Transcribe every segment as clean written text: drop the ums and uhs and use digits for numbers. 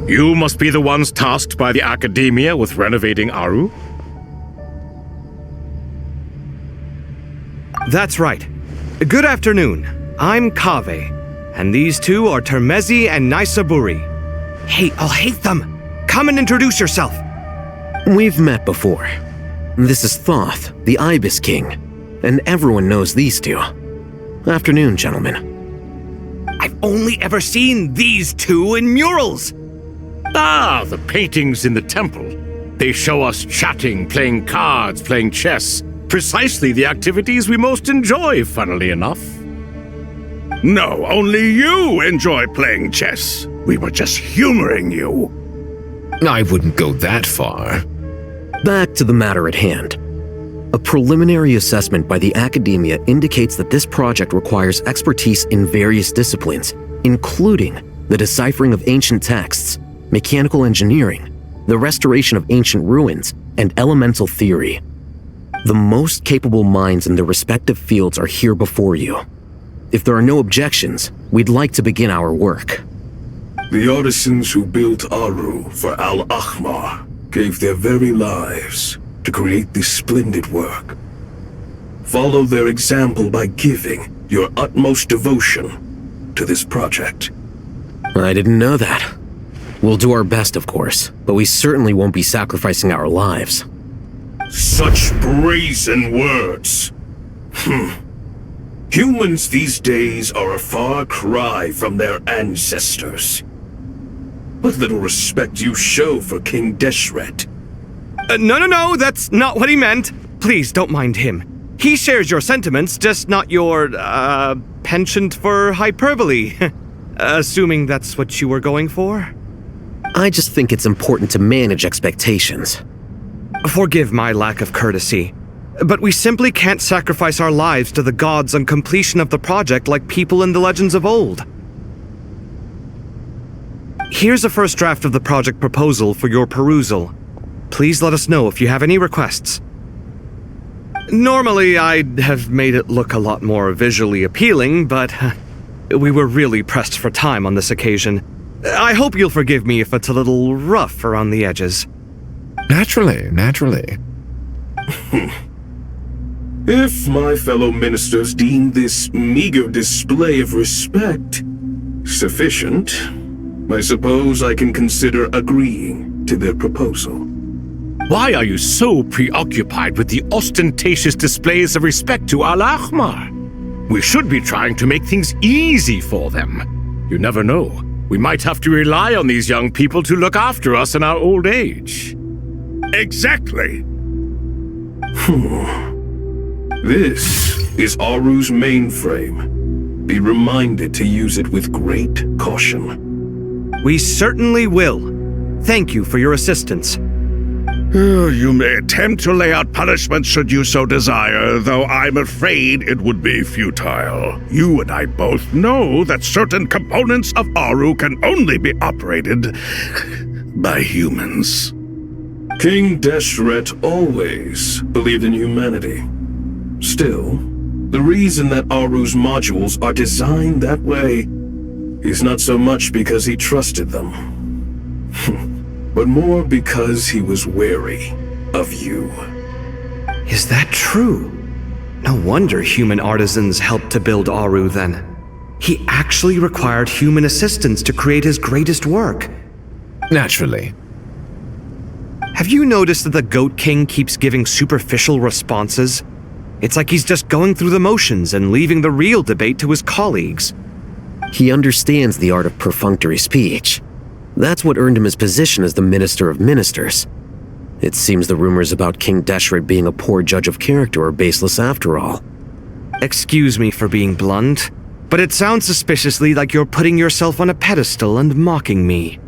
You must be the ones tasked by the Academia with renovating Aru? That's right. Good afternoon. I'm Kaveh, and these two are Termezi and Naisaburi. Hey, I'll hate them! Come and introduce yourself! We've met before. This is Thoth, the Ibis King, and everyone knows these two. Afternoon, gentlemen. I've only ever seen these two in murals! Ah, the paintings in the temple. They show us chatting, playing cards, playing chess. Precisely the activities we most enjoy, funnily enough. No, only you enjoy playing chess. We were just humoring you. I wouldn't go that far. Back to the matter at hand. A preliminary assessment by the Academia indicates that this project requires expertise in various disciplines, including the deciphering of ancient texts, mechanical engineering, the restoration of ancient ruins, and elemental theory. The most capable minds in their respective fields are here before you. If there are no objections, we'd like to begin our work. The artisans who built Aru for Al-Ahmar gave their very lives to create this splendid work. Follow their example by giving your utmost devotion to this project. I didn't know that. We'll do our best, of course, but we certainly won't be sacrificing our lives. Such brazen words. Humans these days are a far cry from their ancestors. What little respect you show for King Deshret. No, that's not what he meant. Please, don't mind him. He shares your sentiments, just not your, penchant for hyperbole. Assuming that's what you were going for? I just think it's important to manage expectations. Forgive my lack of courtesy, but we simply can't sacrifice our lives to the gods on completion of the project like people in the legends of old. Here's a first draft of the project proposal for your perusal. Please let us know if you have any requests. Normally, I'd have made it look a lot more visually appealing, but we were really pressed for time on this occasion. I hope you'll forgive me if it's a little rough around the edges. Naturally. If my fellow ministers deem this meager display of respect sufficient, I suppose I can consider agreeing to their proposal. Why are you so preoccupied with the ostentatious displays of respect to Al-Ahmar? We should be trying to make things easy for them. You never know. We might have to rely on these young people to look after us in our old age. Exactly. This is Aru's mainframe. Be reminded to use it with great caution. We certainly will. Thank you for your assistance. You may attempt to lay out punishment should you so desire, though I'm afraid it would be futile. You and I both know that certain components of Aru can only be operated by humans. King Deshret always believed in humanity. Still, the reason that Aru's modules are designed that way is not so much because he trusted them, but more because he was wary of you. Is that true? No wonder human artisans helped to build Aru then. He actually required human assistance to create his greatest work. Naturally. Have you noticed that the Goat King keeps giving superficial responses? It's like he's just going through the motions and leaving the real debate to his colleagues. He understands the art of perfunctory speech. That's what earned him his position as the Minister of Ministers. It seems the rumors about King Deshret being a poor judge of character are baseless after all. Excuse me for being blunt, but it sounds suspiciously like you're putting yourself on a pedestal and mocking me.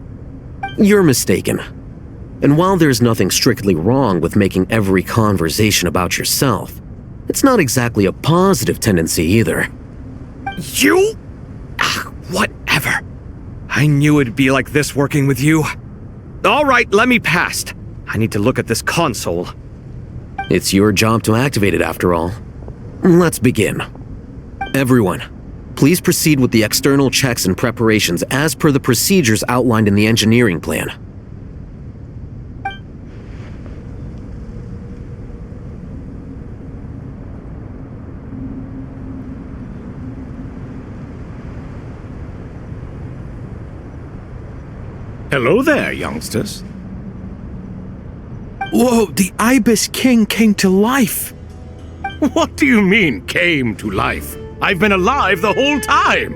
You're mistaken. And while there's nothing strictly wrong with making every conversation about yourself, it's not exactly a positive tendency either. You? Whatever. I knew it'd be like this working with you. All right, let me past. I need to look at this console. It's your job to activate it after all. Let's begin. Everyone, Please proceed with the external checks and preparations as per the procedures outlined in the engineering plan. Hello there, youngsters. Whoa, the Ibis King came to life! What do you mean, came to life? I've been alive the whole time!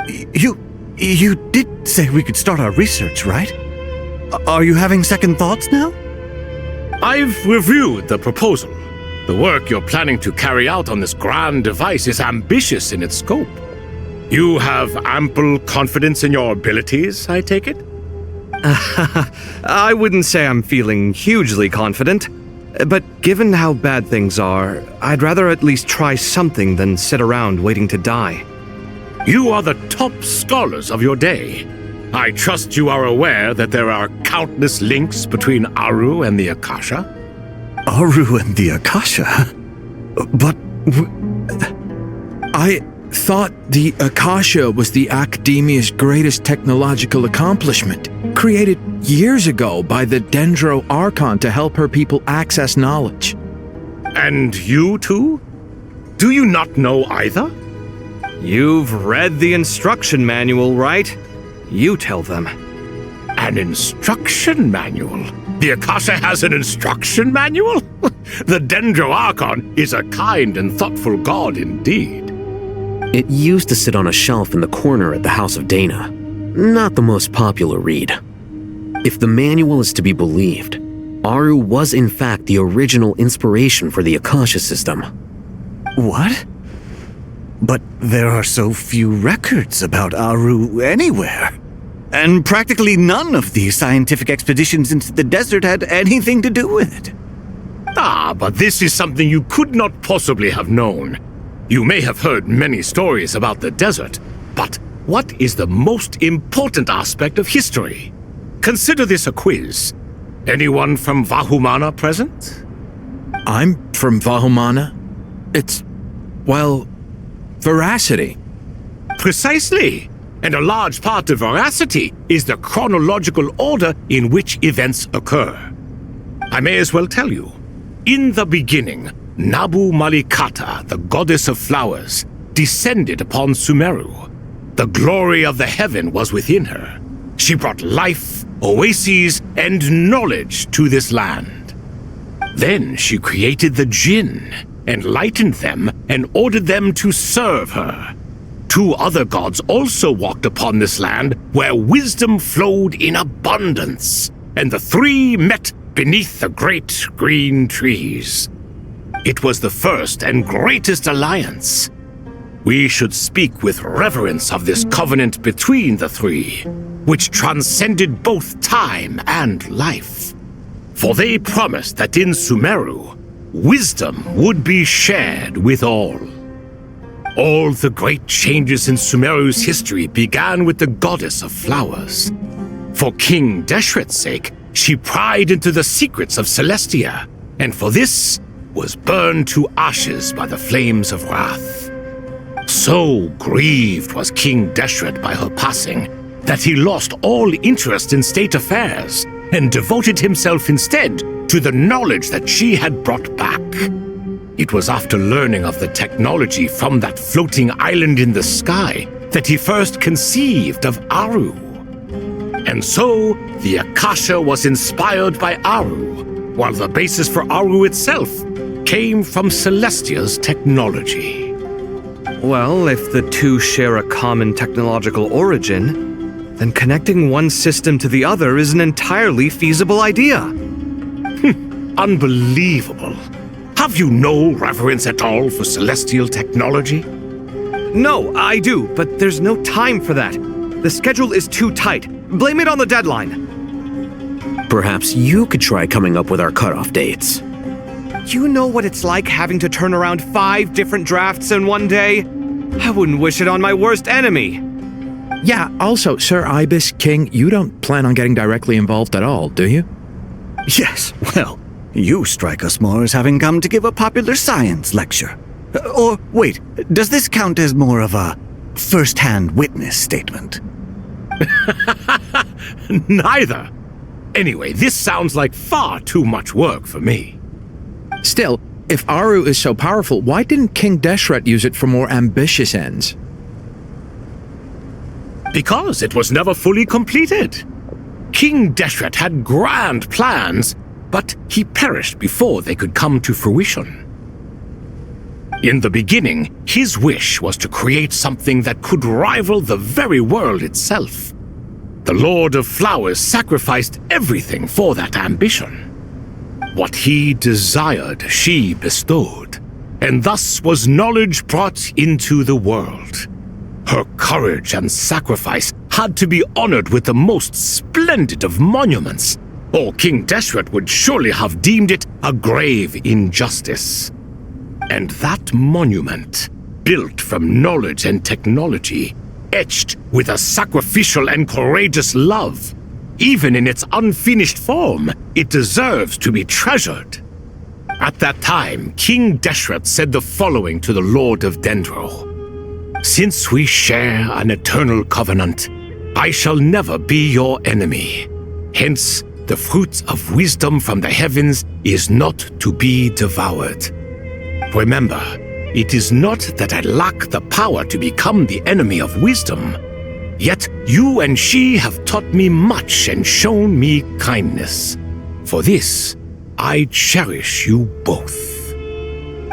You did say we could start our research, right? Are you having second thoughts now? I've reviewed the proposal. The work you're planning to carry out on this grand device is ambitious in its scope. You have ample confidence in your abilities, I take it? I wouldn't say I'm feeling hugely confident, but given how bad things are, I'd rather at least try something than sit around waiting to die. You are the top scholars of your day. I trust you are aware that there are countless links between Aru and the Akasha? Aru and the Akasha? But I thought the Akasha was the Academia's greatest technological accomplishment, created years ago by the Dendro Archon to help her people access knowledge. And you too? Do you not know either? You've read the instruction manual, right? You tell them. An instruction manual? The Akasha has an instruction manual? The Dendro Archon is a kind and thoughtful god indeed. It used to sit on a shelf in the corner at the House of Dana. Not the most popular read. If the manual is to be believed, Aru was in fact the original inspiration for the Akasha system. What? But there are so few records about Aru anywhere. And practically none of these scientific expeditions into the desert had anything to do with it. Ah, but this is something you could not possibly have known. You may have heard many stories about the desert, but what is the most important aspect of history? Consider this a quiz. Anyone from Vahumana present? I'm from Vahumana. It's, well, veracity. Precisely. And a large part of veracity is the chronological order in which events occur. I may as well tell you. In the beginning, Nabu Malikata, the goddess of flowers, descended upon Sumeru. The glory of the heaven was within her. She brought life, oases, and knowledge to this land. Then she created the Jinn, enlightened them, and ordered them to serve her. Two other gods also walked upon this land where wisdom flowed in abundance, and the three met beneath the great green trees. It was the first and greatest alliance. We should speak with reverence of this covenant between the three, which transcended both time and life. For they promised that in Sumeru, wisdom would be shared with all. All the great changes in Sumeru's history began with the goddess of flowers. For King Deshret's sake, she pried into the secrets of Celestia, and for this was burned to ashes by the flames of wrath. So grieved was King Deshret by her passing that he lost all interest in state affairs and devoted himself instead to the knowledge that she had brought back. It was after learning of the technology from that floating island in the sky that he first conceived of Aru. And so, the Akasha was inspired by Aru, while the basis for Aru itself came from Celestia's technology. Well, if the two share a common technological origin, then connecting one system to the other is an entirely feasible idea. Unbelievable. Have you no reverence at all for celestial technology? No, I do, but there's no time for that. The schedule is too tight. Blame it on the deadline. Perhaps you could try coming up with our cutoff dates. You know what it's like having to turn around 5 different drafts in one day? I wouldn't wish it on my worst enemy. Yeah, also, Sir Ibis King, you don't plan on getting directly involved at all, do you? Yes, well, you strike us more as having come to give a popular science lecture. Or, wait, does this count as more of a first-hand witness statement? Neither. Anyway, this sounds like far too much work for me. Still, if Aru is so powerful, why didn't King Deshret use it for more ambitious ends? Because it was never fully completed. King Deshret had grand plans, but he perished before they could come to fruition. In the beginning, his wish was to create something that could rival the very world itself. The Lord of Flowers sacrificed everything for that ambition. What he desired, she bestowed, and thus was knowledge brought into the world. Her courage and sacrifice had to be honored with the most splendid of monuments, or King Deshret would surely have deemed it a grave injustice. And that monument, built from knowledge and technology, etched with a sacrificial and courageous love, even in its unfinished form, it deserves to be treasured. At that time, King Deshret said the following to the Lord of Dendro. "Since we share an eternal covenant, I shall never be your enemy. Hence, the fruit of wisdom from the heavens is not to be devoured. Remember, it is not that I lack the power to become the enemy of wisdom. Yet you and she have taught me much and shown me kindness. For this, I cherish you both."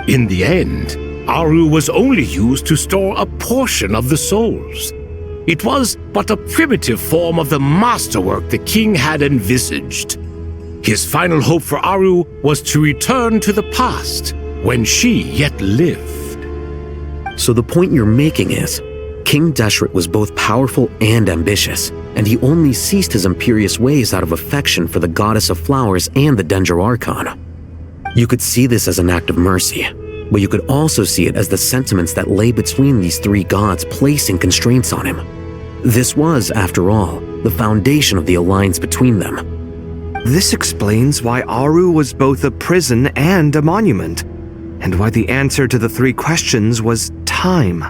In the end, Aru was only used to store a portion of the souls. It was but a primitive form of the masterwork the king had envisaged. His final hope for Aru was to return to the past, when she yet lived. So the point you're making is, King Deshret was both powerful and ambitious, and he only ceased his imperious ways out of affection for the goddess of flowers and the Dendro Archon. You could see this as an act of mercy, but you could also see it as the sentiments that lay between these three gods placing constraints on him. This was, after all, the foundation of the alliance between them. This explains why Aru was both a prison and a monument, and why the answer to the three questions was time.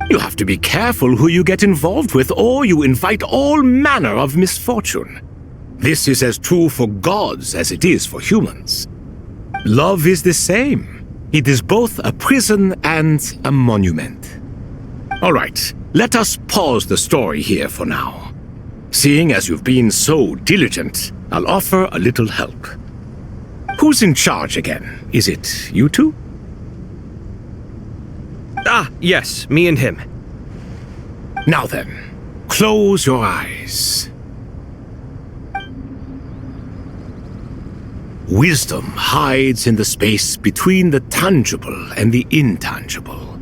You have to be careful who you get involved with, or you invite all manner of misfortune. This is as true for gods as it is for humans. Love is the same. It is both a prison and a monument. All right, let us pause the story here for now. Seeing as you've been so diligent, I'll offer a little help. Who's in charge again? Is it you two? Ah, yes, me and him. Now then, close your eyes. Wisdom hides in the space between the tangible and the intangible.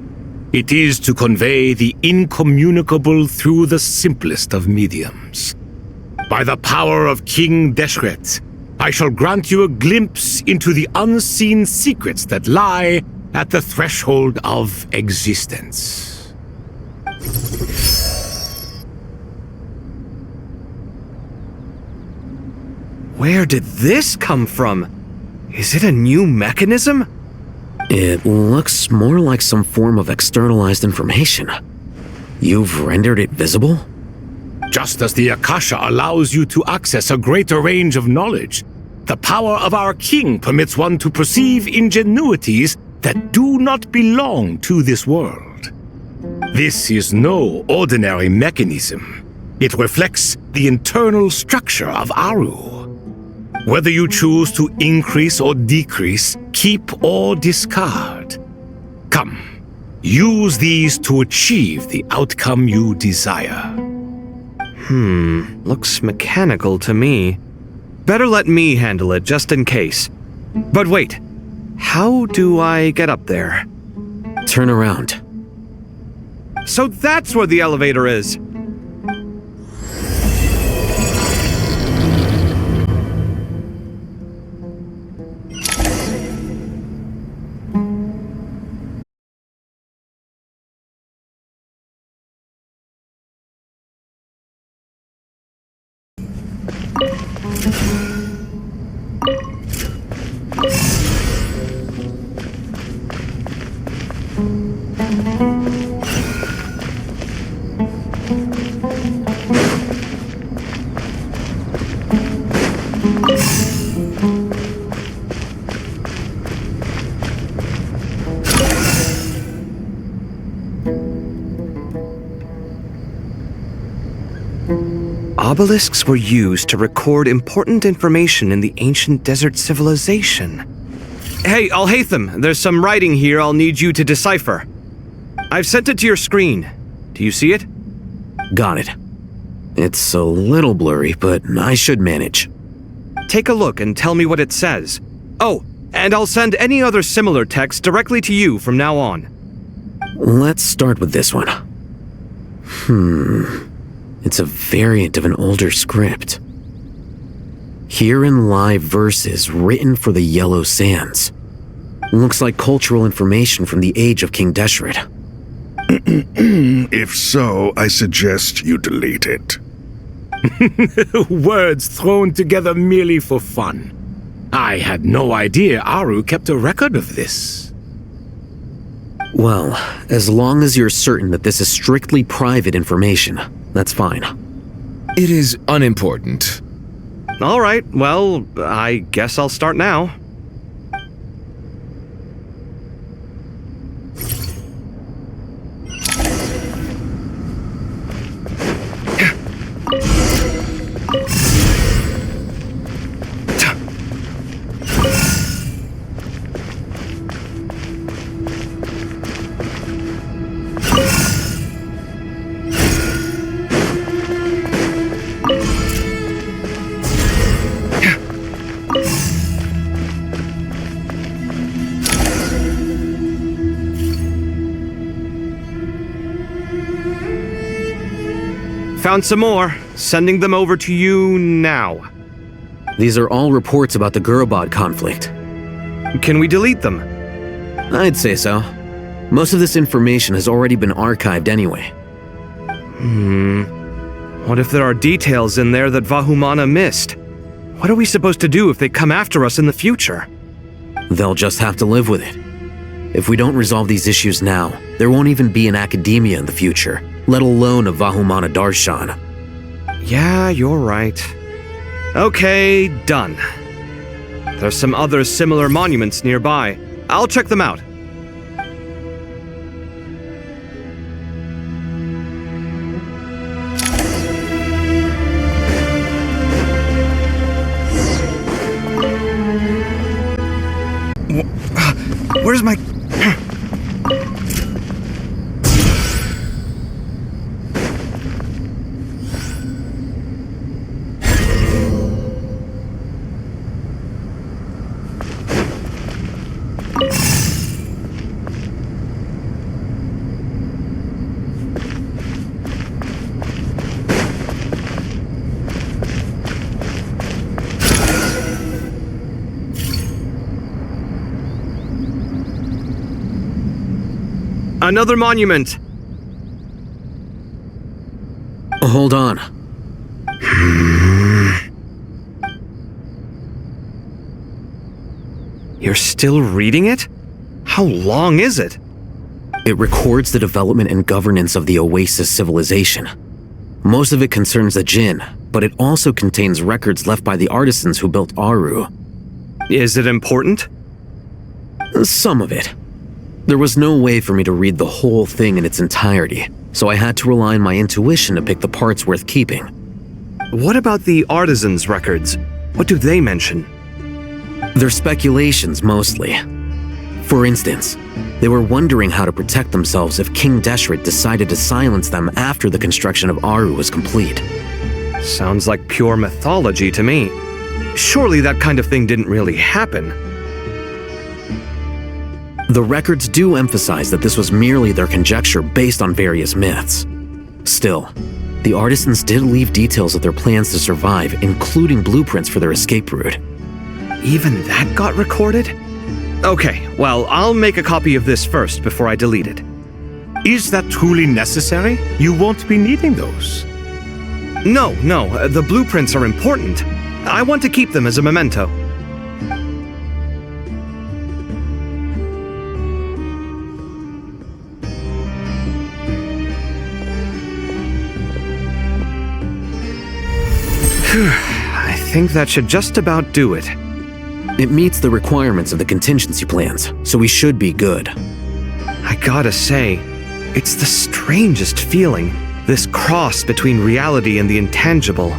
It is to convey the incommunicable through the simplest of mediums. By the power of King Deshret, I shall grant you a glimpse into the unseen secrets that lie at the threshold of existence. Where did this come from? Is it a new mechanism? It looks more like some form of externalized information. You've rendered it visible? Just as the Akasha allows you to access a greater range of knowledge, the power of our king permits one to perceive ingenuities that do not belong to this world. This is no ordinary mechanism. It reflects the internal structure of Aru. Whether you choose to increase or decrease, keep or discard. Come, use these to achieve the outcome you desire. Looks mechanical to me. Better let me handle it just in case. But wait, how do I get up there? Turn around. So that's where the elevator is. Obelisks were used to record important information in the ancient desert civilization. Hey, Alhaitham, there's some writing here I'll need you to decipher. I've sent it to your screen. Do you see it? Got it. It's a little blurry, but I should manage. Take a look and tell me what it says. Oh, and I'll send any other similar text directly to you from now on. Let's start with this one. It's a variant of an older script. Herein lie verses written for the Yellow Sands. Looks like cultural information from the age of King Deshret. If so, I suggest you delete it. Words thrown together merely for fun. I had no idea Aru kept a record of this. Well, as long as you're certain that this is strictly private information, that's fine. It is unimportant. All right, well, I guess I'll start now. Found some more. Sending them over to you now. These are all reports about the Gurubad conflict. Can we delete them? I'd say so. Most of this information has already been archived anyway. What if there are details in there that Vahumana missed? What are we supposed to do if they come after us in the future? They'll just have to live with it. If we don't resolve these issues now, there won't even be an academia in the future, let alone a Vahumana Darshan. Yeah, you're right. Okay, done. There's some other similar monuments nearby. I'll check them out. Where's my... Another monument! Hold on. You're still reading it? How long is it? It records the development and governance of the Oasis civilization. Most of it concerns the Jinn, but it also contains records left by the artisans who built Aru. Is it important? Some of it. There was no way for me to read the whole thing in its entirety, so I had to rely on my intuition to pick the parts worth keeping. What about the artisans' records? What do they mention? They're speculations, mostly. For instance, they were wondering how to protect themselves if King Deshret decided to silence them after the construction of Aru was complete. Sounds like pure mythology to me. Surely that kind of thing didn't really happen. The records do emphasize that this was merely their conjecture based on various myths. Still, the artisans did leave details of their plans to survive, including blueprints for their escape route. Even that got recorded? Okay, well, I'll make a copy of this first before I delete it. Is that truly necessary? You won't be needing those. No, the blueprints are important. I want to keep them as a memento. I think that should just about do it. It meets the requirements of the contingency plans, so we should be good. I gotta say, it's the strangest feeling, This cross between reality and the intangible.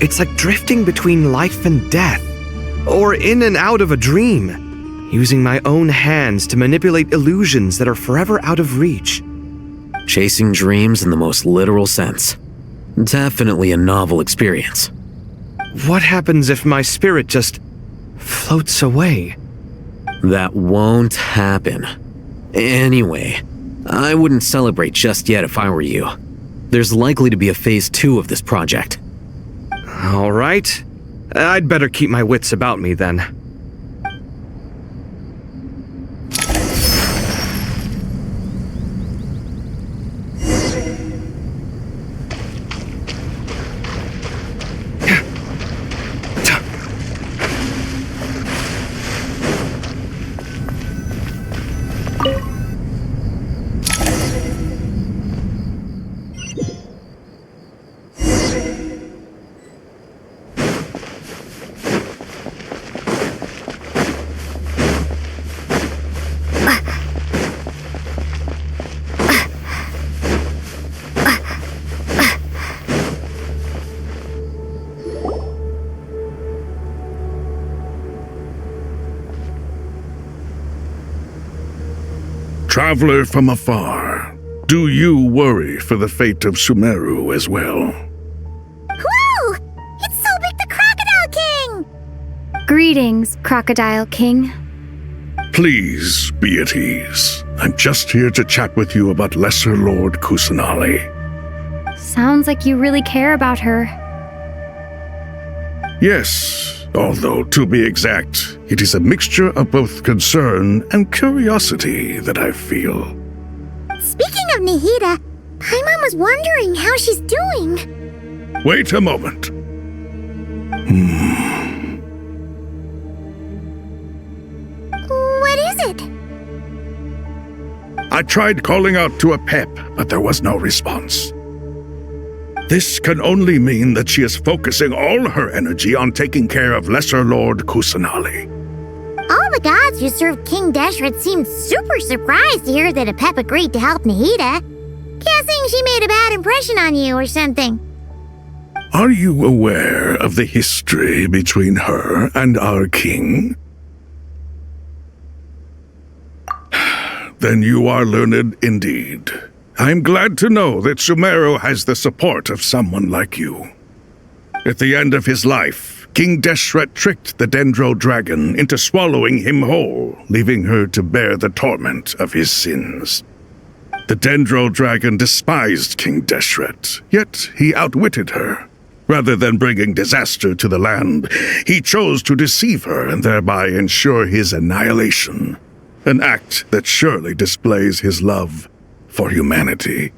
It's like drifting between life and death, or in and out of a dream, using my own hands to manipulate illusions that are forever out of reach. Chasing dreams in the most literal sense. Definitely a novel experience. What happens if my spirit just floats away? That won't happen. Anyway, I wouldn't celebrate just yet if I were you. There's likely to be a phase 2 of this project. All right. I'd better keep my wits about me then. Traveler from afar, do you worry for the fate of Sumeru as well? Whoa! It's Sobek the Crocodile King! Greetings, Crocodile King. Please be at ease. I'm just here to chat with you about Lesser Lord Kusanali. Sounds like you really care about her. Yes, although to be exact, it is a mixture of both concern and curiosity that I feel. Speaking of Nihida, Paimon was wondering how she's doing. Wait a moment. What is it? I tried calling out to a pep, but there was no response. This can only mean that she is focusing all her energy on taking care of Lesser Lord Kusanali. All the gods who served King Deshret seemed super surprised to hear that a pep agreed to help Nihida. Guessing she made a bad impression on you or something. Are you aware of the history between her and our king? Then you are learned indeed. I'm glad to know that Sumeru has the support of someone like you. At the end of his life, King Deshret tricked the Dendro Dragon into swallowing him whole, leaving her to bear the torment of his sins. The Dendro Dragon despised King Deshret, yet he outwitted her. Rather than bringing disaster to the land, he chose to deceive her and thereby ensure his annihilation. An act that surely displays his love for humanity.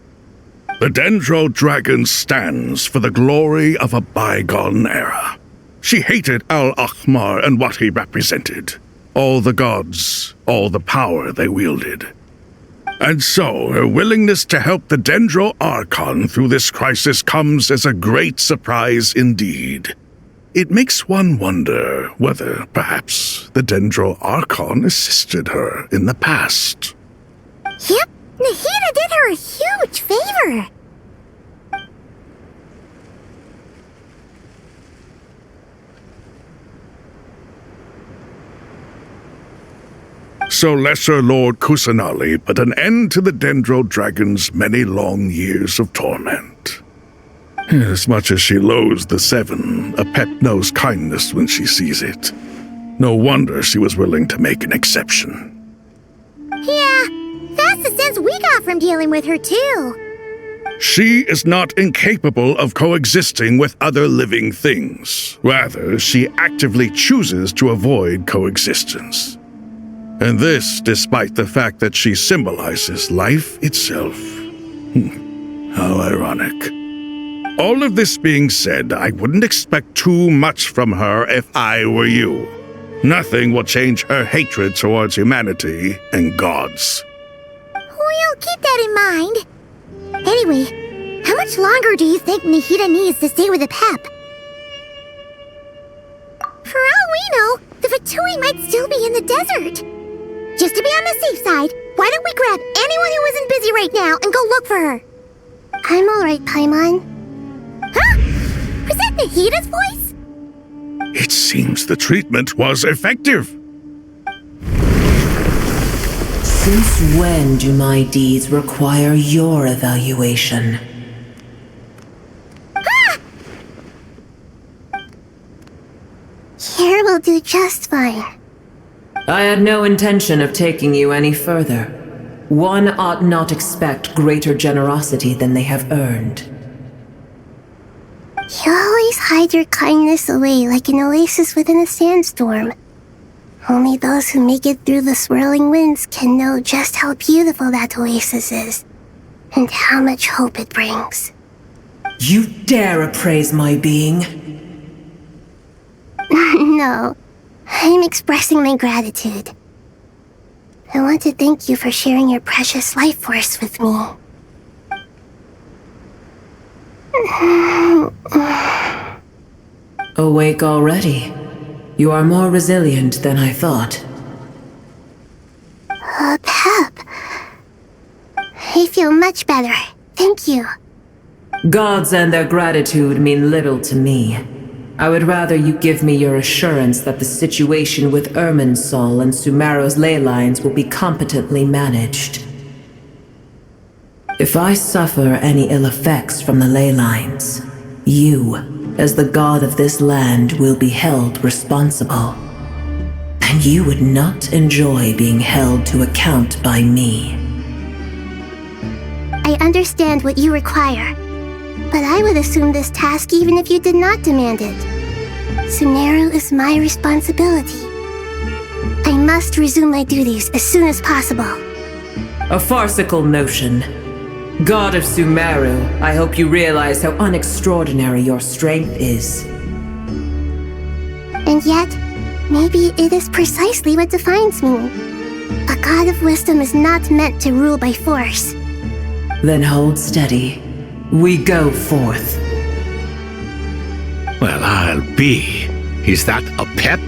The Dendro Dragon stands for the glory of a bygone era. She hated Al-Ahmar and what he represented. All the gods, all the power they wielded. And so, her willingness to help the Dendro Archon through this crisis comes as a great surprise indeed. It makes one wonder whether, perhaps, the Dendro Archon assisted her in the past. Yep, Nihida did her a huge favor. So Lesser Lord Kusanali put an end to the Dendro Dragon's many long years of torment. As much as she loathes the Seven, a pet knows kindness when she sees it. No wonder she was willing to make an exception. Yeah, that's the sense we got from dealing with her too. She is not incapable of coexisting with other living things. Rather, she actively chooses to avoid coexistence. And this despite the fact that she symbolizes life itself. How ironic. All of this being said, I wouldn't expect too much from her if I were you. Nothing will change her hatred towards humanity and gods. We'll keep that in mind. Anyway, how much longer do you think Nihida needs to stay with the pep? For all we know, the Fatui might still be in the desert. Just to be on the safe side, why don't we grab anyone who isn't busy right now and go look for her? I'm alright, Paimon. Huh? Was that Nahida's voice? It seems the treatment was effective. Since when do my deeds require your evaluation? Here will do just fine. I had no intention of taking you any further. One ought not expect greater generosity than they have earned. You always hide your kindness away like an oasis within a sandstorm. Only those who make it through the swirling winds can know just how beautiful that oasis is, and how much hope it brings. You dare appraise my being? No, I'm expressing my gratitude. I want to thank you for sharing your precious life force with me. Awake already? You are more resilient than I thought. Pep. I feel much better. Thank you. Gods and their gratitude mean little to me. I would rather you give me your assurance that the situation with Irminsul and Sumeru's ley lines will be competently managed. If I suffer any ill effects from the ley lines, you, as the god of this land, will be held responsible. And you would not enjoy being held to account by me. I understand what you require, but I would assume this task even if you did not demand it. Sumeru is my responsibility. I must resume my duties as soon as possible. A farcical notion. God of Sumeru, I hope you realize how unextraordinary your strength is. And yet, maybe it is precisely what defines me. A god of wisdom is not meant to rule by force. Then hold steady. We go forth. Well, I'll be. Is that a pep?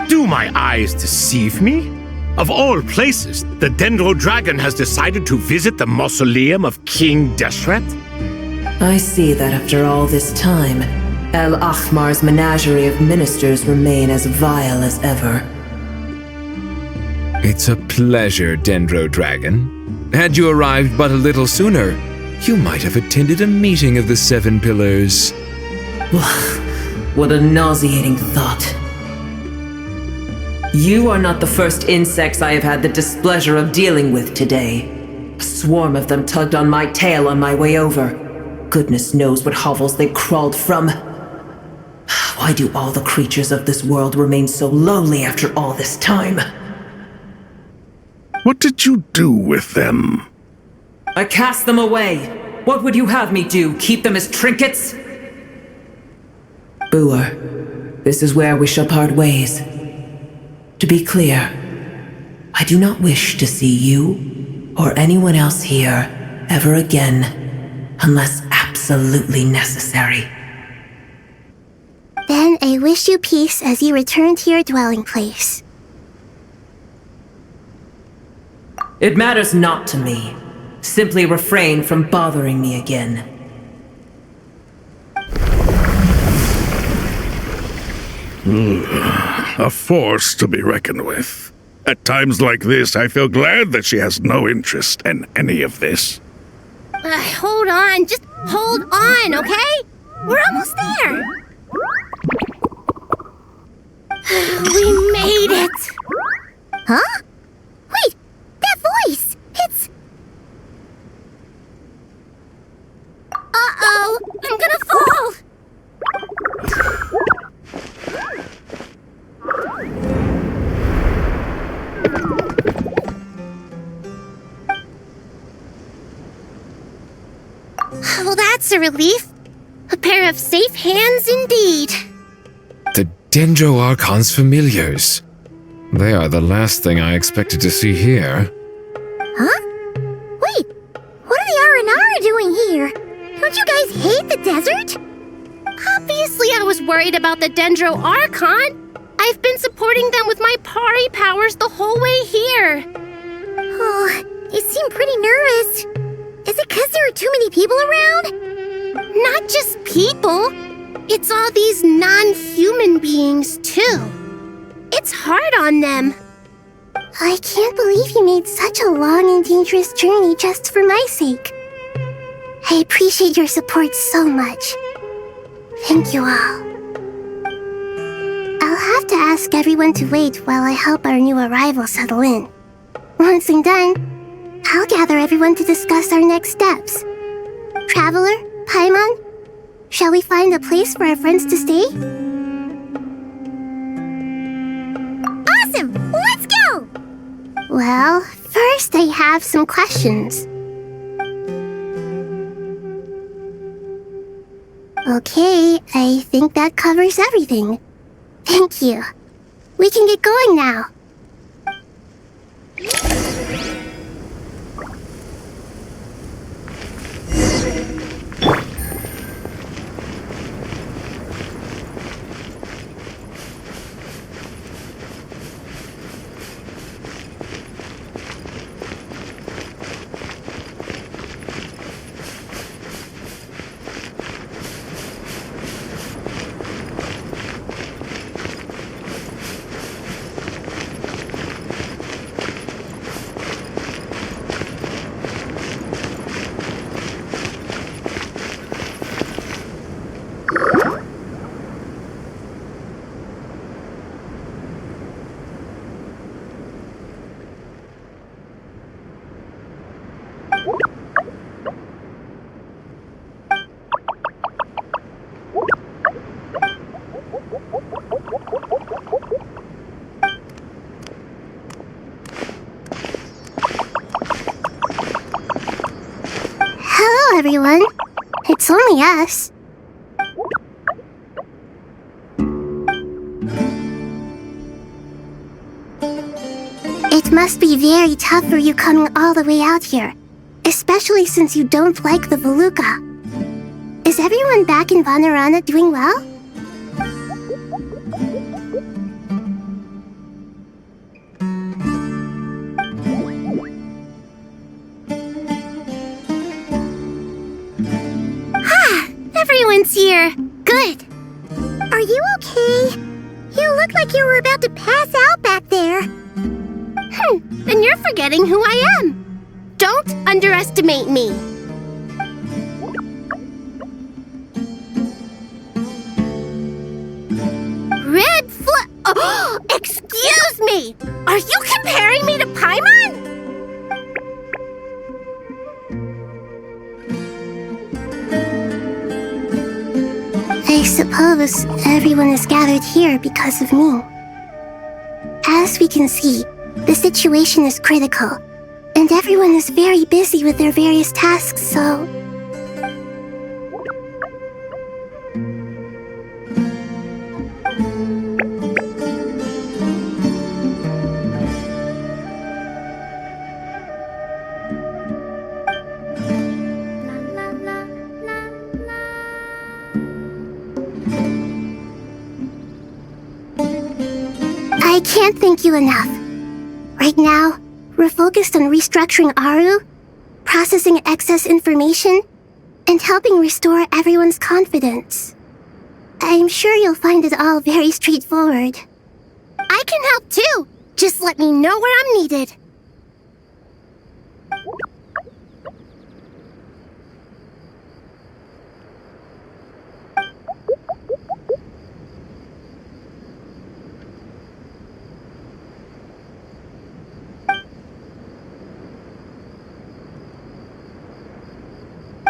Do my eyes deceive me? Of all places, the Dendro Dragon has decided to visit the mausoleum of King Deshret? I see that after all this time, El Ahmar's menagerie of ministers remain as vile as ever. It's a pleasure, Dendro Dragon. Had you arrived but a little sooner, you might have attended a meeting of the Seven Pillars. What a nauseating thought. You are not the first insects I have had the displeasure of dealing with today. A swarm of them tugged on my tail on my way over. Goodness knows what hovels they crawled from. Why do all the creatures of this world remain so lowly after all this time? What did you do with them? I cast them away. What would you have me do? Keep them as trinkets? Boer, this is where we shall part ways. To be clear, I do not wish to see you or anyone else here ever again, unless absolutely necessary. Then I wish you peace as you return to your dwelling place. It matters not to me. Simply refrain from bothering me again. A force to be reckoned with. At times like this, I feel glad that she has no interest in any of this. Hold on, just hold on, okay? We're almost there. We made it! Huh? Wait, that voice! It's... Uh-oh! I'm gonna fall! Well, that's a relief. A pair of safe hands indeed. The Dendro Archon's familiars. They are the last thing I expected to see here. Huh? Wait, what are the Aranara doing here? Don't you guys hate the desert? Obviously I was worried about the Dendro Archon. I've been supporting them with my Pari powers the whole way here. Oh, you seem pretty nervous. Is it because there are too many people around? Not just people. It's all these non-human beings, too. It's hard on them. I can't believe you made such a long and dangerous journey just for my sake. I appreciate your support so much. Thank you all. I'll have to ask everyone to wait while I help our new arrival settle in. Once I'm done, I'll gather everyone to discuss our next steps. Traveler, Paimon, shall we find a place for our friends to stay? Awesome! Let's go! Well, first I have some questions. Okay, I think that covers everything. Thank you. We can get going now. Hello, everyone. It's only us. It must be very tough for you coming all the way out here, especially since you don't like the Voluka. Is everyone back in Vanarana doing well? Everyone's here. Good. Are you okay? You look like you were about to pass out back there. Then you're forgetting who I am. Don't underestimate me. Red Flux. Oh, excuse me. Are you comparing me to Paimon? I suppose everyone is gathered here because of me. As we can see, the situation is critical, and everyone is very busy with their various tasks, so... I can't thank you enough. Right now, we're focused on restructuring Aru, processing excess information, and helping restore everyone's confidence. I'm sure you'll find it all very straightforward. I can help too! Just let me know where I'm needed.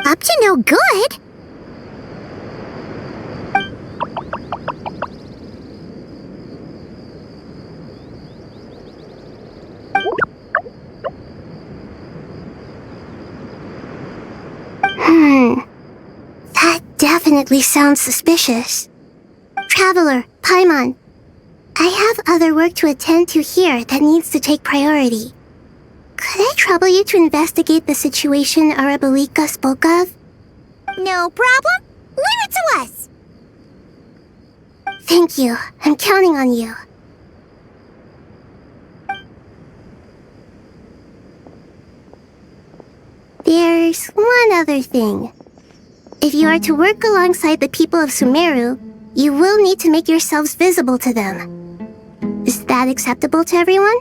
Up to no good? That definitely sounds suspicious. Traveler, Paimon, I have other work to attend to here that needs to take priority. Could I trouble you to investigate the situation Arabalika spoke of? No problem. Leave it to us. Thank you. I'm counting on you. There there's one other thing. If you are to work alongside the people of Sumeru, you will need to make yourselves visible to them. Is that acceptable to everyone?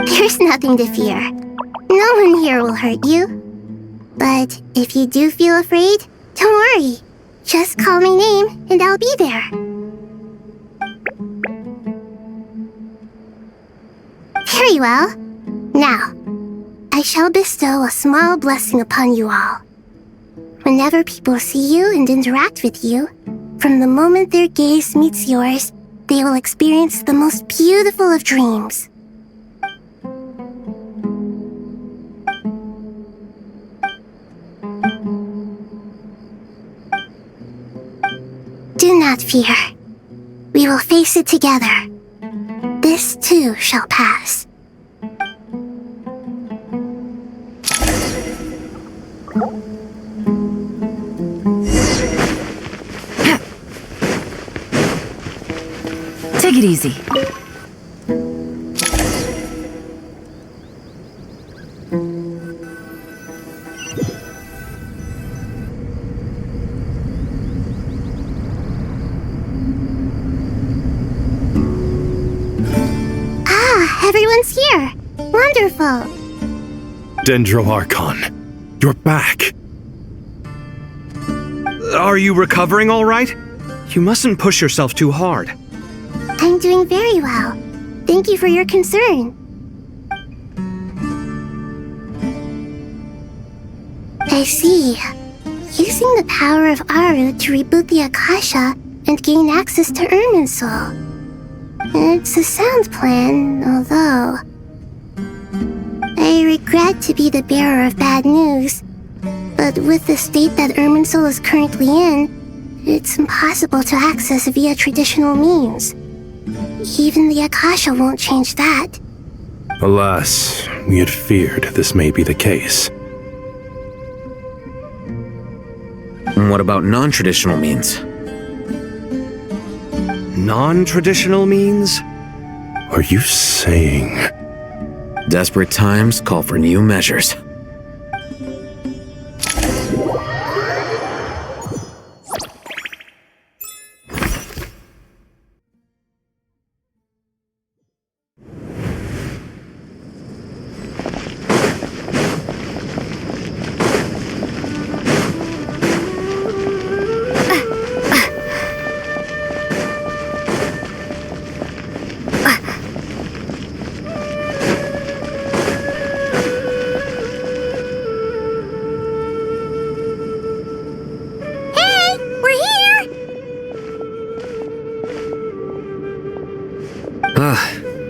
There's nothing to fear. No one here will hurt you. But if you do feel afraid, don't worry. Just call my name and I'll be there. Very well. Now, I shall bestow a small blessing upon you all. Whenever people see you and interact with you, from the moment their gaze meets yours, they will experience the most beautiful of dreams. Do not fear. We will face it together. This too shall pass. Take it easy. Everyone's here. Wonderful. Dendro-Archon, you're back. Are you recovering all right? You mustn't push yourself too hard. I'm doing very well. Thank you for your concern. I see. Using the power of Aru to reboot the Akasha and gain access to Irminsul. It's a sound plan, although... I regret to be the bearer of bad news, but with the state that Irminsul is currently in, it's impossible to access via traditional means. Even the Akasha won't change that. Alas, we had feared this may be the case. And what about non-traditional means? Non-traditional means? Are you saying... Desperate times call for new measures.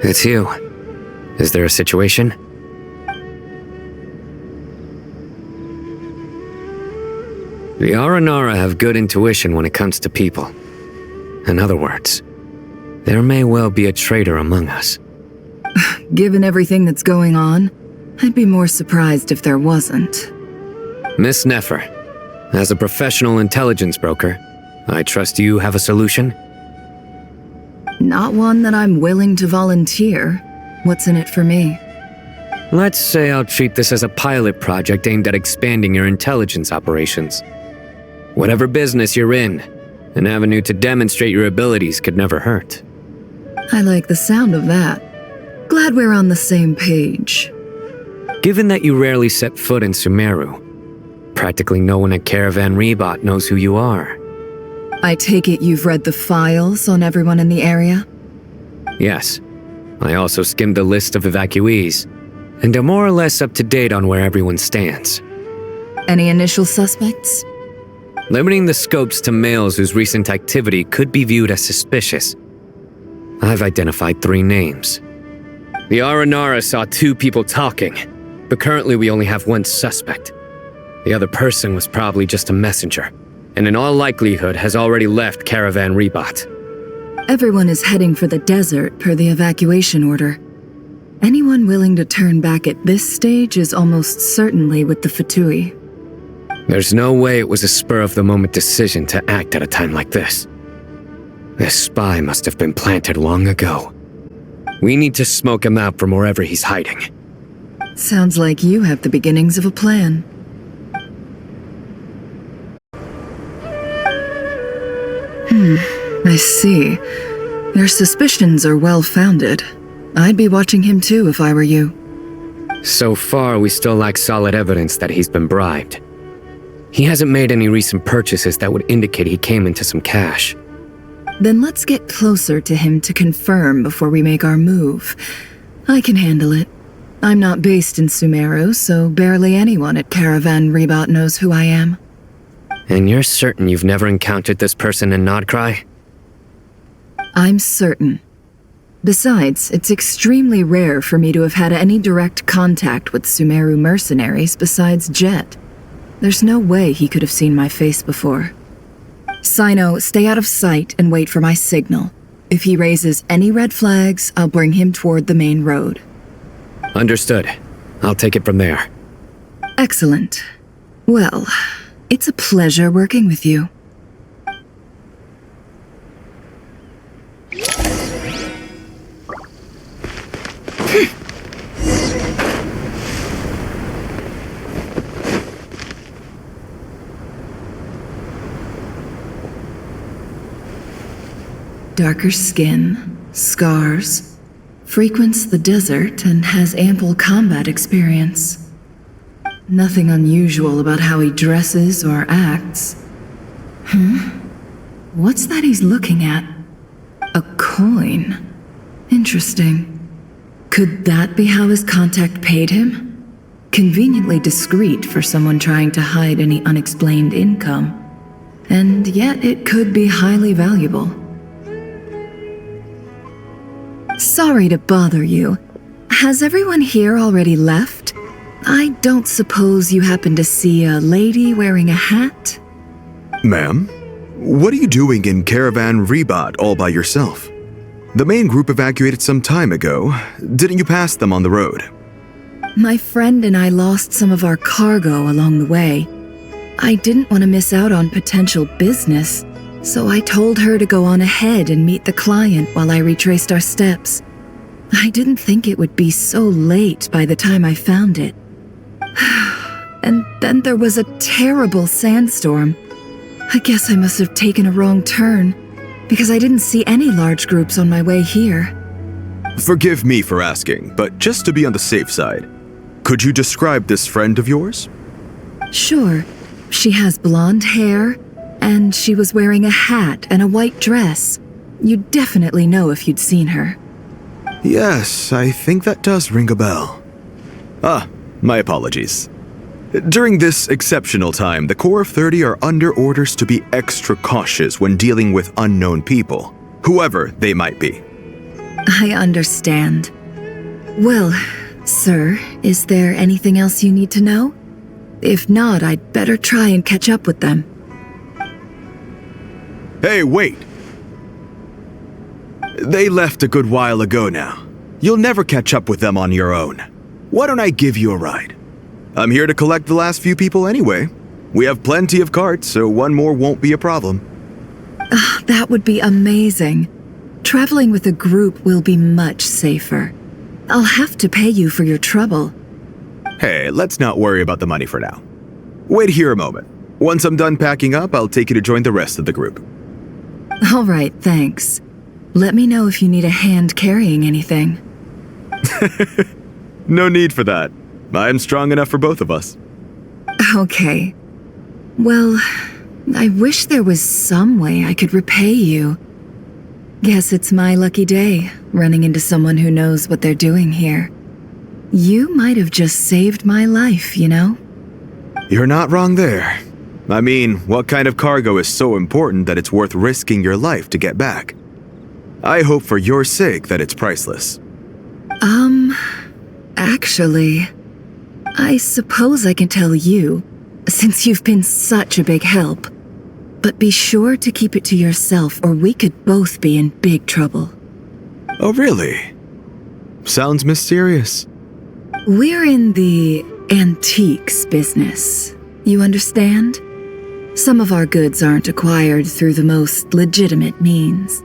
It's you. Is there a situation? The Aranara have good intuition when it comes to people. In other words, there may well be a traitor among us. Given everything that's going on, I'd be more surprised if there wasn't. Miss Nefer, as a professional intelligence broker, I trust you have a solution? Not one that I'm willing to volunteer. What's in it for me? Let's say I'll treat this as a pilot project aimed at expanding your intelligence operations. Whatever business you're in, an avenue to demonstrate your abilities could never hurt. I like the sound of that. Glad we're on the same page. Given that you rarely set foot in Sumeru, practically no one at Caravan Rebot knows who you are. I take it you've read the files on everyone in the area? Yes. I also skimmed the list of evacuees, and am more or less up to date on where everyone stands. Any initial suspects? Limiting the scopes to males whose recent activity could be viewed as suspicious, I've identified 3 names. The Aranara saw 2 people talking, but currently we only have 1 suspect. The other person was probably just a messenger, and in all likelihood has already left Caravan Rebot. Everyone is heading for the desert per the evacuation order. Anyone willing to turn back at this stage is almost certainly with the Fatui. There's no way it was a spur-of-the-moment decision to act at a time like this. This spy must have been planted long ago. We need to smoke him out from wherever he's hiding. Sounds like you have the beginnings of a plan. I see. Your suspicions are well-founded. I'd be watching him too if I were you. So far, we still lack solid evidence that he's been bribed. He hasn't made any recent purchases that would indicate he came into some cash. Then let's get closer to him to confirm before we make our move. I can handle it. I'm not based in Sumeru, so barely anyone at Caravan Rebot knows who I am. And you're certain you've never encountered this person in Nodcry? I'm certain. Besides, it's extremely rare for me to have had any direct contact with Sumeru mercenaries besides Jet. There's no way he could have seen my face before. Sino, stay out of sight and wait for my signal. If he raises any red flags, I'll bring him toward the main road. Understood. I'll take it from there. Excellent. Well, it's a pleasure working with you. Darker skin, scars, frequents the desert and has ample combat experience. Nothing unusual about how he dresses or acts. What's that he's looking at? A coin. Interesting. Could that be how his contact paid him? Conveniently discreet for someone trying to hide any unexplained income. And yet it could be highly valuable. Sorry to bother you. Has everyone here already left? I don't suppose you happen to see a lady wearing a hat? Ma'am, what are you doing in Caravan Rebot all by yourself? The main group evacuated some time ago. Didn't you pass them on the road? My friend and I lost some of our cargo along the way. I didn't want to miss out on potential business, so I told her to go on ahead and meet the client while I retraced our steps. I didn't think it would be so late by the time I found it. And then there was a terrible sandstorm. I guess I must have taken a wrong turn, because I didn't see any large groups on my way here. Forgive me for asking, but just to be on the safe side, could you describe this friend of yours? Sure. She has blonde hair, and she was wearing a hat and a white dress. You'd definitely know if you'd seen her. Yes, I think that does ring a bell. My apologies. During this exceptional time, the Core of 30 are under orders to be extra cautious when dealing with unknown people, whoever they might be. I understand. Well, sir, is there anything else you need to know? If not, I'd better try and catch up with them. Hey, wait! They left a good while ago now. You'll never catch up with them on your own. Why don't I give you a ride? I'm here to collect the last few people anyway. We have plenty of carts, so one more won't be a problem. That would be amazing. Traveling with a group will be much safer. I'll have to pay you for your trouble. Hey, let's not worry about the money for now. Wait here a moment. Once I'm done packing up, I'll take you to join the rest of the group. All right, thanks. Let me know if you need a hand carrying anything. No need for that. I'm strong enough for both of us. Okay. Well, I wish there was some way I could repay you. Guess it's my lucky day, running into someone who knows what they're doing here. You might have just saved my life, you know? You're not wrong there. I mean, what kind of cargo is so important that it's worth risking your life to get back? I hope for your sake that it's priceless. Actually, I suppose I can tell you, since you've been such a big help. But be sure to keep it to yourself or we could both be in big trouble. Oh, really? Sounds mysterious. We're in the antiques business. You understand? Some of our goods aren't acquired through the most legitimate means.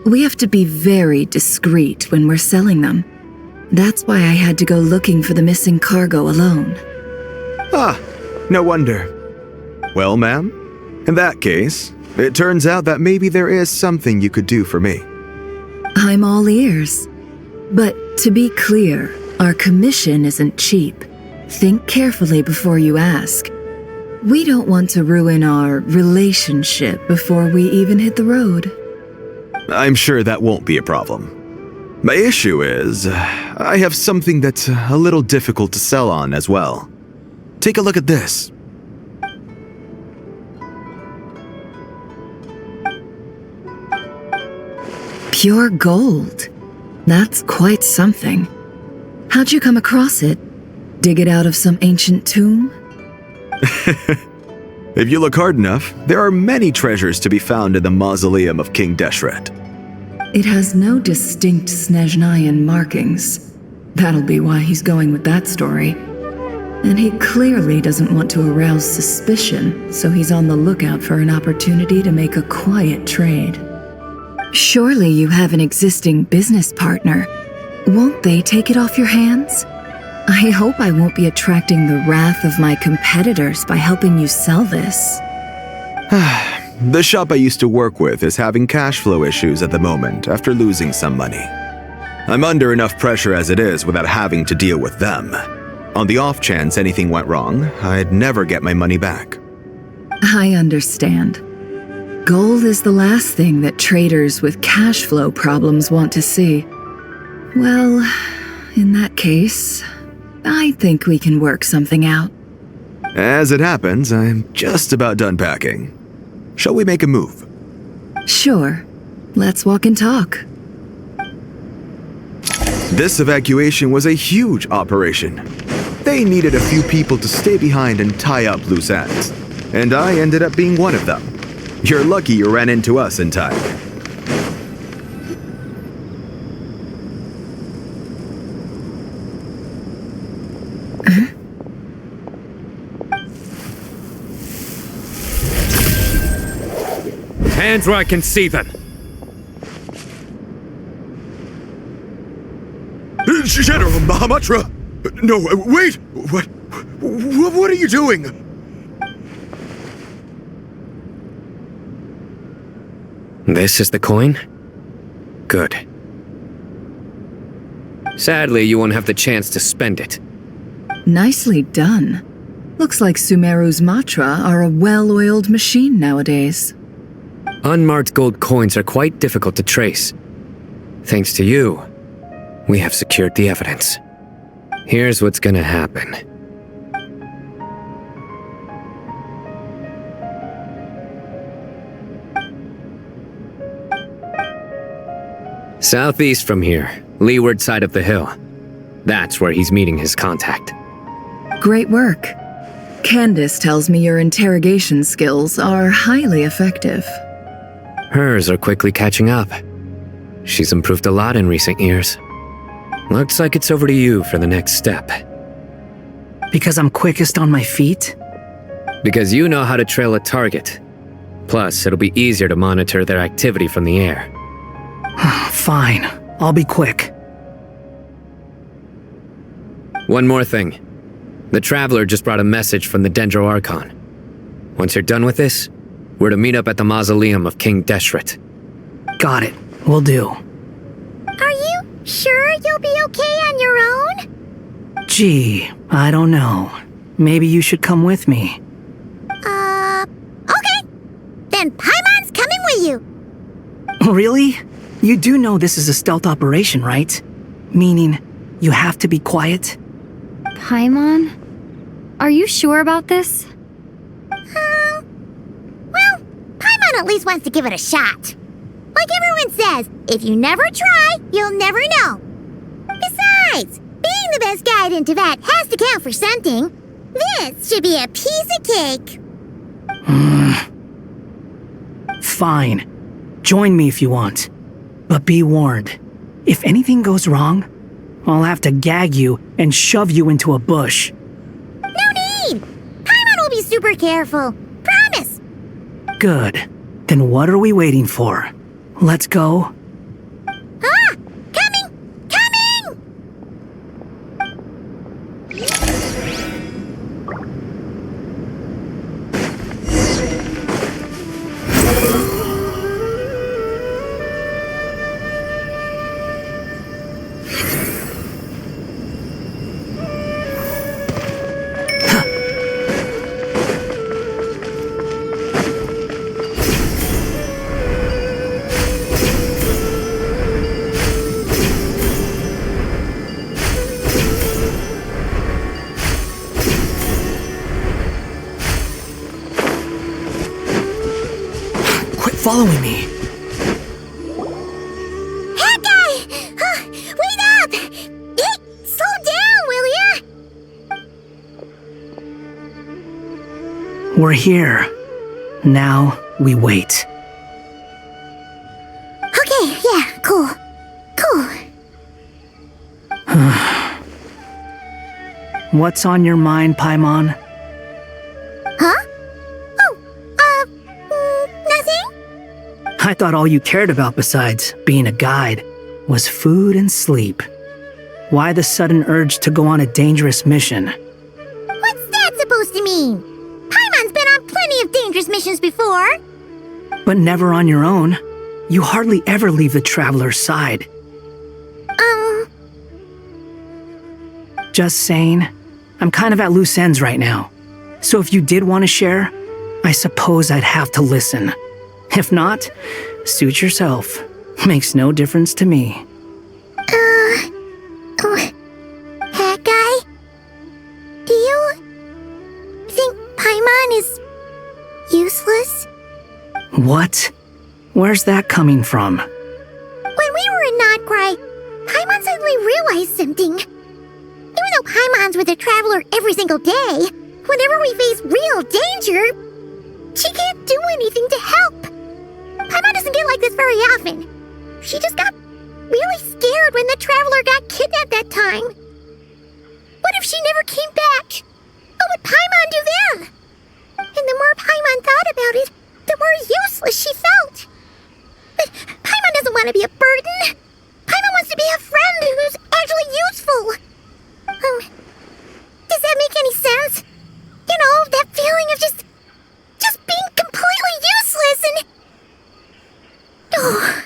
We have to be very discreet when we're selling them. That's why I had to go looking for the missing cargo alone. Ah, no wonder. Well, ma'am, in that case, it turns out that maybe there is something you could do for me. I'm all ears. But to be clear, our commission isn't cheap. Think carefully before you ask. We don't want to ruin our relationship before we even hit the road. I'm sure that won't be a problem. My issue is, I have something that's a little difficult to sell on as well. Take a look at this. Pure gold. That's quite something. How'd you come across it? Dig it out of some ancient tomb? If you look hard enough, there are many treasures to be found in the mausoleum of King Deshret. It has no distinct Snezhnayan markings. That'll be why he's going with that story. And he clearly doesn't want to arouse suspicion, so he's on the lookout for an opportunity to make a quiet trade. Surely you have an existing business partner. Won't they take it off your hands? I hope I won't be attracting the wrath of my competitors by helping you sell this. The shop I used to work with is having cash flow issues at the moment after losing some money. I'm under enough pressure as it is without having to deal with them. On the off chance anything went wrong, I'd never get my money back. I understand. Gold is the last thing that traders with cash flow problems want to see. Well, in that case, I think we can work something out. As it happens, I'm just about done packing. Shall we make a move? Sure. Let's walk and talk. This evacuation was a huge operation. They needed a few people to stay behind and tie up loose ends. And I ended up being one of them. You're lucky you ran into us in time. Hands where I can see them. General Mahamatra! No, wait! What are you doing? This is the coin? Good. Sadly, you won't have the chance to spend it. Nicely done. Looks like Sumeru's Matra are a well-oiled machine nowadays. Unmarked gold coins are quite difficult to trace. Thanks to you, we have secured the evidence. Here's what's gonna happen. Southeast from here, leeward side of the hill. That's where he's meeting his contact. Great work. Candace tells me your interrogation skills are highly effective. Hers are quickly catching up. She's improved a lot in recent years. Looks like it's over to you for the next step. Because I'm quickest on my feet? Because you know how to trail a target. Plus, it'll be easier to monitor their activity from the air. Fine, I'll be quick. One more thing. The Traveler just brought a message from the Dendro Archon. Once you're done with this, we're to meet up at the mausoleum of King Deshret. Got it, will do. Are you sure you'll be okay on your own? Gee, I don't know. Maybe you should come with me. Okay. Then Paimon's coming with you. Really? You do know this is a stealth operation, right? Meaning, you have to be quiet? Paimon? Are you sure about this? Well, Paimon at least wants to give it a shot. Like everyone says, if you never try, you'll never know. Besides, being the best guide in Teyvat has to count for something. This should be a piece of cake. Fine. Join me if you want. But be warned, if anything goes wrong, I'll have to gag you and shove you into a bush. No need! Paimon will be super careful. Promise! Good. Then what are we waiting for? Let's go. Ah! Coming! Coming! Following me. That guy! Wait up! Hey, slow down, will ya? We're here. Now we wait. Okay, yeah, cool. Cool. What's on your mind, Paimon? Huh? Oh, nothing? I thought all you cared about besides being a guide was food and sleep. Why the sudden urge to go on a dangerous mission? What's that supposed to mean? Paimon's been on plenty of dangerous missions before. But never on your own. You hardly ever leave the traveler's side. Just saying. I'm kind of at loose ends right now. So if you did want to share, I suppose I'd have to listen. If not, suit yourself. Makes no difference to me. That guy? Do you think Paimon is useless? What? Where's that coming from? When we were in Notcry, Paimon suddenly realized something. Even though Paimon's with a traveler every single day, whenever we face real danger, she can't do anything to help. Paimon doesn't get like this very often. She just got really scared when the traveler got kidnapped that time. What if she never came back? What would Paimon do then? And the more Paimon thought about it, the more useless she felt. But Paimon doesn't want to be a burden. Paimon wants to be a friend who's actually useful. Does that make any sense? You know, that feeling of just being completely useless and... Oh.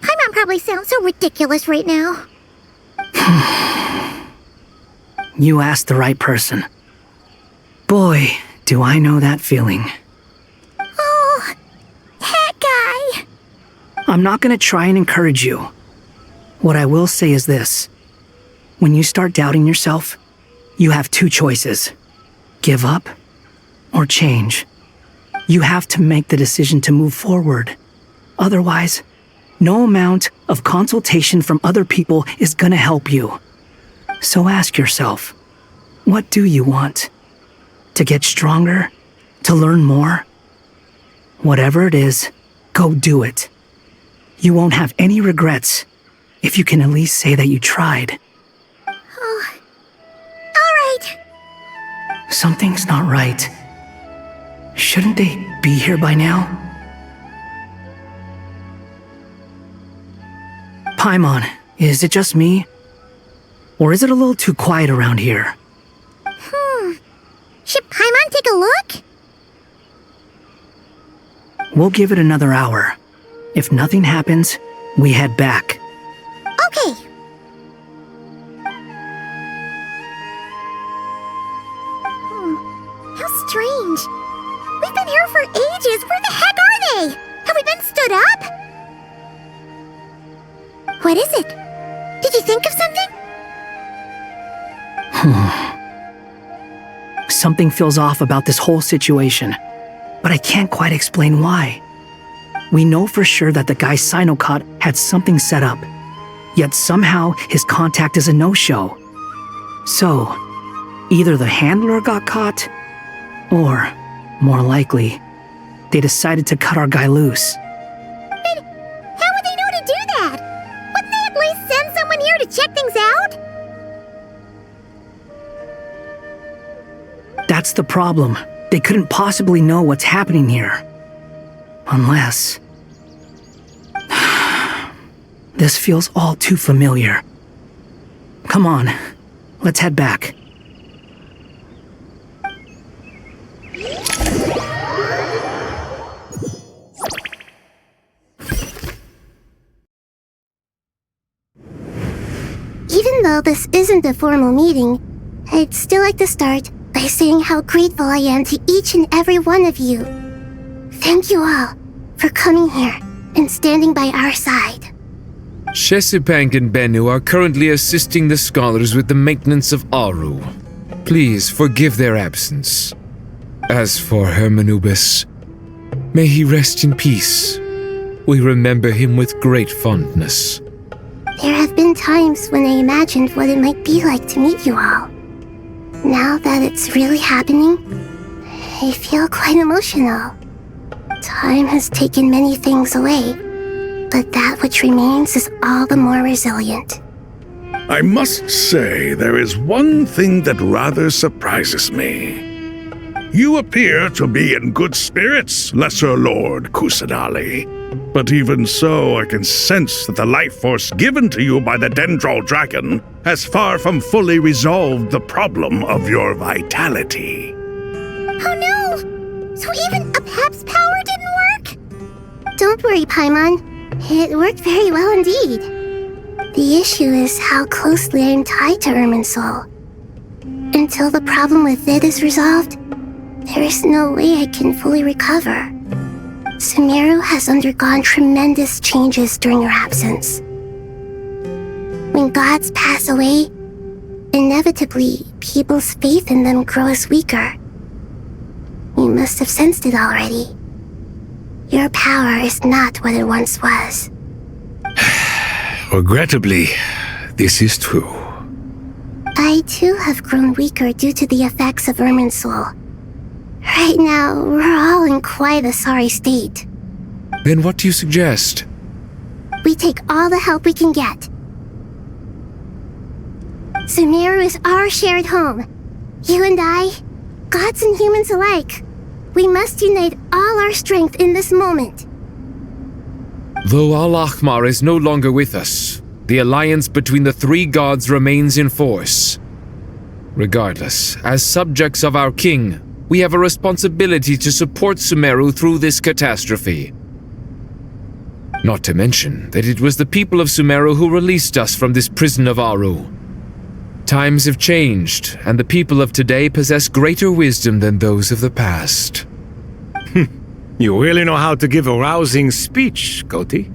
Paimon probably sounds so ridiculous right now. You asked the right person. Boy, do I know that feeling. Oh, that guy. I'm not gonna try and encourage you. What I will say is this. When you start doubting yourself, you have two choices. Give up or change. You have to make the decision to move forward. Otherwise, no amount of consultation from other people is gonna help you. So ask yourself, what do you want? To get stronger? To learn more? Whatever it is, go do it. You won't have any regrets if you can at least say that you tried. Oh, all right. Something's not right. Shouldn't they be here by now? Paimon, is it just me? Or is it a little too quiet around here? Should Paimon take a look? We'll give it another hour. If nothing happens, we head back. Okay. How strange. We've been here for ages. Where the heck are they? Have we been stood up? What is it? Did you think of something? Something feels off about this whole situation, but I can't quite explain why. We know for sure that the guy Sinocot had something set up, yet somehow his contact is a no-show. So, either the handler got caught, or, more likely, they decided to cut our guy loose. But how would they know to do that? Wouldn't they at least send someone here to check things out? That's the problem. They couldn't possibly know what's happening here. Unless... This feels all too familiar. Come on, let's head back. Even though this isn't a formal meeting, I'd still like to start by saying how grateful I am to each and every one of you. Thank you all for coming here and standing by our side. Shesipank and Bennu are currently assisting the scholars with the maintenance of Aru. Please forgive their absence. As for Hermanubis, may he rest in peace. We remember him with great fondness. There have been times when I imagined what it might be like to meet you all. Now that it's really happening, I feel quite emotional. Time has taken many things away, but that which remains is all the more resilient. I must say, there is one thing that rather surprises me. You appear to be in good spirits, Lesser Lord Kusanali. But even so, I can sense that the life force given to you by the Dendral Dragon has far from fully resolved the problem of your vitality. Oh no! So even Apep's power didn't work? Don't worry, Paimon. It worked very well indeed. The issue is how closely I am tied to Irminsul. Until the problem with it is resolved, there is no way I can fully recover. Sumeru has undergone tremendous changes during your absence. When gods pass away, inevitably, people's faith in them grows weaker. You must have sensed it already. Your power is not what it once was. Regrettably, this is true. I too have grown weaker due to the effects of Irminsul. Right now, we're all in quite a sorry state. Then what do you suggest? We take all the help we can get. Sumeru is our shared home. You and I, gods and humans alike, we must unite all our strength in this moment. Though Al-Ahmar is no longer with us, the alliance between the three gods remains in force. Regardless, as subjects of our king, we have a responsibility to support Sumeru through this catastrophe. Not to mention that it was the people of Sumeru who released us from this prison of Aru. Times have changed, and the people of today possess greater wisdom than those of the past. You really know how to give a rousing speech, Koti.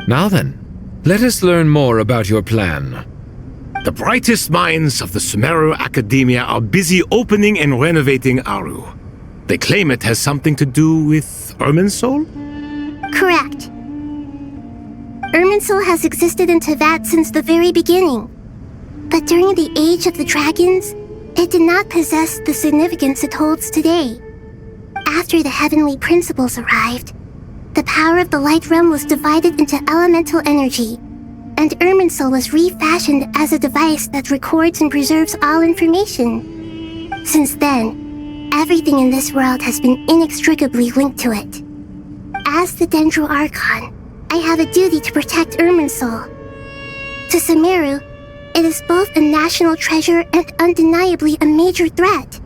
Now then, let us learn more about your plan. The brightest minds of the Sumeru Academia are busy opening and renovating Aru. They claim it has something to do with Irminsul? Correct. Irminsul has existed in Teyvat since the very beginning. But during the Age of the Dragons, it did not possess the significance it holds today. After the heavenly principles arrived, the power of the Light Realm was divided into elemental energy, and Irminsul was refashioned as a device that records and preserves all information. Since then, everything in this world has been inextricably linked to it. As the Dendro Archon, I have a duty to protect Irminsul. To Sumeru, it is both a national treasure and undeniably a major threat.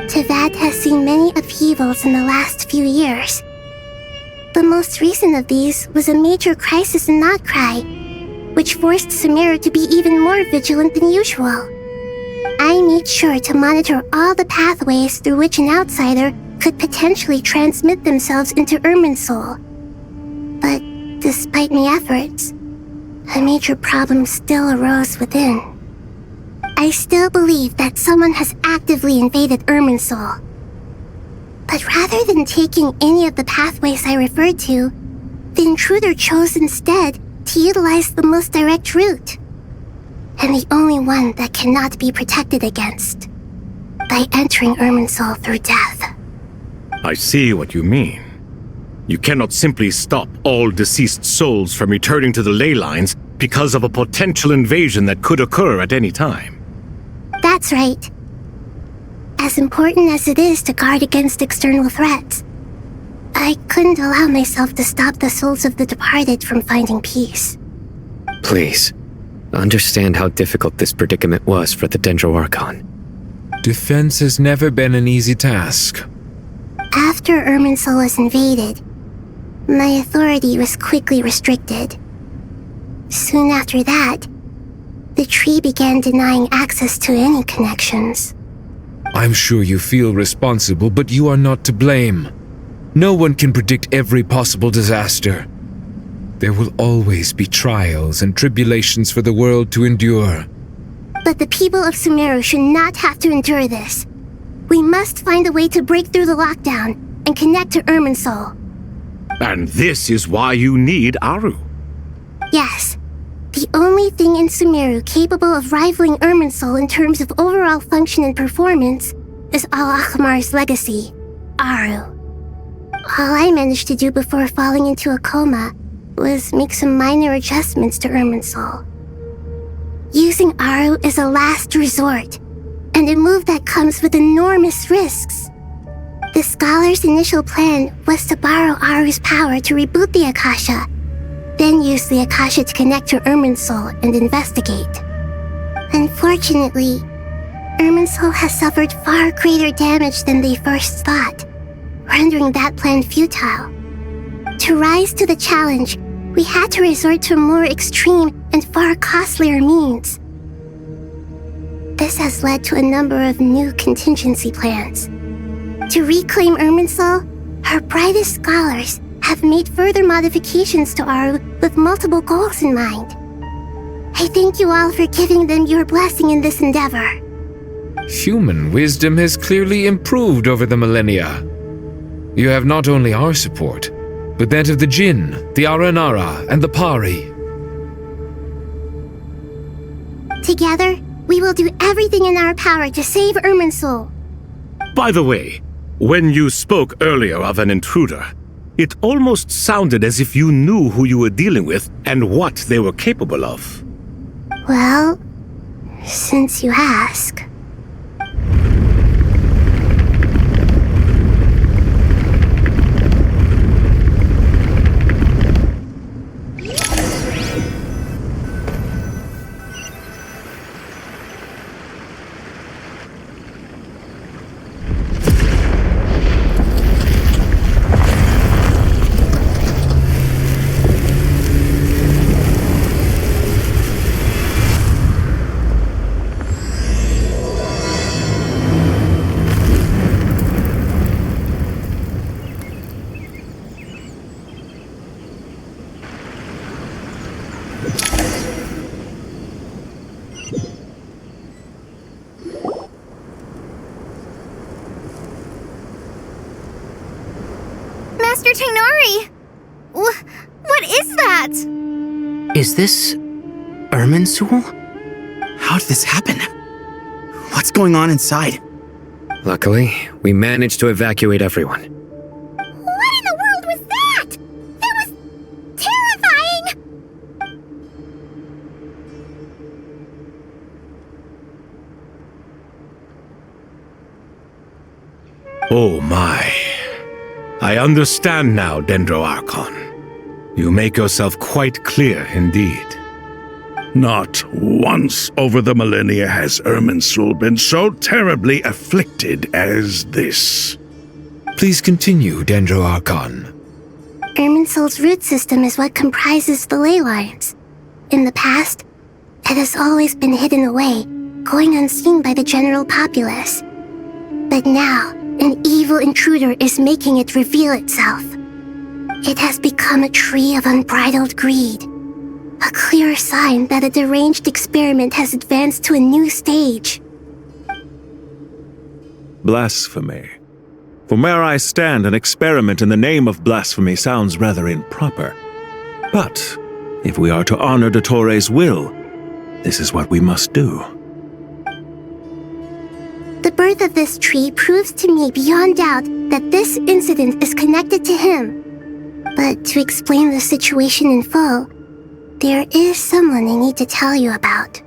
Teyvat has seen many upheavals in the last few years. The most recent of these was a major crisis in Notcry, which forced Sumeru to be even more vigilant than usual. I made sure to monitor all the pathways through which an outsider could potentially transmit themselves into Irminsul. But despite my efforts, a major problem still arose within. I still believe that someone has actively invaded Irminsul. But rather than taking any of the pathways I referred to, the intruder chose instead to utilize the most direct route, and the only one that cannot be protected against, by entering Irminsul through death. I see what you mean. You cannot simply stop all deceased souls from returning to the ley lines because of a potential invasion that could occur at any time. That's right. as important as it is to guard against external threats, I couldn't allow myself to stop the souls of the departed from finding peace. Please, understand how difficult this predicament was for the Dendroarchon. Defense has never been an easy task. After Irminsul was invaded, my authority was quickly restricted. Soon after that, the tree began denying access to any connections. I'm sure you feel responsible, but you are not to blame. No one can predict every possible disaster. There will always be trials and tribulations for the world to endure. But the people of Sumeru should not have to endure this. We must find a way to break through the lockdown and connect to Irminsul. And this is why you need Aru. Yes. The only thing in Sumeru capable of rivaling Irminsul in terms of overall function and performance is Al-Akhmar's legacy, Aru. All I managed to do before falling into a coma was make some minor adjustments to Irminsul. Using Aru is a last resort, and a move that comes with enormous risks. The scholar's initial plan was to borrow Aru's power to reboot the Akasha, then use the Akasha to connect to Irminsul and investigate. Unfortunately, Irminsul has suffered far greater damage than they first thought, rendering that plan futile. To rise to the challenge, we had to resort to a more extreme and far costlier means. This has led to a number of new contingency plans. To reclaim Irminsul, our brightest scholars have made further modifications to Aru with multiple goals in mind. I thank you all for giving them your blessing in this endeavor. Human wisdom has clearly improved over the millennia. You have not only our support, but that of the Jinn, the Aranara, and the Pari. Together, we will do everything in our power to save Irminsul. By the way, when you spoke earlier of an intruder, it almost sounded as if you knew who you were dealing with and what they were capable of. Well, since you ask. Master Tainari! What is that? Is this Irminsul? How did this happen? What's going on inside? Luckily, we managed to evacuate everyone. What in the world was that? That was terrifying! Oh my. I understand now, Dendroarchon. You make yourself quite clear indeed. Not once over the millennia has Irminsul been so terribly afflicted as this. Please continue, Dendroarchon. Irminsul's root system is what comprises the ley lines. In the past, it has always been hidden away, going unseen by the general populace. But now, an evil intruder is making it reveal itself. It has become a tree of unbridled greed. A clear sign that a deranged experiment has advanced to a new stage. Blasphemy. From where I stand, an experiment in the name of blasphemy sounds rather improper. But if we are to honor Dottores' will, this is what we must do. The birth of this tree proves to me beyond doubt that this incident is connected to him. But to explain the situation in full, there is someone I need to tell you about.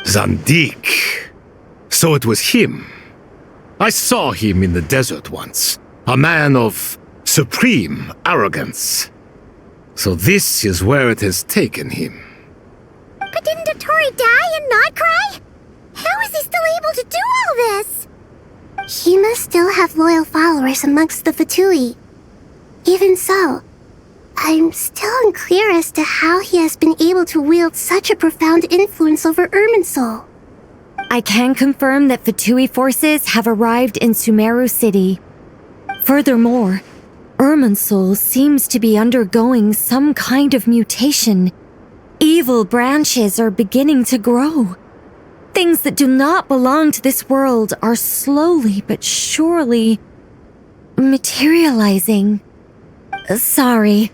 Zandik. So it was him. I saw him in the desert once. A man of supreme arrogance. So this is where it has taken him. But didn't Dottore die and not cry? How is he still able to do all this? He must still have loyal followers amongst the Fatui. Even so, I'm still unclear as to how he has been able to wield such a profound influence over Irminsul. I can confirm that Fatui forces have arrived in Sumeru City. Furthermore, Irminsul seems to be undergoing some kind of mutation. Evil branches are beginning to grow. Things that do not belong to this world are slowly but surely materializing. Sorry,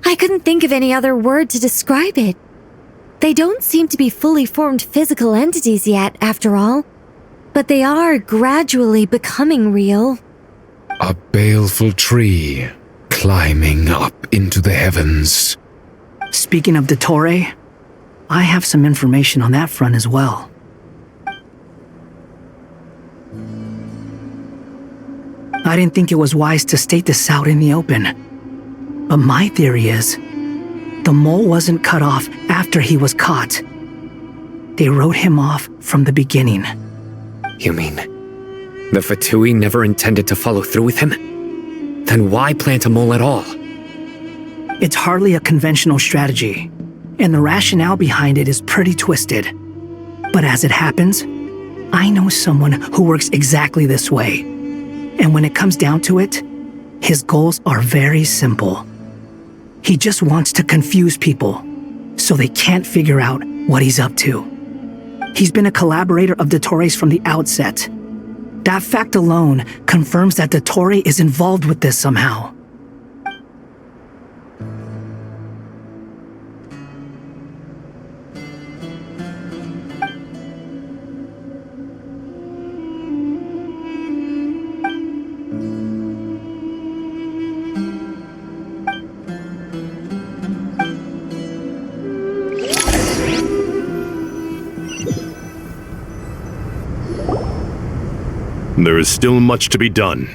I couldn't think of any other word to describe it. They don't seem to be fully formed physical entities yet, after all, but they are gradually becoming real. A baleful tree climbing up into the heavens. Speaking of Dottore, I have some information on that front as well. I didn't think it was wise to state this out in the open, but my theory is the mole wasn't cut off after he was caught. They wrote him off from the beginning. You mean the Fatui never intended to follow through with him? Then why plant a mole at all? It's hardly a conventional strategy, and the rationale behind it is pretty twisted. But as it happens, I know someone who works exactly this way. And when it comes down to it, his goals are very simple. He just wants to confuse people, so they can't figure out what he's up to. He's been a collaborator of Dottore's from the outset. That fact alone confirms that Dottore is involved with this somehow. There is still much to be done.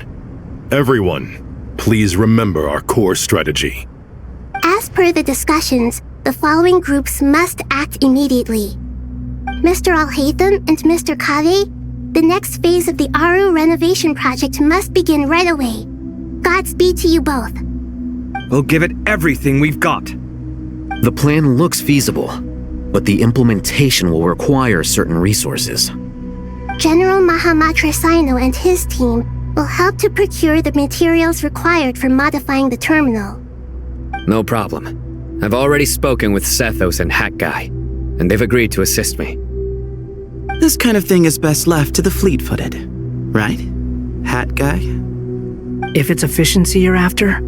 Everyone, please remember our core strategy. As per the discussions, the following groups must act immediately. Mr. Alhaitham and Mr. Kave, the next phase of the Aru renovation project must begin right away. Godspeed to you both. We'll give it everything we've got. The plan looks feasible, but the implementation will require certain resources. General Mahamatra Sino and his team will help to procure the materials required for modifying the terminal. No problem. I've already spoken with Sethos and Hat Guy, and they've agreed to assist me. This kind of thing is best left to the fleet-footed, right, Hat Guy? If it's efficiency you're after,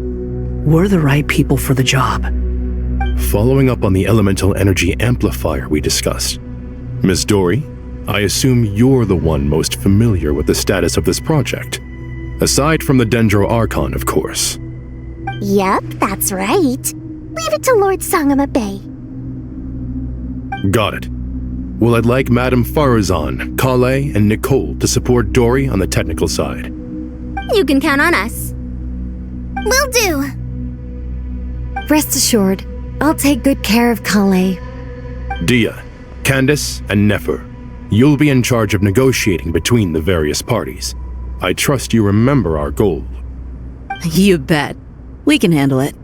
we're the right people for the job. Following up on the elemental energy amplifier we discussed, Ms. Dory, I assume you're the one most familiar with the status of this project. Aside from the Dendro Archon, of course. Yep, that's right. Leave it to Lord Sangama Bay. Got it. Well, I'd like Madame Farazan, Kale, and Nicole to support Dory on the technical side. You can count on us. Will do. Rest assured, I'll take good care of Kale. Dia, Candace, and Nefer, you'll be in charge of negotiating between the various parties. I trust you remember our goal. You bet. We can handle it.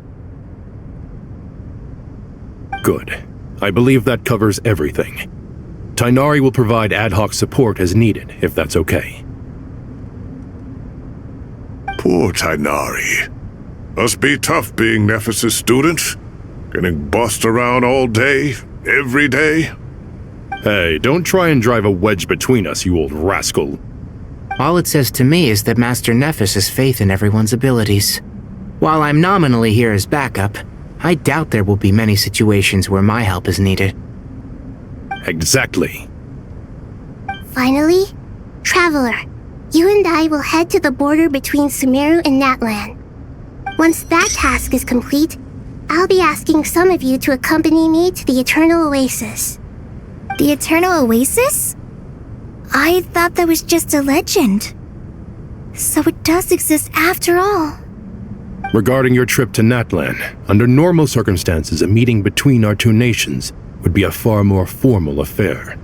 Good. I believe that covers everything. Tainari will provide ad hoc support as needed, if that's okay. Poor Tainari. Must be tough being Nephis' student. Getting bossed around all day, every day. Hey, don't try and drive a wedge between us, you old rascal. All it says to me is that Master Nephis has faith in everyone's abilities. While I'm nominally here as backup, I doubt there will be many situations where my help is needed. Exactly. Finally, Traveler, you and I will head to the border between Sumeru and Natlan. Once that task is complete, I'll be asking some of you to accompany me to the Eternal Oasis. The Eternal Oasis? I thought that was just a legend. So it does exist after all. Regarding your trip to Natlan, under normal circumstances, a meeting between our two nations would be a far more formal affair.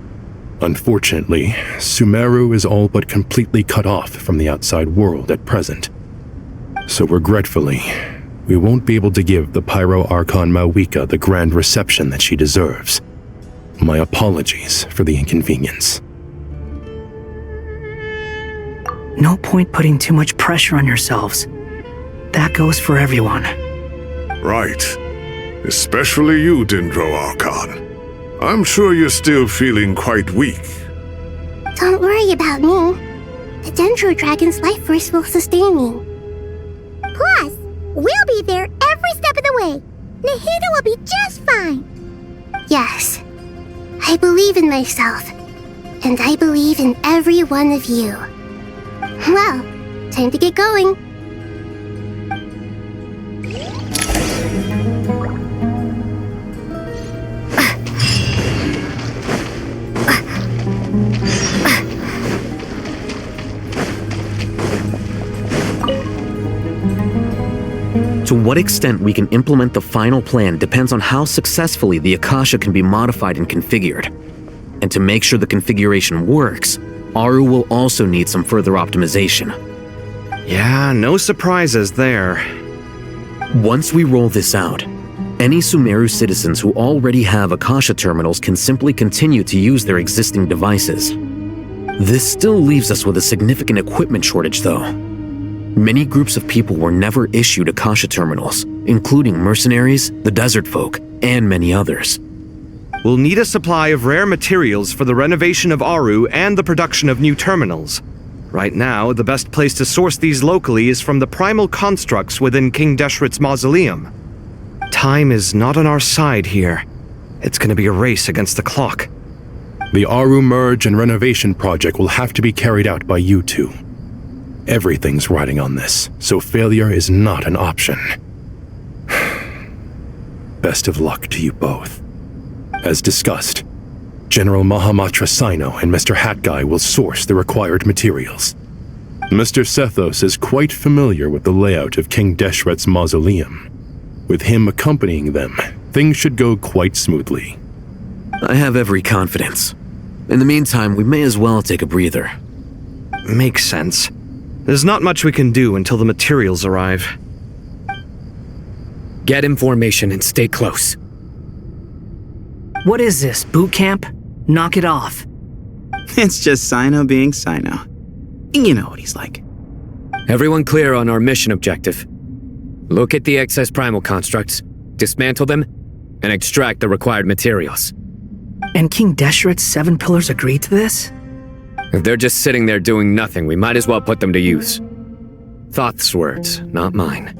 Unfortunately, Sumeru is all but completely cut off from the outside world at present. So regretfully, we won't be able to give the Pyro Archon Mawika the grand reception that she deserves. My apologies for the inconvenience. No point putting too much pressure on yourselves. That goes for everyone. Right. Especially you, Dendro Archon. I'm sure you're still feeling quite weak. Don't worry about me. The Dendro Dragon's life force will sustain me. Plus, we'll be there every step of the way. Nahida will be just fine. Yes. I believe in myself. And I believe in every one of you. Well, time to get going. To what extent we can implement the final plan depends on how successfully the Akasha can be modified and configured. And to make sure the configuration works, Aru will also need some further optimization. Yeah, no surprises there. Once we roll this out, any Sumeru citizens who already have Akasha terminals can simply continue to use their existing devices. This still leaves us with a significant equipment shortage, though. Many groups of people were never issued Akasha terminals, including mercenaries, the desert folk, and many others. We'll need a supply of rare materials for the renovation of Aru and the production of new terminals. Right now, the best place to source these locally is from the primal constructs within King Deshret's mausoleum. Time is not on our side here. It's gonna be a race against the clock. The Aru merge and renovation project will have to be carried out by you two. Everything's riding on this, so failure is not an option. Best of luck to you both. As discussed, General Mahamatra Sino and Mr. Hat Guy will source the required materials. Mr. Sethos is quite familiar with the layout of King Deshret's mausoleum. With him accompanying them, things should go quite smoothly. I have every confidence. In the meantime, we may as well take a breather. Makes sense. There's not much we can do until the materials arrive. Get in formation and stay close. What is this, boot camp? Knock it off. It's just Sino being Sino. You know what he's like. Everyone clear on our mission objective. Look at the excess primal constructs, dismantle them, and extract the required materials. And King Deshret's 7 pillars agreed to this? If they're just sitting there doing nothing, we might as well put them to use. Thoth's words, not mine.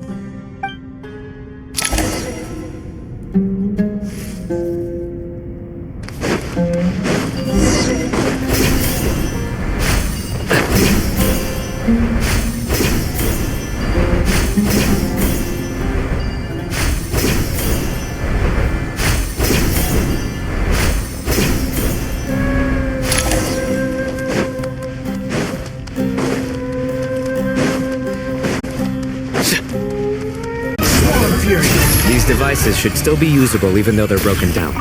These devices should still be usable even though they're broken down.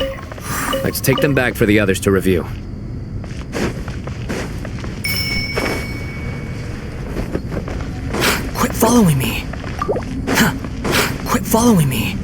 Let's take them back for the others to review. Quit following me. Quit following me.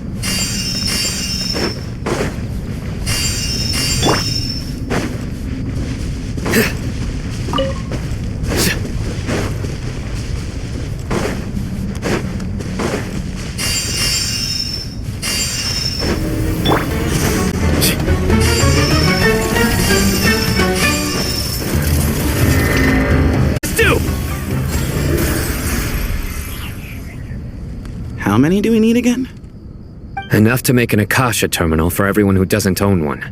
How many do we need again? Enough to make an Akasha terminal for everyone who doesn't own one.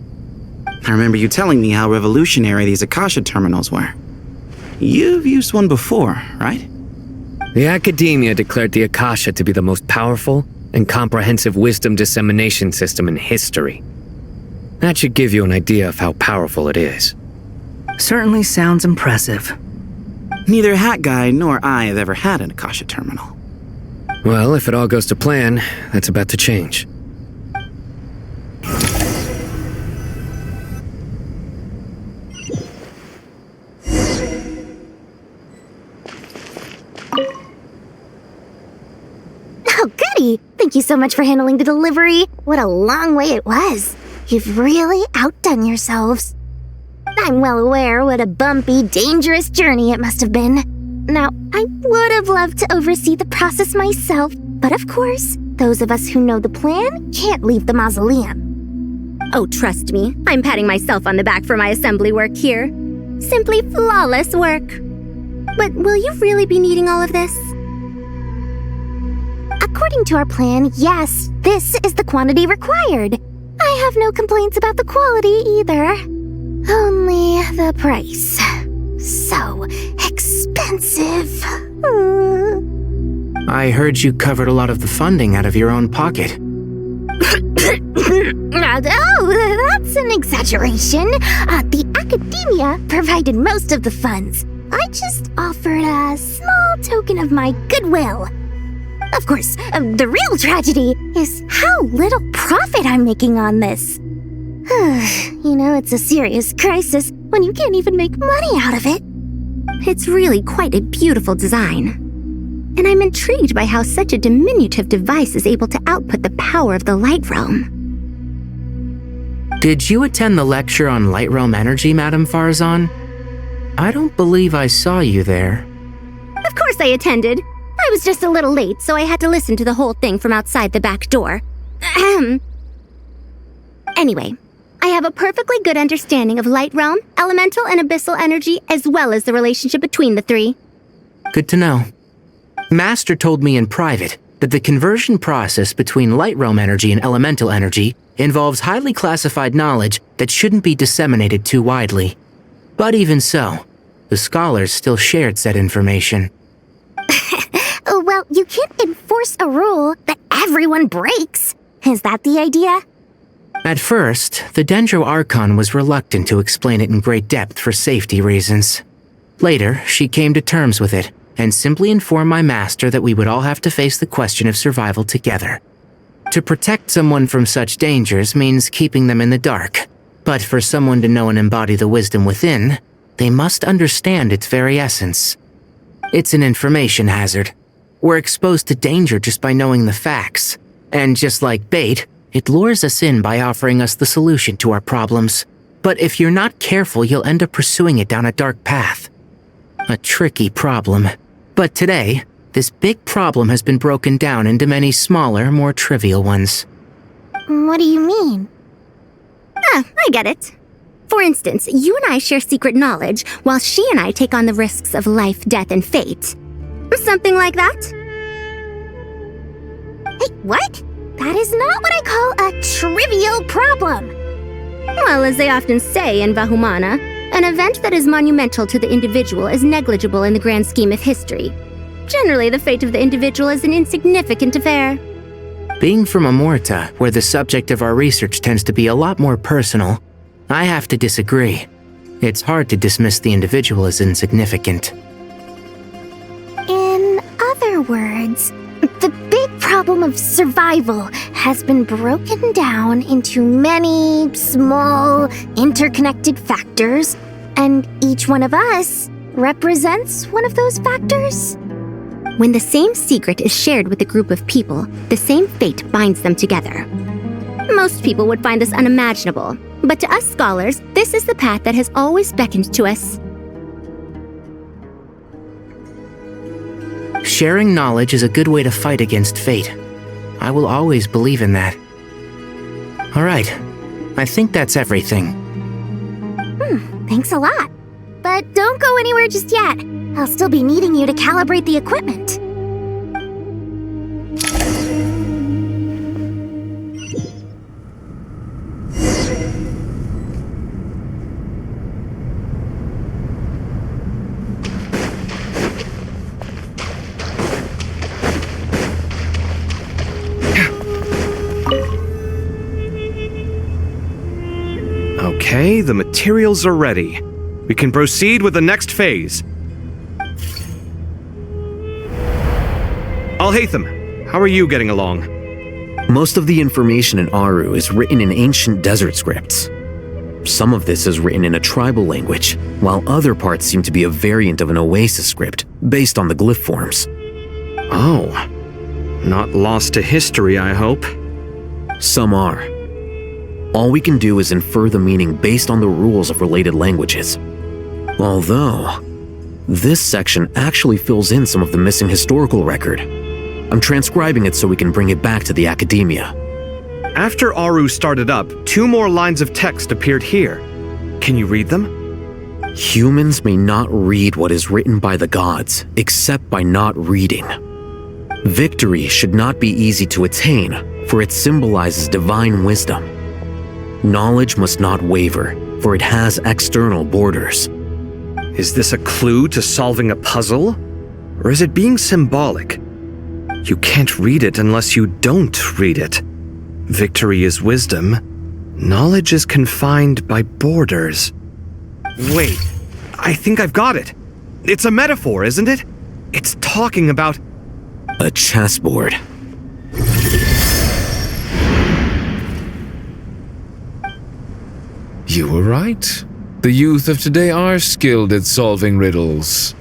I remember you telling me how revolutionary these Akasha terminals were. You've used one before, right? The Academia declared the Akasha to be the most powerful and comprehensive wisdom dissemination system in history. That should give you an idea of how powerful it is. Certainly sounds impressive. Neither Hat Guy nor I have ever had an Akasha terminal. Well, if it all goes to plan, that's about to change. Oh, goody! Thank you so much for handling the delivery. What a long way it was. You've really outdone yourselves. I'm well aware what a bumpy, dangerous journey it must have been. Now, I would have loved to oversee the process myself, but of course, those of us who know the plan can't leave the mausoleum. Oh, trust me, I'm patting myself on the back for my assembly work here. Simply flawless work. But will you really be needing all of this? According to our plan, yes, this is the quantity required. I have no complaints about the quality either. Only the price. So expensive. I heard you covered a lot of the funding out of your own pocket. Oh, that's an exaggeration. The academia provided most of the funds. I just offered a small token of my goodwill. Of course, the real tragedy is how little profit I'm making on this. You know, it's a serious crisis when you can't even make money out of it. It's really quite a beautiful design. And I'm intrigued by how such a diminutive device is able to output the power of the Light Realm. Did you attend the lecture on Light Realm energy, Madame Farzan? I don't believe I saw you there. Of course I attended. I was just a little late, so I had to listen to the whole thing from outside the back door. Anyway, I have a perfectly good understanding of Light Realm, elemental and abyssal energy, as well as the relationship between the three. Good to know. Master told me in private that the conversion process between Light Realm energy and elemental energy involves highly classified knowledge that shouldn't be disseminated too widely. But even so, the scholars still shared said information. Well, you can't enforce a rule that everyone breaks. Is that the idea? At first, the Dendro Archon was reluctant to explain it in great depth for safety reasons. Later, she came to terms with it and simply informed my master that we would all have to face the question of survival together. To protect someone from such dangers means keeping them in the dark, but for someone to know and embody the wisdom within, they must understand its very essence. It's an information hazard. We're exposed to danger just by knowing the facts, and just like bait, it lures us in by offering us the solution to our problems. But if you're not careful, you'll end up pursuing it down a dark path. A tricky problem. But today, this big problem has been broken down into many smaller, more trivial ones. What do you mean? I get it. For instance, you and I share secret knowledge, while she and I take on the risks of life, death, and fate. Something like that? Hey, what? That is not what I call a trivial problem. Well, as they often say in Vahumana, an event that is monumental to the individual is negligible in the grand scheme of history. Generally, the fate of the individual is an insignificant affair. Being from Amorta, where the subject of our research tends to be a lot more personal, I have to disagree. It's hard to dismiss the individual as insignificant. In other words, the big problem of survival has been broken down into many small, interconnected factors, and each one of us represents one of those factors. When the same secret is shared with a group of people, the same fate binds them together. Most people would find this unimaginable, but to us scholars, this is the path that has always beckoned to us. Sharing knowledge is a good way to fight against fate. I will always believe in that. All right, I think that's everything. Thanks a lot. But don't go anywhere just yet. I'll still be needing you to calibrate the equipment. Okay, the materials are ready. We can proceed with the next phase. Al-Haytham, how are you getting along? Most of the information in Aru is written in ancient desert scripts. Some of this is written in a tribal language, while other parts seem to be a variant of an Oasis script based on the glyph forms. Oh. Not lost to history, I hope. Some are. All we can do is infer the meaning based on the rules of related languages. Although, this section actually fills in some of the missing historical record. I'm transcribing it so we can bring it back to the academia. After Aru started up, 2 more lines of text appeared here. Can you read them? Humans may not read what is written by the gods, except by not reading. Victory should not be easy to attain, for it symbolizes divine wisdom. Knowledge must not waver, for it has external borders. Is this a clue to solving a puzzle? Or is it being symbolic? You can't read it unless you don't read it. Victory is wisdom. Knowledge is confined by borders. Wait, I think I've got it. It's a metaphor, isn't it? It's talking about... a chessboard. You were right. The youth of today are skilled at solving riddles.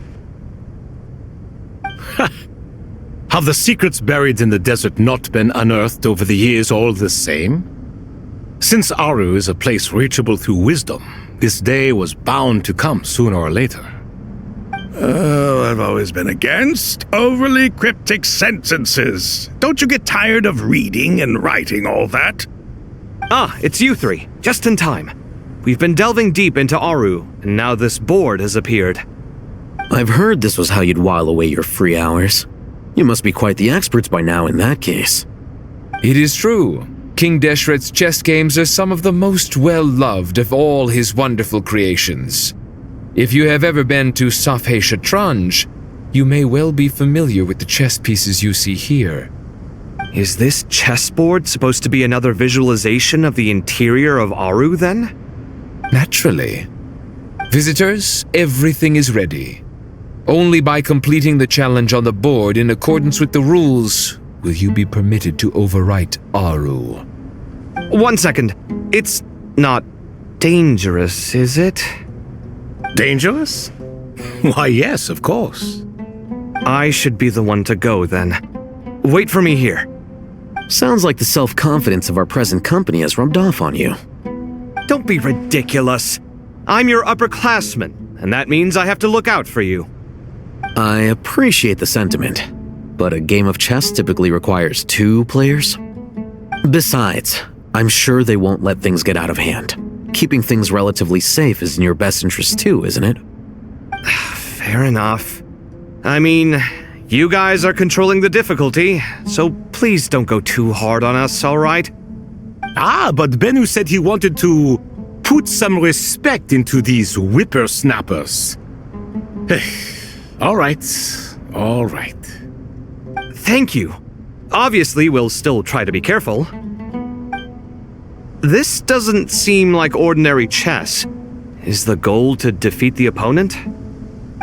Have the secrets buried in the desert not been unearthed over the years all the same? Since Aru is a place reachable through wisdom, this day was bound to come sooner or later. Oh, I've always been against overly cryptic sentences. Don't you get tired of reading and writing all that? Ah, it's you 3. Just in time. We've been delving deep into Aru, and now this board has appeared. I've heard this was how you'd while away your free hours. You must be quite the experts by now in that case. It is true. King Deshret's chess games are some of the most well-loved of all his wonderful creations. If you have ever been to Safhe Shatranj, you may well be familiar with the chess pieces you see here. Is this chessboard supposed to be another visualization of the interior of Aru, then? Naturally. Visitors, everything is ready. Only by completing the challenge on the board in accordance with the rules will you be permitted to overwrite Aru. 1 second. It's not dangerous, is it? Dangerous? Why, yes, of course. I should be the one to go, then. Wait for me here. Sounds like the self-confidence of our present company has rubbed off on you. Don't be ridiculous. I'm your upperclassman, and that means I have to look out for you. I appreciate the sentiment, but a game of chess typically requires 2 players. Besides, I'm sure they won't let things get out of hand. Keeping things relatively safe is in your best interest too, isn't it? Fair enough. I mean, you guys are controlling the difficulty, so please don't go too hard on us, all right? Ah, but Bennu said he wanted to put some respect into these whippersnappers. All right. Thank you. Obviously, we'll still try to be careful. This doesn't seem like ordinary chess. Is the goal to defeat the opponent?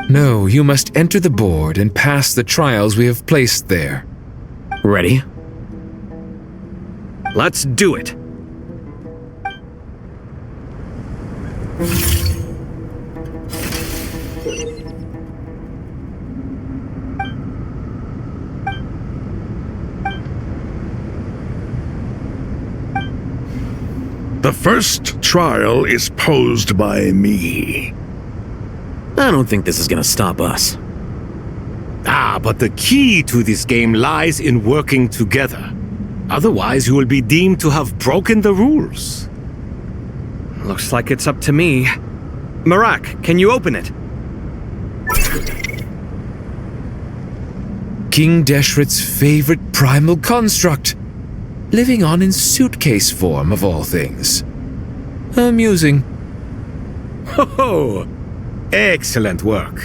No, you must enter the board and pass the trials we have placed there. Ready? Let's do it. The first trial is posed by me. I don't think this is gonna stop us. Ah, but the key to this game lies in working together. Otherwise, you will be deemed to have broken the rules. Looks like it's up to me. Marak, can you open it? King Deshret's favorite primal construct. Living on in suitcase form, of all things. Amusing. Ho-ho! Excellent work.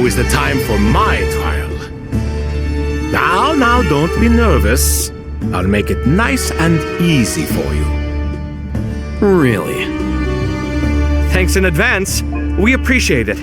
is the time for my trial. Now, don't be nervous. I'll make it nice and easy for you. Really? Thanks in advance. We appreciate it.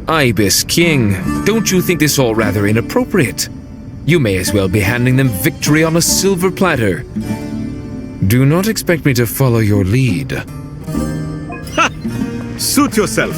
Ibis King, don't you think this all rather inappropriate? You may as well be handing them victory on a silver platter. Do not expect me to follow your lead. Ha! Suit yourself.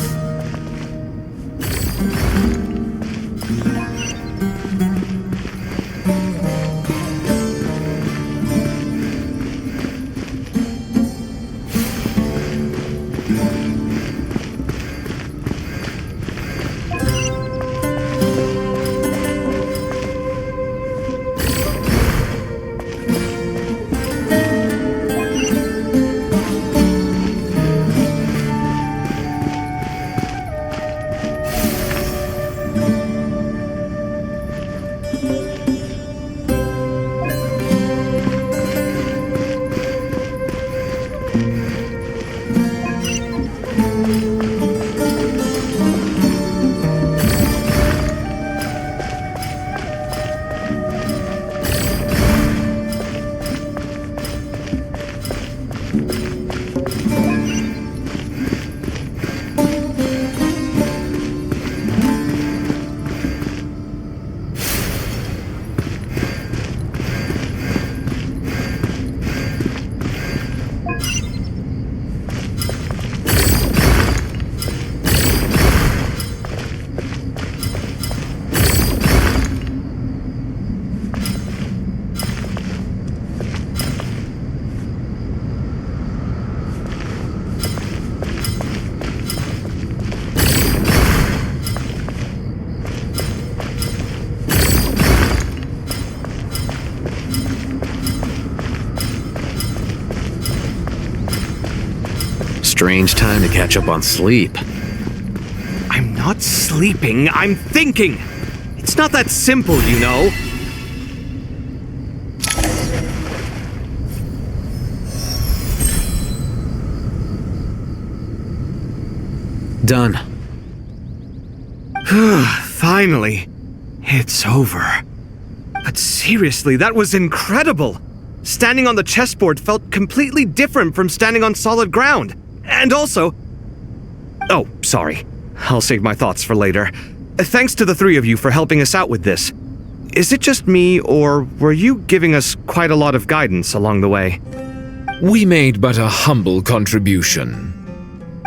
Strange time to catch up on sleep. I'm not sleeping, I'm thinking! It's not that simple, you know. Done. Finally. It's over. But seriously, that was incredible! Standing on the chessboard felt completely different from standing on solid ground. And also... Oh, sorry. I'll save my thoughts for later. Thanks to the three of you for helping us out with this. Is it just me, or were you giving us quite a lot of guidance along the way? We made but a humble contribution.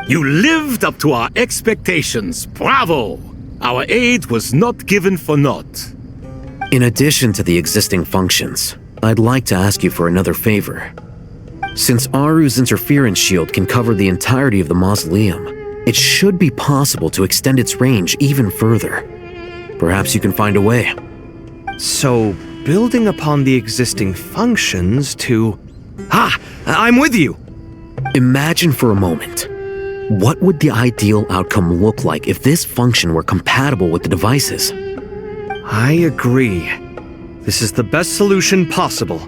You lived up to our expectations. Bravo! Our aid was not given for naught. In addition to the existing functions, I'd like to ask you for another favor. Since Aru's interference shield can cover the entirety of the mausoleum, it should be possible to extend its range even further. Perhaps you can find a way. So, building upon the existing functions to... I'm with you! Imagine for a moment. What would the ideal outcome look like if this function were compatible with the devices? I agree. This is the best solution possible.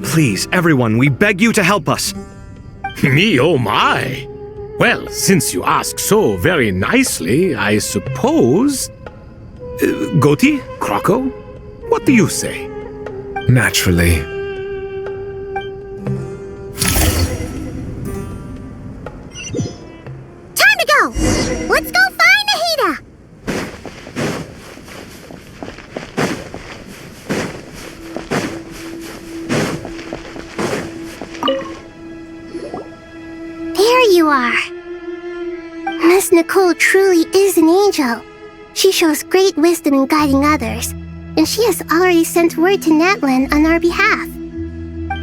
Please, everyone, we beg you to help us. Me, oh my! Well, since you ask so very nicely, I suppose... Goti? Kroko? What do you say? Naturally. Time to go! Let's go find Nahida! you are! Miss Nicole truly is an angel. She shows great wisdom in guiding others, and she has already sent word to Natlan on our behalf.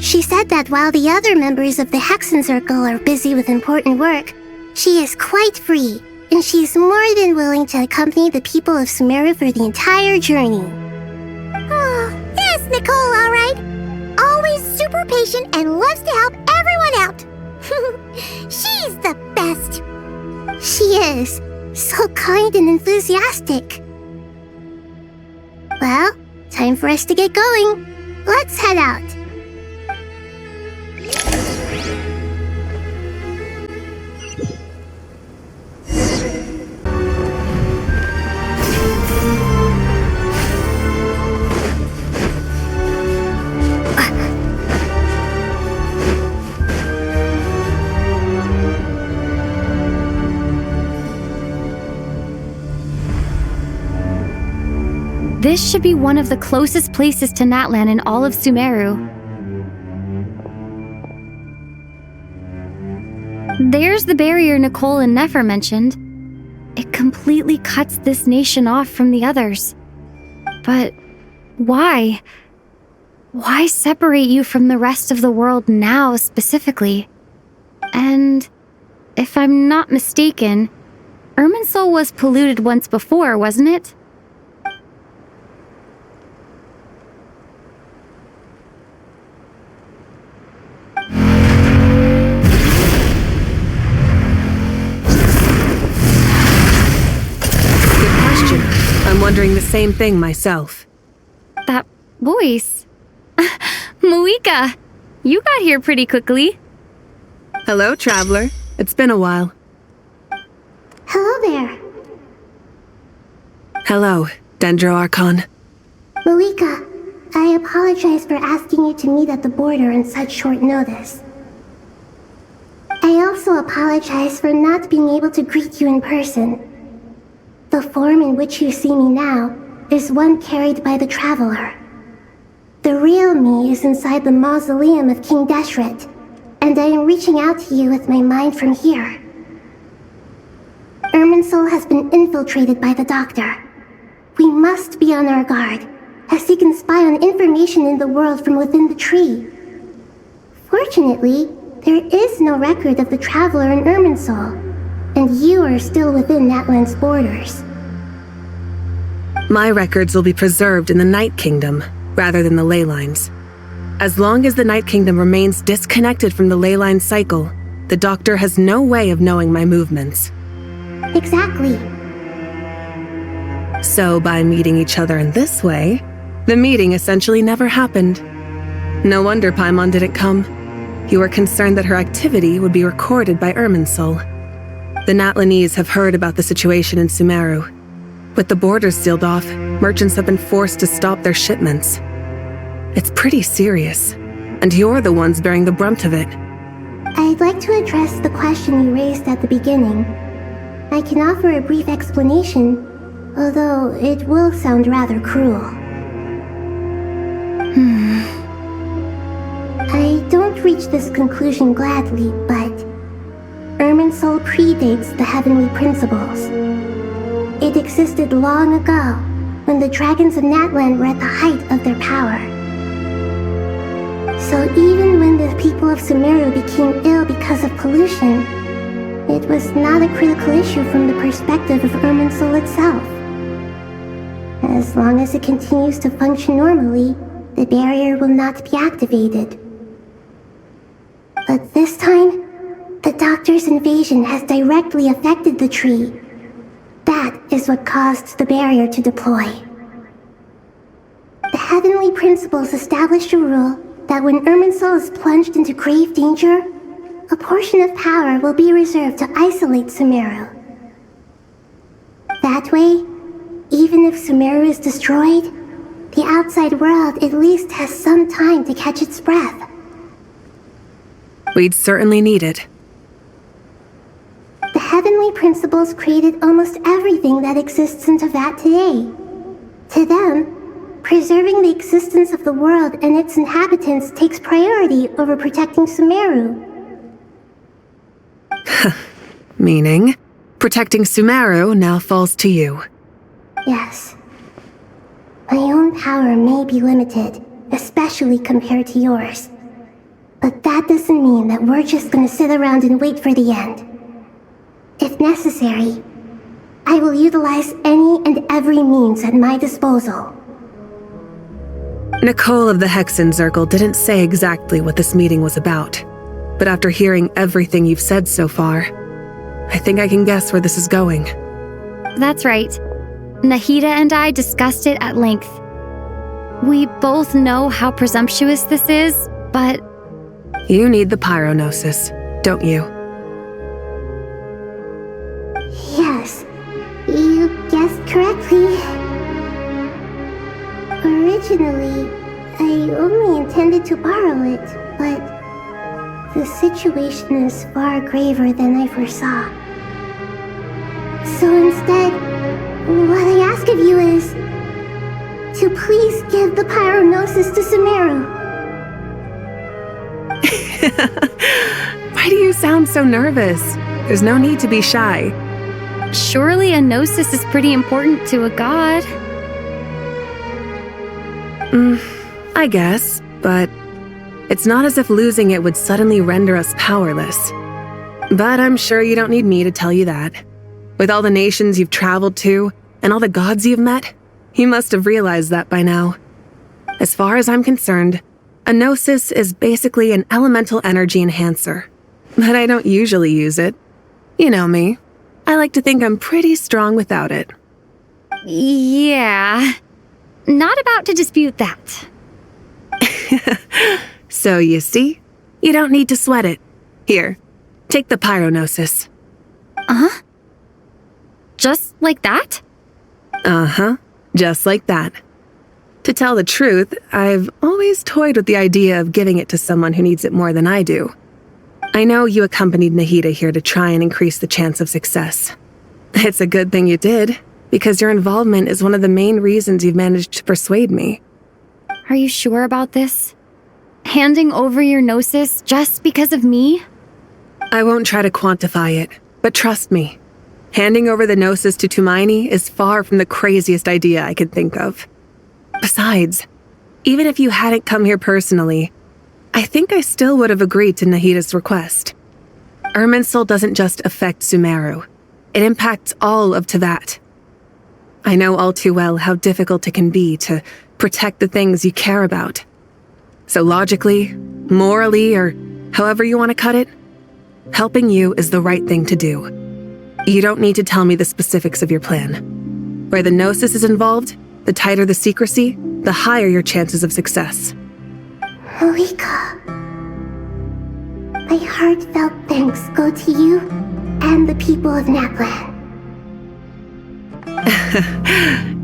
She said that while the other members of the Hexen Circle are busy with important work, she is quite free, and she is more than willing to accompany the people of Sumeru for the entire journey. Oh, yes, Nicole, all right. Always super patient and loves to help everyone out. She's the best. She is. So kind and enthusiastic. Well, time for us to get going. Let's head out. This should be one of the closest places to Natlan in all of Sumeru. There's the barrier Nicole and Nefer mentioned. It completely cuts this nation off from the others. But why? Why separate you from the rest of the world now specifically? And if I'm not mistaken, Irminsul was polluted once before, wasn't it? I'm wondering the same thing myself. That voice. Moika, you got here pretty quickly. Hello, traveler. It's been a while. Hello there. Hello, Dendro Archon. Moika, I apologize for asking you to meet at the border on such short notice. I also apologize for not being able to greet you in person. The form in which you see me now is one carried by the Traveler. The real me is inside the mausoleum of King Deshret, and I am reaching out to you with my mind from here. Irminsul has been infiltrated by the Doctor. We must be on our guard, as he can spy on information in the world from within the tree. Fortunately, there is no record of the Traveler in Irminsul, and you are still within Natlan's borders. My records will be preserved in the Night Kingdom, rather than the ley lines. As long as the Night Kingdom remains disconnected from the ley line cycle, the Doctor has no way of knowing my movements. Exactly. So by meeting each other in this way, the meeting essentially never happened. No wonder Paimon didn't come. You were concerned that her activity would be recorded by Irminsul. The Natlanese have heard about the situation in Sumeru. With the borders sealed off, merchants have been forced to stop their shipments. It's pretty serious, and you're the ones bearing the brunt of it. I'd like to address the question you raised at the beginning. I can offer a brief explanation, although it will sound rather cruel. I don't reach this conclusion gladly, but Irminsul predates the Heavenly Principles. It existed long ago, when the dragons of Natlan were at the height of their power. So even when the people of Sumeru became ill because of pollution, it was not a critical issue from the perspective of Irminsul itself. As long as it continues to function normally, the barrier will not be activated. But this time, the Doctor's invasion has directly affected the tree. That is what caused the barrier to deploy. The Heavenly Principles established a rule that when Irminsul is plunged into grave danger, a portion of power will be reserved to isolate Sumeru. That way, even if Sumeru is destroyed, the outside world at least has some time to catch its breath. We'd certainly need it. The Heavenly Principles created almost everything that exists in Teyvat today. To them, preserving the existence of the world and its inhabitants takes priority over protecting Sumeru. Meaning, protecting Sumeru now falls to you. Yes. My own power may be limited, especially compared to yours. But that doesn't mean that we're just gonna sit around and wait for the end. If necessary, I will utilize any and every means at my disposal. Nicole of the Hexen Circle didn't say exactly what this meeting was about, but after hearing everything you've said so far, I think I can guess where this is going. That's right. Nahida and I discussed it at length. We both know how presumptuous this is, but... You need the Pyronosis, don't you? Yes, you guessed correctly. Originally, I only intended to borrow it, but the situation is far graver than I foresaw. So instead, what I ask of you is to please give the Pyronosis to Sumeru. Why do you sound so nervous? There's no need to be shy. Surely a gnosis is pretty important to a god. I guess, but it's not as if losing it would suddenly render us powerless. But I'm sure you don't need me to tell you that. With all the nations you've traveled to, and all the gods you've met, you must have realized that by now. As far as I'm concerned, a gnosis is basically an elemental energy enhancer. But I don't usually use it. You know me. I like to think I'm pretty strong without it. Yeah. Not about to dispute that. So you see, you don't need to sweat it. Here, take the Pyronosis. Uh-huh. Just like that? Uh-huh, just like that. To tell the truth, I've always toyed with the idea of giving it to someone who needs it more than I do. I know you accompanied Nahida here to try and increase the chance of success. It's a good thing you did, because your involvement is one of the main reasons you've managed to persuade me. Are you sure about this? Handing over your gnosis just because of me? I won't try to quantify it, but trust me. Handing over the gnosis to Tumaini is far from the craziest idea I could think of. Besides, even if you hadn't come here personally, I think I still would have agreed to Nahida's request. Irminsul doesn't just affect Sumeru. It impacts all of Teyvat. I know all too well how difficult it can be to protect the things you care about. So logically, morally, or however you want to cut it, helping you is the right thing to do. You don't need to tell me the specifics of your plan. Where the gnosis is involved, the tighter the secrecy, the higher your chances of success. Moika, my heartfelt thanks go to you and the people of Natlan.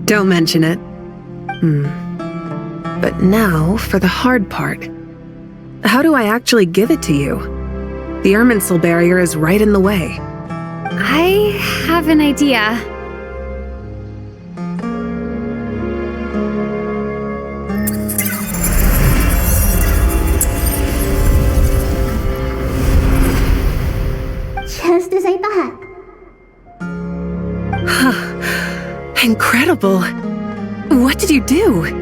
Don't mention it. But now for the hard part. How do I actually give it to you? The Irminsul barrier is right in the way. I have an idea. Just as I thought. Incredible. What did you do?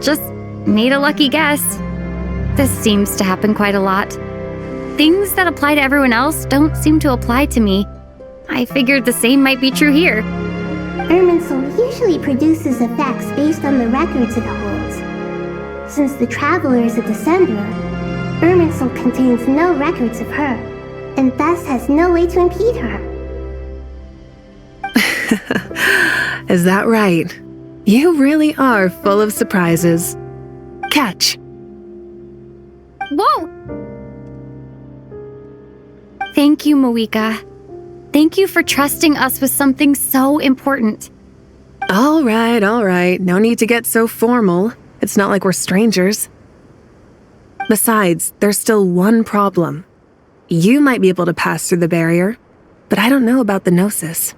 Just made a lucky guess. This seems to happen quite a lot. Things that apply to everyone else don't seem to apply to me. I figured the same might be true here. Irminsul usually produces effects based on the records it holds. Since the Traveler is a Descender, Irminsul contains no records of her, and thus has no way to impede her. Is that right? You really are full of surprises. Catch. Whoa! Thank you, Moika. Thank you for trusting us with something so important. All right. No need to get so formal. It's not like we're strangers. Besides, there's still one problem. You might be able to pass through the barrier, but I don't know about the gnosis.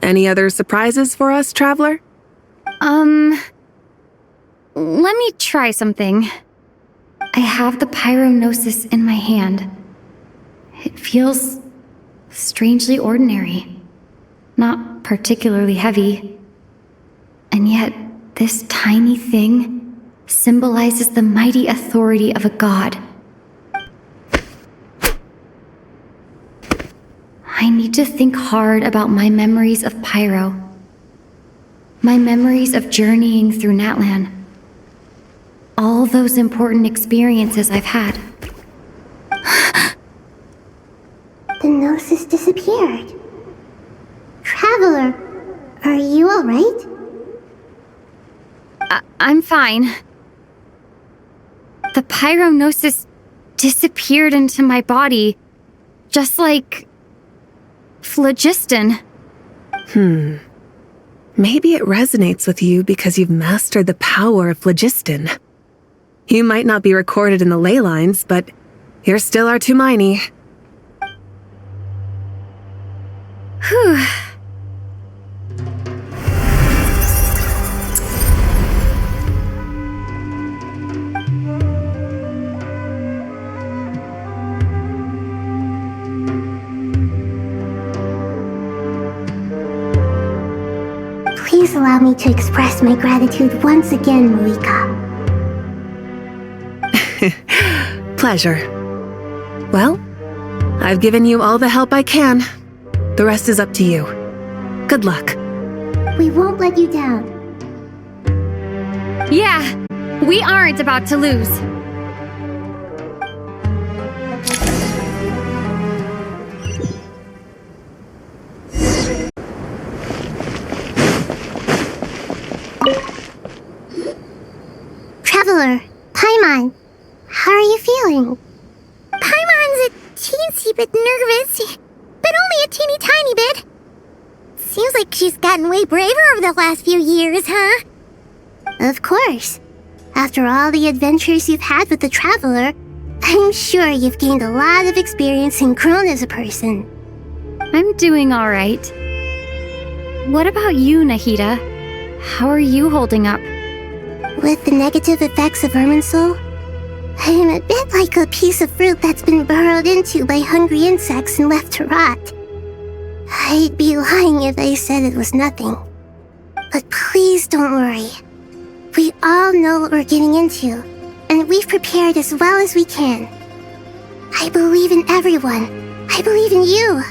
Any other surprises for us, Traveler? Let me try something. I have the Pyronosis in my hand. It feels strangely ordinary, not particularly heavy. And yet, this tiny thing symbolizes the mighty authority of a god. I need to think hard about my memories of Pyro. My memories of journeying through Natlan. All those important experiences I've had. The gnosis disappeared. Traveler, are you alright? I'm fine. The pyronosis disappeared into my body, just like phlogiston. Maybe it resonates with you because you've mastered the power of phlogiston. You might not be recorded in the ley lines, but you're still our Tumaini. Whew. Please allow me to express my gratitude once again, Marika. Pleasure. Well, I've given you all the help I can. The rest is up to you. Good luck. We won't let you down. Yeah, we aren't about to lose. Traveler, Paimon, how are you feeling? Paimon's a teensy bit nervous, but only a teeny tiny bit. Seems like she's gotten way braver over the last few years, huh? Of course. After all the adventures you've had with the Traveler, I'm sure you've gained a lot of experience and grown as a person. I'm doing all right. What about you, Nahida? How are you holding up? With the negative effects of Irminsul, I'm a bit like a piece of fruit that's been burrowed into by hungry insects and left to rot. I'd be lying if I said it was nothing. But please don't worry. We all know what we're getting into, and we've prepared as well as we can. I believe in everyone. I believe in you.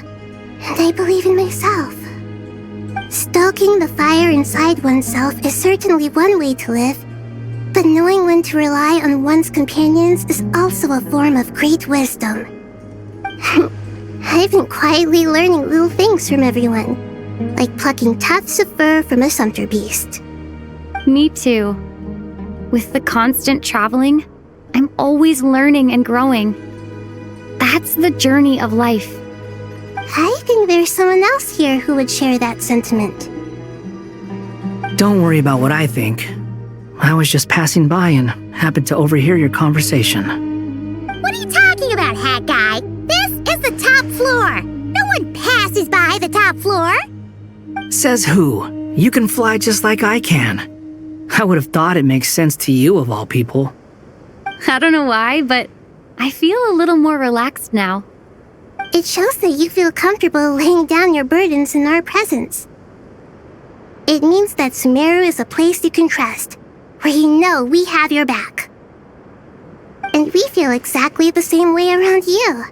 And I believe in myself. Stoking the fire inside oneself is certainly one way to live, but knowing when to rely on one's companions is also a form of great wisdom. I've been quietly learning little things from everyone, like plucking tufts of fur from a sumpter beast. Me too. With the constant traveling, I'm always learning and growing. That's the journey of life. I think there's someone else here who would share that sentiment. Don't worry about what I think. I was just passing by and happened to overhear your conversation. What are you talking about, Hat Guy? This is the top floor. No one passes by the top floor. Says who? You can fly just like I can. I would have thought it makes sense to you of all people. I don't know why, but I feel a little more relaxed now. It shows that you feel comfortable laying down your burdens in our presence. It means that Sumeru is a place you can trust, where you know we have your back. And we feel exactly the same way around you.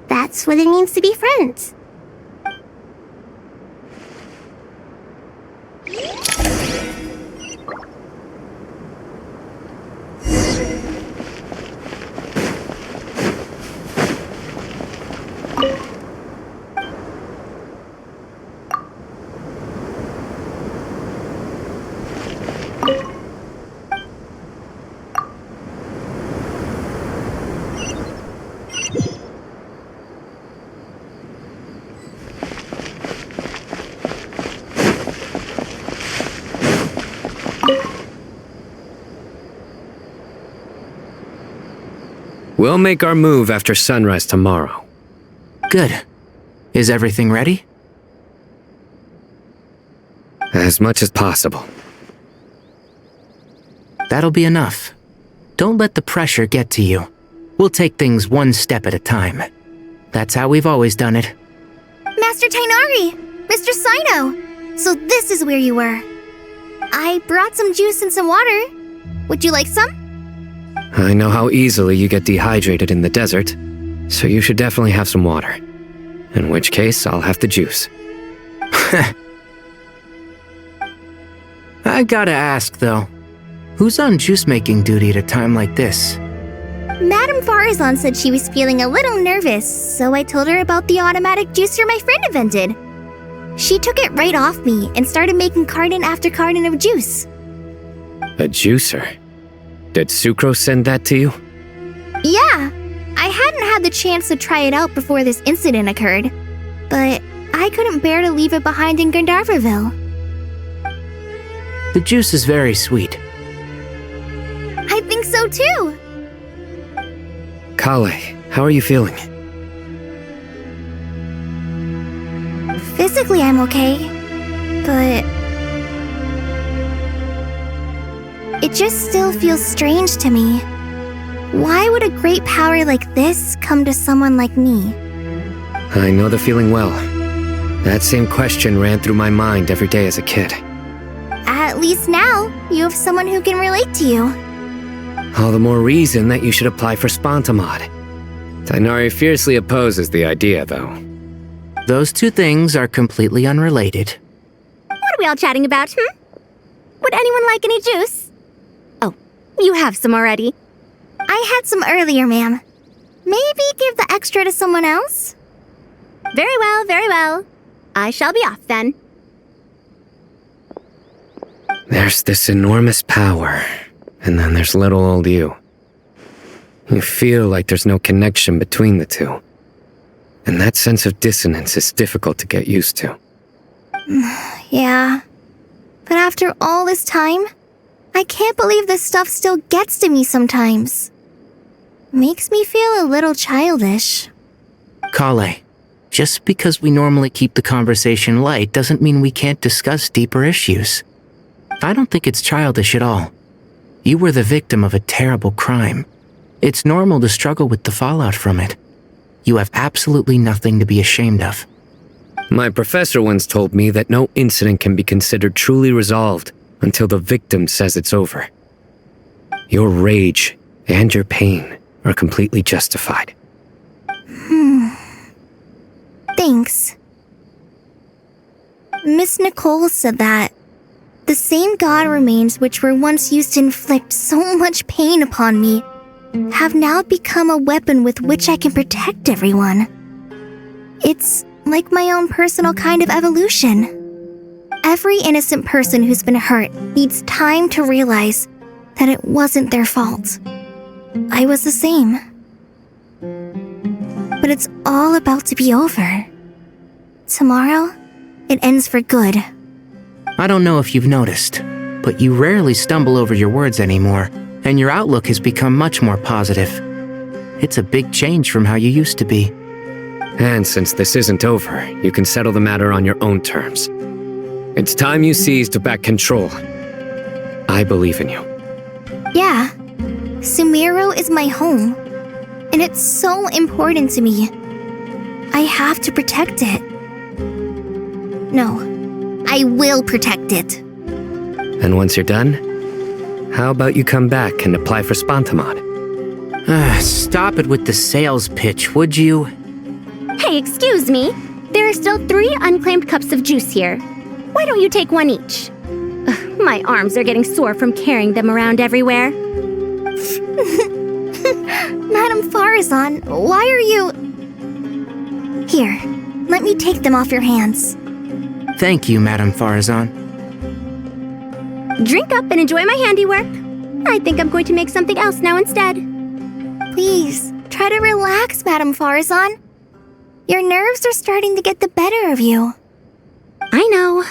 That's what it means to be friends. We'll make our move after sunrise tomorrow. Good. Is everything ready? As much as possible. That'll be enough. Don't let the pressure get to you. We'll take things one step at a time. That's how we've always done it. Master Tainari! Mr. Sino! So this is where you were. I brought some juice and some water. Would you like some? I know how easily you get dehydrated in the desert, so you should definitely have some water. In which case, I'll have the juice. I gotta ask, though. Who's on juice-making duty at a time like this? Madame Farazan said she was feeling a little nervous, so I told her about the automatic juicer my friend invented. She took it right off me and started making carton after carton of juice. A juicer? Did Sucro send that to you? Yeah, I hadn't had the chance to try it out before this incident occurred, but I couldn't bear to leave it behind in Gandharvaville. The juice is very sweet. I think so too. Kale, how are you feeling? Physically, I'm okay, but it just still feels strange to me. Why would a great power like this come to someone like me? I know the feeling well. That same question ran through my mind every day as a kid. At least now, you have someone who can relate to you. All the more reason that you should apply for Spontamod. Tainari fiercely opposes the idea, though. Those two things are completely unrelated. What are we all chatting about, Would anyone like any juice? Oh, you have some already. I had some earlier, ma'am. Maybe give the extra to someone else? Very well, very well. I shall be off then. There's this enormous power, and then there's little old you. You feel like there's no connection between the two. And that sense of dissonance is difficult to get used to. Yeah. But after all this time, I can't believe this stuff still gets to me sometimes. Makes me feel a little childish. Kale, just because we normally keep the conversation light doesn't mean we can't discuss deeper issues. I don't think it's childish at all. You were the victim of a terrible crime. It's normal to struggle with the fallout from it. You have absolutely nothing to be ashamed of. My professor once told me that no incident can be considered truly resolved until the victim says it's over. Your rage and your pain are completely justified. Thanks. Miss Nicole said that the same god remains which were once used to inflict so much pain upon me have now become a weapon with which I can protect everyone. It's like my own personal kind of evolution. Every innocent person who's been hurt needs time to realize that it wasn't their fault. I was the same. But it's all about to be over. Tomorrow, it ends for good. I don't know if you've noticed, but you rarely stumble over your words anymore, and your outlook has become much more positive. It's a big change from how you used to be. And since this isn't over, you can settle the matter on your own terms. It's time you seized back control. I believe in you. Yeah, Sumeru is my home, and it's so important to me. I have to protect it. No, I will protect it. And once you're done, how about you come back and apply for Spontamod? Stop it with the sales pitch, would you? Hey, excuse me. There are still 3 unclaimed cups of juice here. Why don't you take one each? Ugh, my arms are getting sore from carrying them around everywhere. Madame Farazan, why are you... Here, let me take them off your hands. Thank you, Madame Farazan. Drink up and enjoy my handiwork. I think I'm going to make something else now instead. Please, try to relax, Madame Farazan. Your nerves are starting to get the better of you. I know.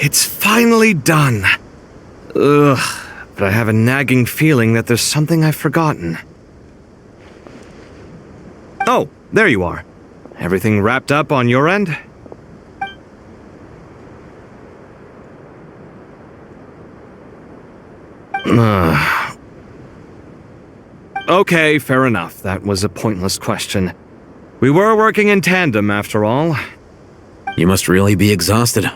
It's finally done. Ugh, but I have a nagging feeling that there's something I've forgotten. Oh, there you are. Everything wrapped up on your end? Okay, fair enough. That was a pointless question. We were working in tandem, after all. You must really be exhausted.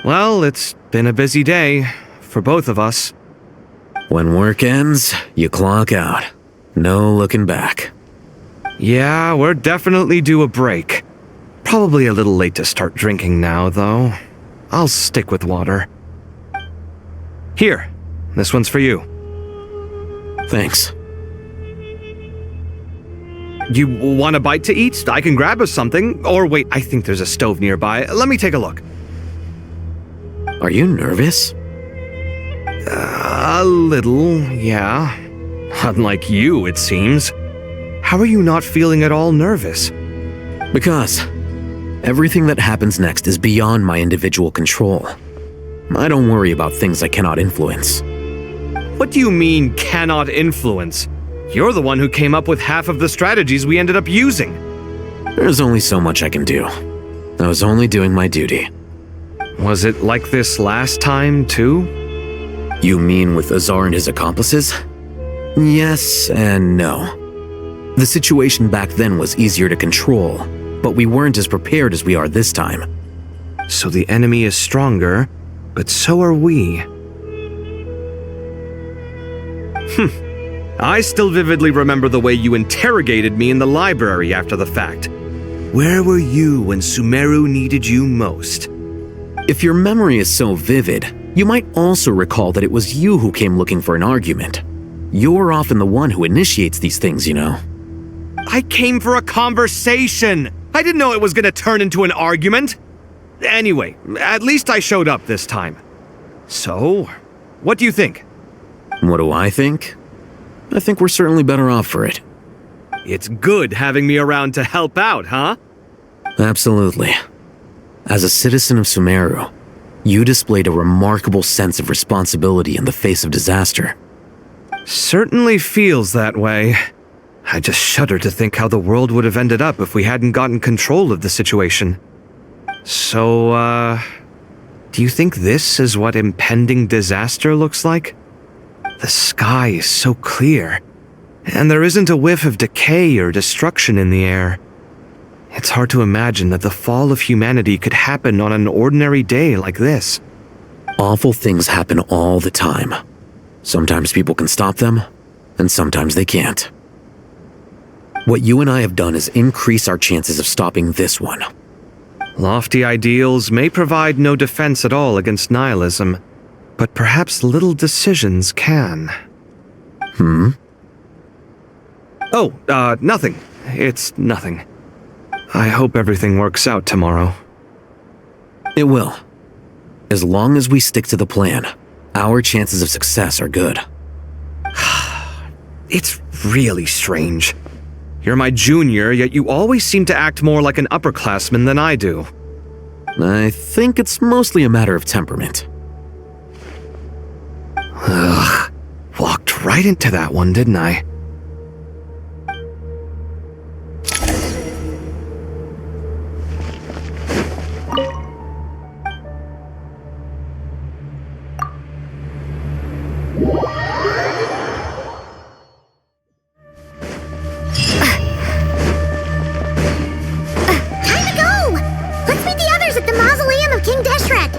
Well, it's been a busy day for both of us. When work ends, you clock out. No looking back. Yeah, we're definitely due a break. Probably a little late to start drinking now, though. I'll stick with water. Here, this one's for you. Thanks. You want a bite to eat? I can grab us something. Or wait, I think there's a stove nearby. Let me take a look. Are you nervous? A little, yeah. Unlike you, it seems. How are you not feeling at all nervous? Because everything that happens next is beyond my individual control. I don't worry about things I cannot influence. What do you mean, cannot influence? You're the one who came up with half of the strategies we ended up using. There's only so much I can do. I was only doing my duty. Was it like this last time, too? You mean with Azar and his accomplices? Yes and no. The situation back then was easier to control, but we weren't as prepared as we are this time. So the enemy is stronger, but so are we. I still vividly remember the way you interrogated me in the library after the fact. Where were you when Sumeru needed you most? If your memory is so vivid, you might also recall that it was you who came looking for an argument. You're often the one who initiates these things, you know. I came for a conversation! I didn't know it was gonna turn into an argument! Anyway, at least I showed up this time. So, what do you think? What do I think? I think we're certainly better off for it. It's good having me around to help out, huh? Absolutely. As a citizen of Sumeru, you displayed a remarkable sense of responsibility in the face of disaster. Certainly feels that way. I just shudder to think how the world would have ended up if we hadn't gotten control of the situation. So, do you think this is what impending disaster looks like? The sky is so clear, and there isn't a whiff of decay or destruction in the air. It's hard to imagine that the fall of humanity could happen on an ordinary day like this. Awful things happen all the time. Sometimes people can stop them, and sometimes they can't. What you and I have done is increase our chances of stopping this one. Lofty ideals may provide no defense at all against nihilism, but perhaps little decisions can. Oh, nothing. It's nothing. I hope everything works out tomorrow. It will. As long as we stick to the plan, our chances of success are good. It's really strange. You're my junior, yet you always seem to act more like an upperclassman than I do. I think it's mostly a matter of temperament. Ugh. Walked right into that one, didn't I? Time to go! Let's meet the others at the mausoleum of King Deshret!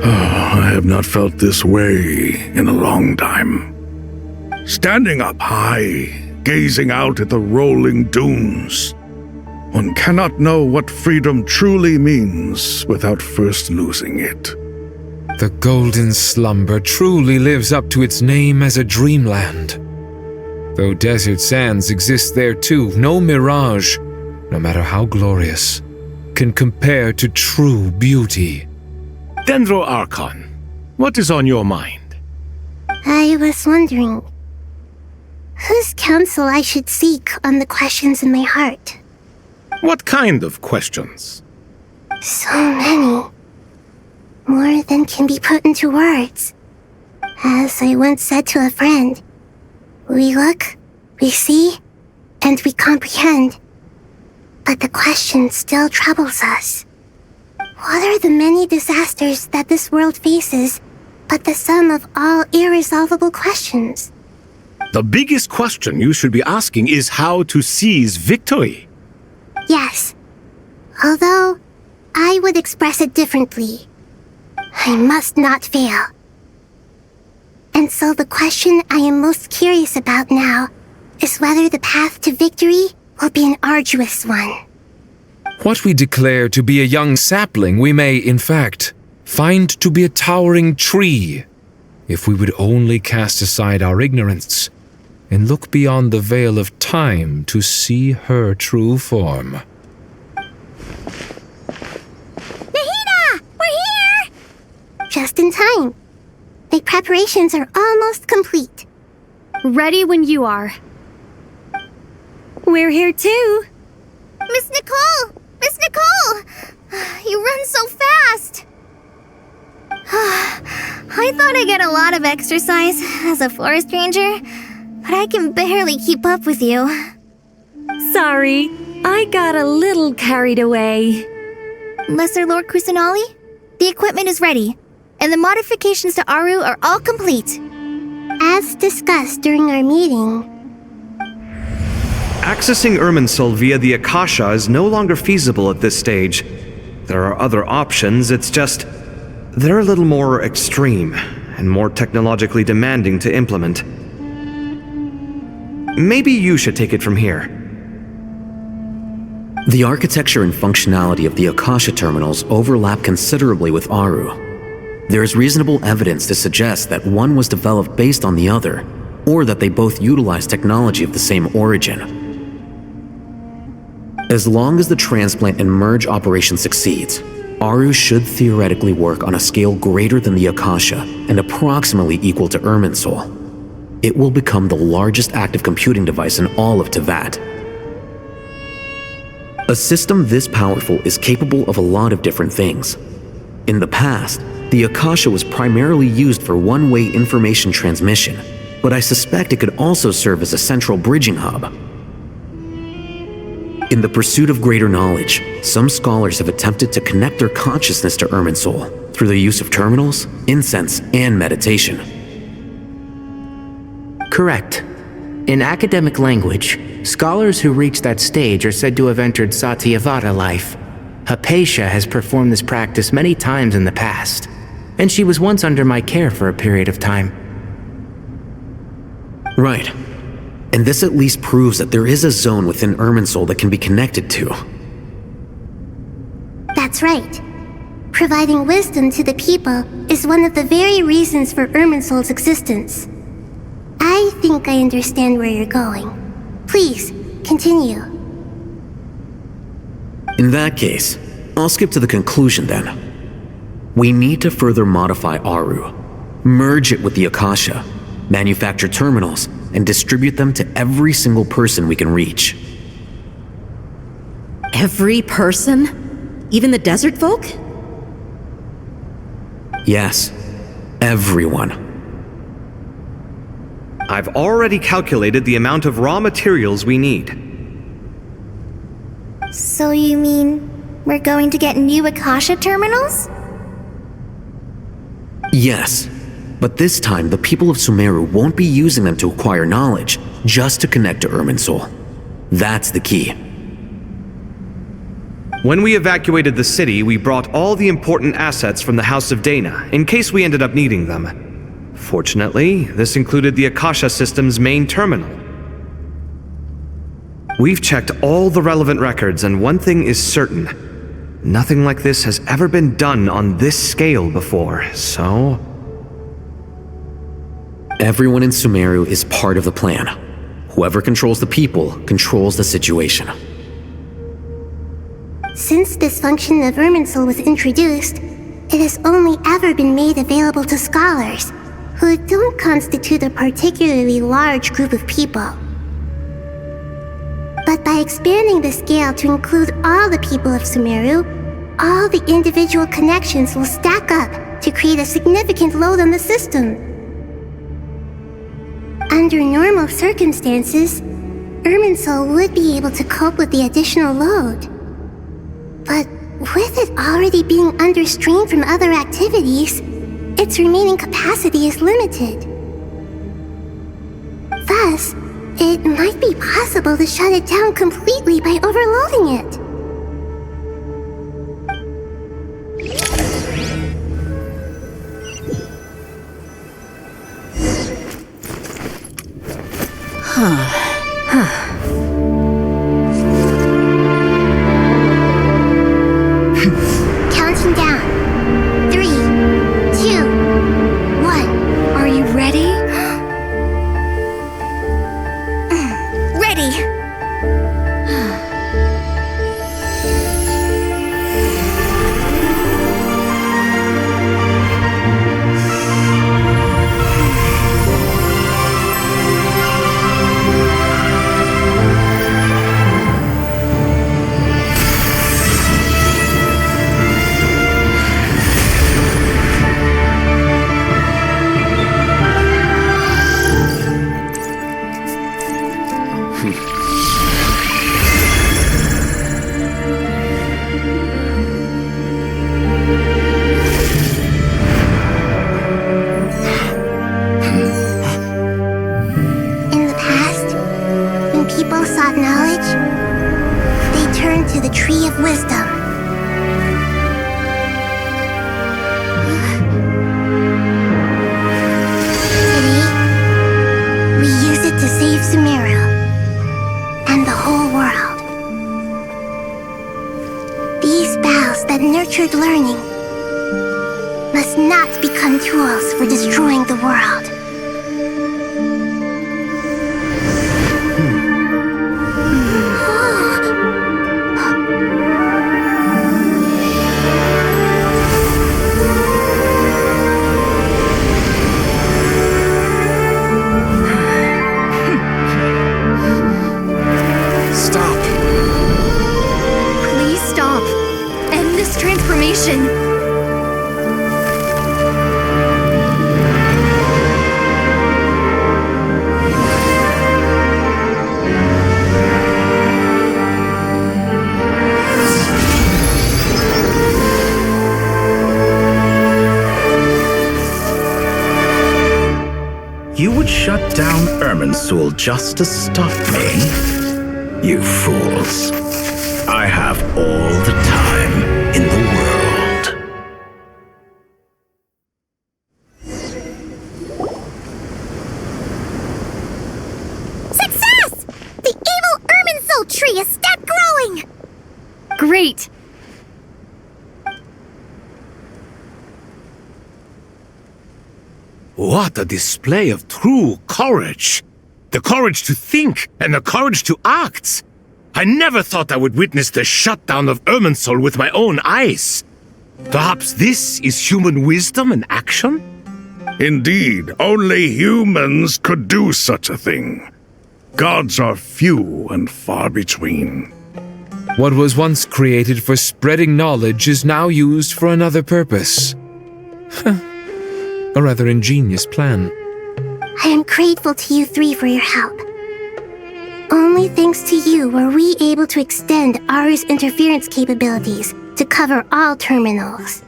I have not felt this way in a long time. Standing up high, gazing out at the rolling dunes. One cannot know what freedom truly means without first losing it. The golden slumber truly lives up to its name as a dreamland. Though desert sands exist there too, no mirage, no matter how glorious, can compare to true beauty. Dendro Archon, what is on your mind? I was wondering whose counsel I should seek on the questions in my heart. What kind of questions? So many. More than can be put into words. As I once said to a friend, we look, we see, and we comprehend. But the question still troubles us. What are the many disasters that this world faces but the sum of all irresolvable questions? The biggest question you should be asking is how to seize victory. Yes. Although, I would express it differently. I must not fail. And so the question I am most curious about now is whether the path to victory will be an arduous one. What we declare to be a young sapling, we may, in fact, find to be a towering tree, if we would only cast aside our ignorance and look beyond the veil of time to see her true form. Nahida! We're here! Just in time. My preparations are almost complete. Ready when you are. We're here too. Miss Nicole! Miss Nicole! You run so fast! I thought I'd get a lot of exercise as a forest ranger, but I can barely keep up with you. Sorry, I got a little carried away. Lesser Lord Kusanali, the equipment is ready, and the modifications to Aru are all complete. As discussed during our meeting, accessing Irminsul via the Akasha is no longer feasible at this stage. There are other options, it's just they're a little more extreme and more technologically demanding to implement. Maybe you should take it from here. The architecture and functionality of the Akasha terminals overlap considerably with Aru. There is reasonable evidence to suggest that one was developed based on the other, or that they both utilize technology of the same origin. As long as the transplant and merge operation succeeds, Aru should theoretically work on a scale greater than the Akasha and approximately equal to Irminsul. It will become the largest active computing device in all of Teyvat. A system this powerful is capable of a lot of different things. In the past, the Akasha was primarily used for one-way information transmission, but I suspect it could also serve as a central bridging hub. In the pursuit of greater knowledge, some scholars have attempted to connect their consciousness to Irminsul through the use of terminals, incense, and meditation. Correct. In academic language, scholars who reach that stage are said to have entered Satyavada life. Hypatia has performed this practice many times in the past, and she was once under my care for a period of time. Right. And this at least proves that there is a zone within Irminsul that can be connected to. That's right. Providing wisdom to the people is one of the very reasons for Irminsul's existence. I think I understand where you're going. Please, continue. In that case, I'll skip to the conclusion then. We need to further modify Aru, merge it with the Akasha, manufacture terminals, and distribute them to every single person we can reach. Every person? Even the desert folk? Yes, everyone. I've already calculated the amount of raw materials we need. So you mean we're going to get new Akasha terminals? Yes, but this time the people of Sumeru won't be using them to acquire knowledge, just to connect to Irminsul. That's the key. When we evacuated the city, we brought all the important assets from the House of Dana, in case we ended up needing them. Fortunately, this included the Akasha system's main terminal. We've checked all the relevant records, and one thing is certain. Nothing like this has ever been done on this scale before, so... Everyone in Sumeru is part of the plan. Whoever controls the people controls the situation. Since this function of Irminsul was introduced, it has only ever been made available to scholars, who don't constitute a particularly large group of people. But by expanding the scale to include all the people of Sumeru, all the individual connections will stack up to create a significant load on the system. Under normal circumstances, Irminsul would be able to cope with the additional load. But with it already being under strain from other activities, its remaining capacity is limited. Thus, it might be possible to shut it down completely by overloading it. Counting down. 3, 2, 1. Are you ready? Ready! In the past, when people sought knowledge, they turned to the Tree of Wisdom. Today, we use it to save Sumeru and the whole world. These boughs that nurtured learning must not become tools for destroying the world. Stop. Please stop. End this transformation. You would shut down Irminsul just to stop me? You fools. I have all the time in the world. Success! The evil Irminsul tree has stopped growing! Great! What a display of true courage! The courage to think and the courage to act! I never thought I would witness the shutdown of Irminsul with my own eyes. Perhaps this is human wisdom in action? Indeed, only humans could do such a thing. Gods are few and far between. What was once created for spreading knowledge is now used for another purpose. A rather ingenious plan. I am grateful to you three for your help. Only thanks to you were we able to extend Aru's interference capabilities to cover all terminals.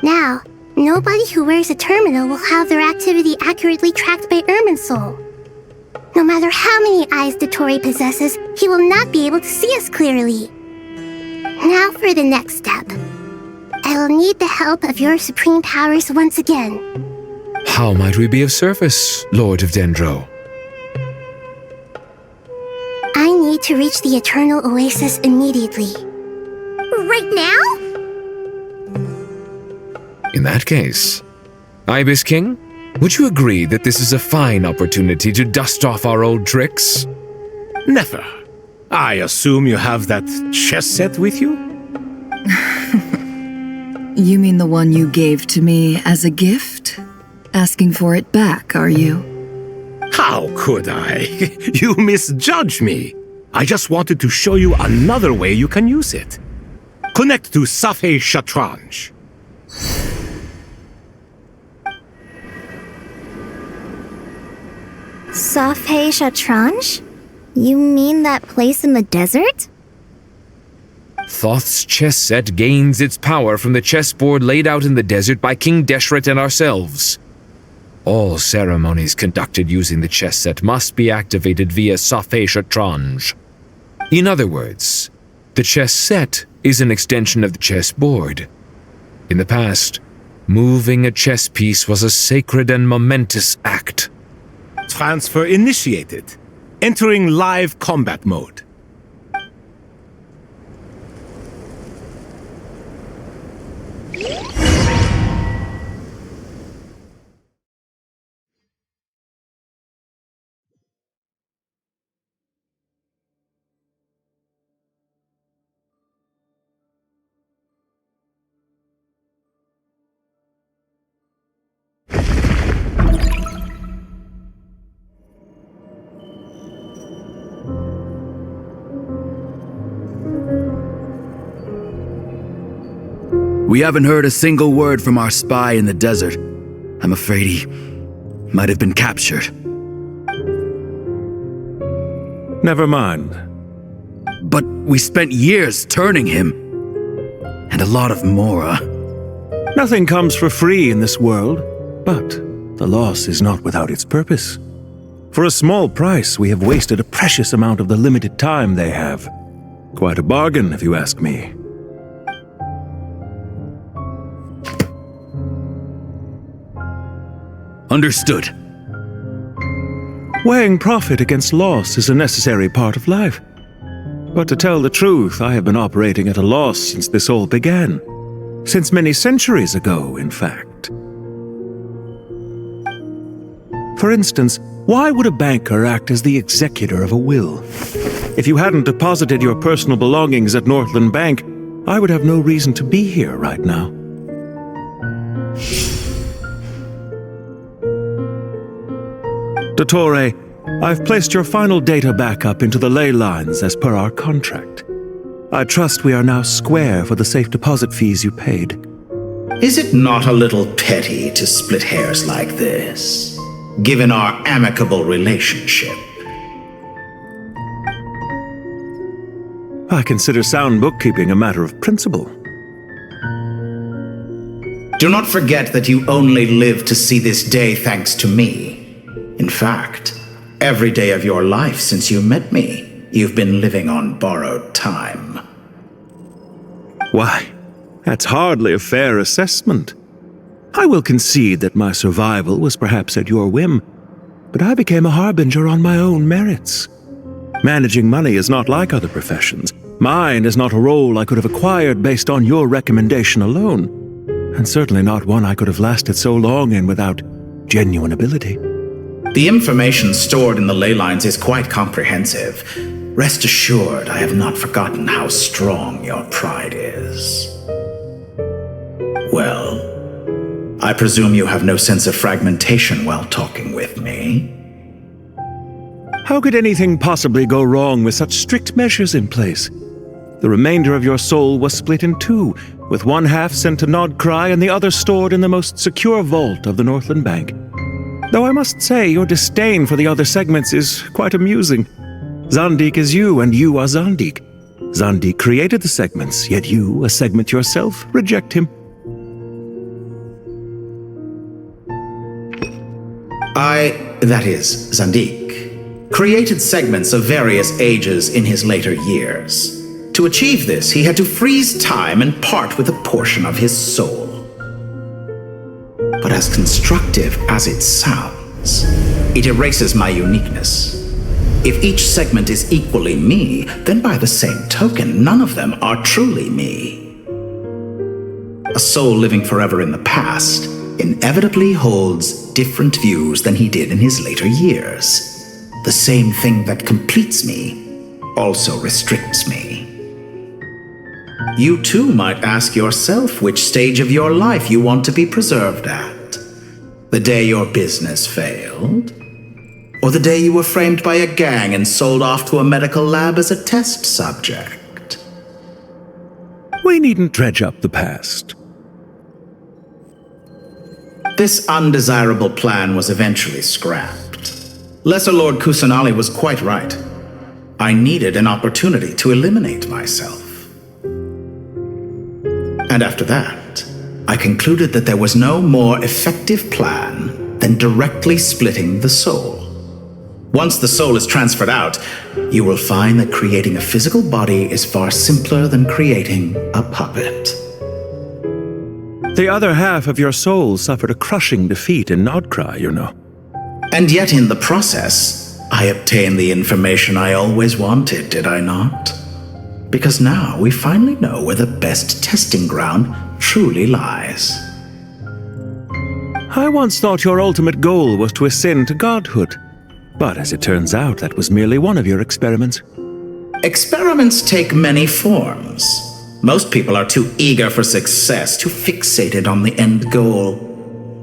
Now, nobody who wears a terminal will have their activity accurately tracked by Irminsul. No matter how many eyes Dottore possesses, he will not be able to see us clearly. Now for the next step. I will need the help of your supreme powers once again. How might we be of service, Lord of Dendro? I need to reach the Eternal Oasis immediately. Right now? In that case, Ibis King, would you agree that this is a fine opportunity to dust off our old tricks? Never. I assume you have that chess set with you? You mean the one you gave to me as a gift? asking for it back, are you? How could I? You misjudge me. I just wanted to show you another way you can use it. Connect to Safhe Shatranj. Safhe Shatranj? You mean that place in the desert? Thoth's chess set gains its power from the chessboard laid out in the desert by King Deshret and ourselves. All ceremonies conducted using the chess set must be activated via Safhe Shatranj. In other words, the chess set is an extension of the chessboard. In the past, moving a chess piece was a sacred and momentous act. Transfer initiated. Entering live combat mode. We haven't heard a single word from our spy in the desert. I'm afraid he might have been captured. Never mind. But we spent years turning him. And a lot of Mora. Nothing comes for free in this world, but the loss is not without its purpose. For a small price, we have wasted a precious amount of the limited time they have. Quite a bargain, if you ask me. Understood. Weighing profit against loss is a necessary part of life. But to tell the truth, I have been operating at a loss since this all began. Since many centuries ago, in fact. For instance, why would a banker act as the executor of a will? If you hadn't deposited your personal belongings at Northland Bank, I would have no reason to be here right now. Dottore, I've placed your final data backup into the ley lines as per our contract. I trust we are now square for the safe deposit fees you paid. Is it not a little petty to split hairs like this, given our amicable relationship? I consider sound bookkeeping a matter of principle. Do not forget that you only live to see this day thanks to me. In fact, every day of your life since you met me, you've been living on borrowed time. Why, that's hardly a fair assessment. I will concede that my survival was perhaps at your whim, but I became a harbinger on my own merits. Managing money is not like other professions. Mine is not a role I could have acquired based on your recommendation alone, and certainly not one I could have lasted so long in without genuine ability. The information stored in the ley lines is quite comprehensive. Rest assured, I have not forgotten how strong your pride is. Well, I presume you have no sense of fragmentation while talking with me. How could anything possibly go wrong with such strict measures in place? The remainder of your soul was split in two, with one half sent to Nodcry and the other stored in the most secure vault of the Northland Bank. Though I must say, your disdain for the other segments is quite amusing. Zandik is you, and you are Zandik. Zandik created the segments, yet you, a segment yourself, reject him. That is, Zandik, created segments of various ages in his later years. To achieve this, he had to freeze time and part with a portion of his soul. But as constructive as it sounds, it erases my uniqueness. If each segment is equally me, then by the same token, none of them are truly me. A soul living forever in the past inevitably holds different views than he did in his later years. The same thing that completes me also restricts me. You too might ask yourself which stage of your life you want to be preserved at. The day your business failed? Or the day you were framed by a gang and sold off to a medical lab as a test subject? We needn't dredge up the past. This undesirable plan was eventually scrapped. Lesser Lord Kusanali was quite right. I needed an opportunity to eliminate myself. And after that, I concluded that there was no more effective plan than directly splitting the soul. Once the soul is transferred out, you will find that creating a physical body is far simpler than creating a puppet. The other half of your soul suffered a crushing defeat in Nodcry, you know. And yet in the process, I obtained the information I always wanted, did I not? Because now we finally know where the best testing ground truly lies. I once thought your ultimate goal was to ascend to godhood. But as it turns out, that was merely one of your experiments. Experiments take many forms. Most people are too eager for success, too fixated on the end goal.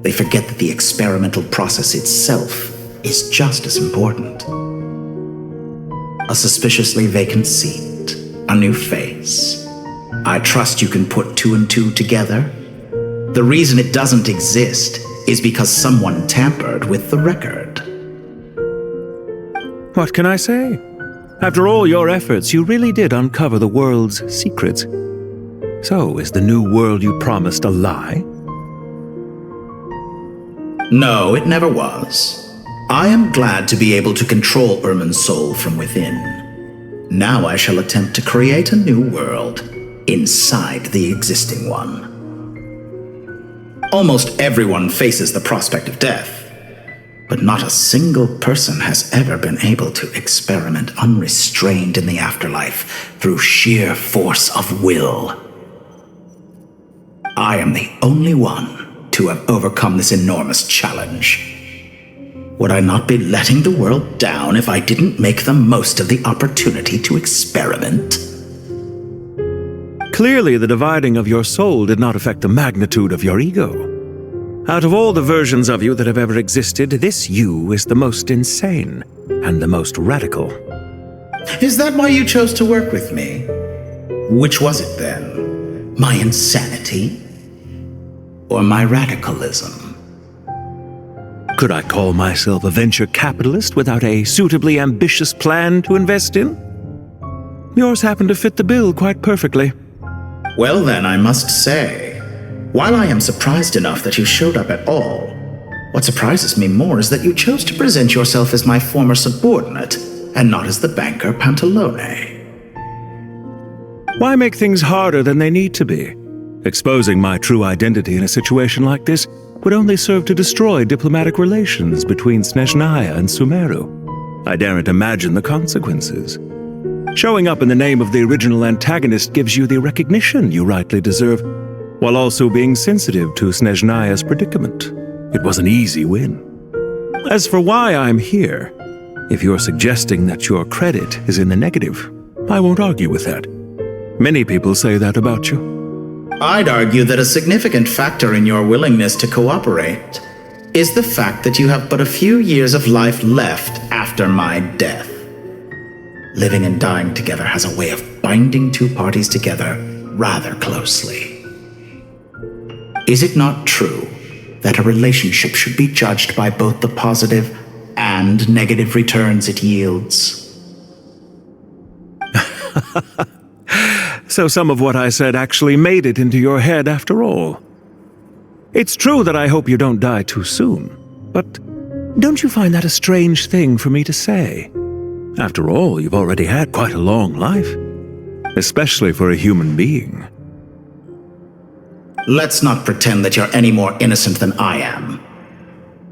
They forget that the experimental process itself is just as important. A suspiciously vacant seat, a new face. I trust you can put two and two together. The reason it doesn't exist is because someone tampered with the record. What can I say? After all your efforts, you really did uncover the world's secrets. So, is the new world you promised a lie? No, it never was. I am glad to be able to control Irmin's soul from within. Now I shall attempt to create a new world inside the existing one. Almost everyone faces the prospect of death. But not a single person has ever been able to experiment unrestrained in the afterlife through sheer force of will. I am the only one to have overcome this enormous challenge. Would I not be letting the world down if I didn't make the most of the opportunity to experiment? Clearly, the dividing of your soul did not affect the magnitude of your ego. Out of all the versions of you that have ever existed, this you is the most insane and the most radical. Is that why you chose to work with me? Which was it then? My insanity? Or my radicalism? Could I call myself a venture capitalist without a suitably ambitious plan to invest in? Yours happened to fit the bill quite perfectly. Well then, I must say, while I am surprised enough that you showed up at all, what surprises me more is that you chose to present yourself as my former subordinate, and not as the banker Pantalone. Why make things harder than they need to be? Exposing my true identity in a situation like this would only serve to destroy diplomatic relations between Snezhnaya and Sumeru. I daren't imagine the consequences. Showing up in the name of the original antagonist gives you the recognition you rightly deserve, while also being sensitive to Snezhnaya's predicament. It was an easy win. As for why I'm here, if you're suggesting that your credit is in the negative, I won't argue with that. Many people say that about you. I'd argue that a significant factor in your willingness to cooperate is the fact that you have but a few years of life left after my death. Living and dying together has a way of binding two parties together rather closely. Is it not true that a relationship should be judged by both the positive and negative returns it yields? So some of what I said actually made it into your head after all. It's true that I hope you don't die too soon, but don't you find that a strange thing for me to say? After all, you've already had quite a long life, especially for a human being. Let's not pretend that you're any more innocent than I am.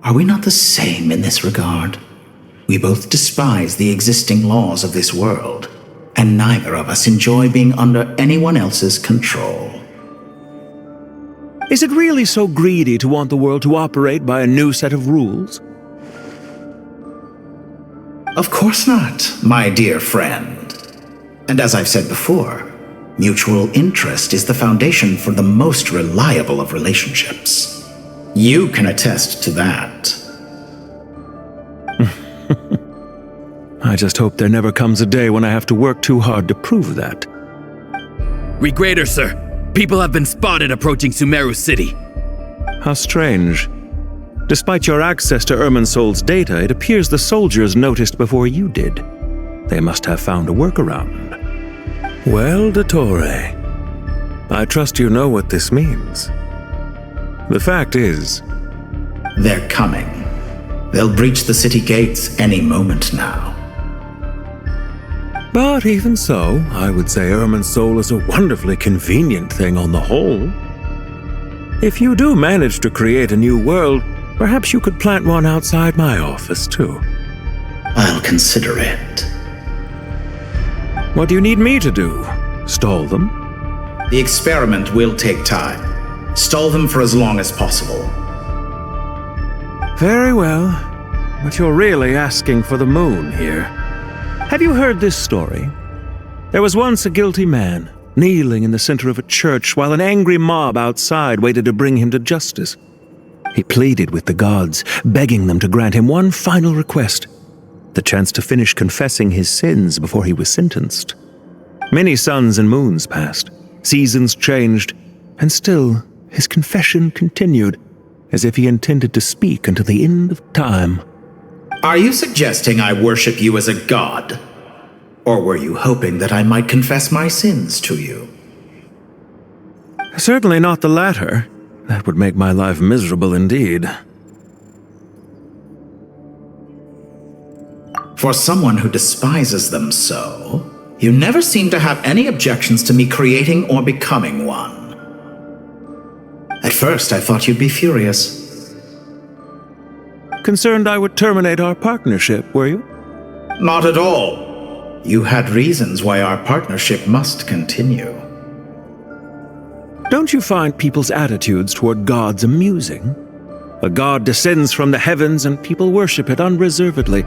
Are we not the same in this regard? We both despise the existing laws of this world, and neither of us enjoy being under anyone else's control. Is it really so greedy to want the world to operate by a new set of rules? Of course not, my dear friend. And as I've said before, mutual interest is the foundation for the most reliable of relationships. You can attest to that. I just hope there never comes a day when I have to work too hard to prove that. Read greater, sir. People have been spotted approaching Sumeru City. How strange. Despite your access to Irminsol's data, it appears the soldiers noticed before you did. They must have found a workaround. Well, Dottore, I trust you know what this means. The fact is... They're coming. They'll breach the city gates any moment now. But even so, I would say Irminsol is a wonderfully convenient thing on the whole. If you do manage to create a new world, perhaps you could plant one outside my office, too. I'll consider it. What do you need me to do? Stall them? The experiment will take time. Stall them for as long as possible. Very well, but you're really asking for the moon here. Have you heard this story? There was once a guilty man, kneeling in the center of a church while an angry mob outside waited to bring him to justice. He pleaded with the gods, begging them to grant him one final request, the chance to finish confessing his sins before he was sentenced. Many suns and moons passed, seasons changed, and still his confession continued, as if he intended to speak until the end of time. Are you suggesting I worship you as a god? Or were you hoping that I might confess my sins to you? Certainly not the latter. That would make my life miserable indeed. For someone who despises them so, you never seem to have any objections to me creating or becoming one. At first, I thought you'd be furious. Concerned I would terminate our partnership, were you? Not at all. You had reasons why our partnership must continue. Don't you find people's attitudes toward gods amusing? A god descends from the heavens and people worship it unreservedly,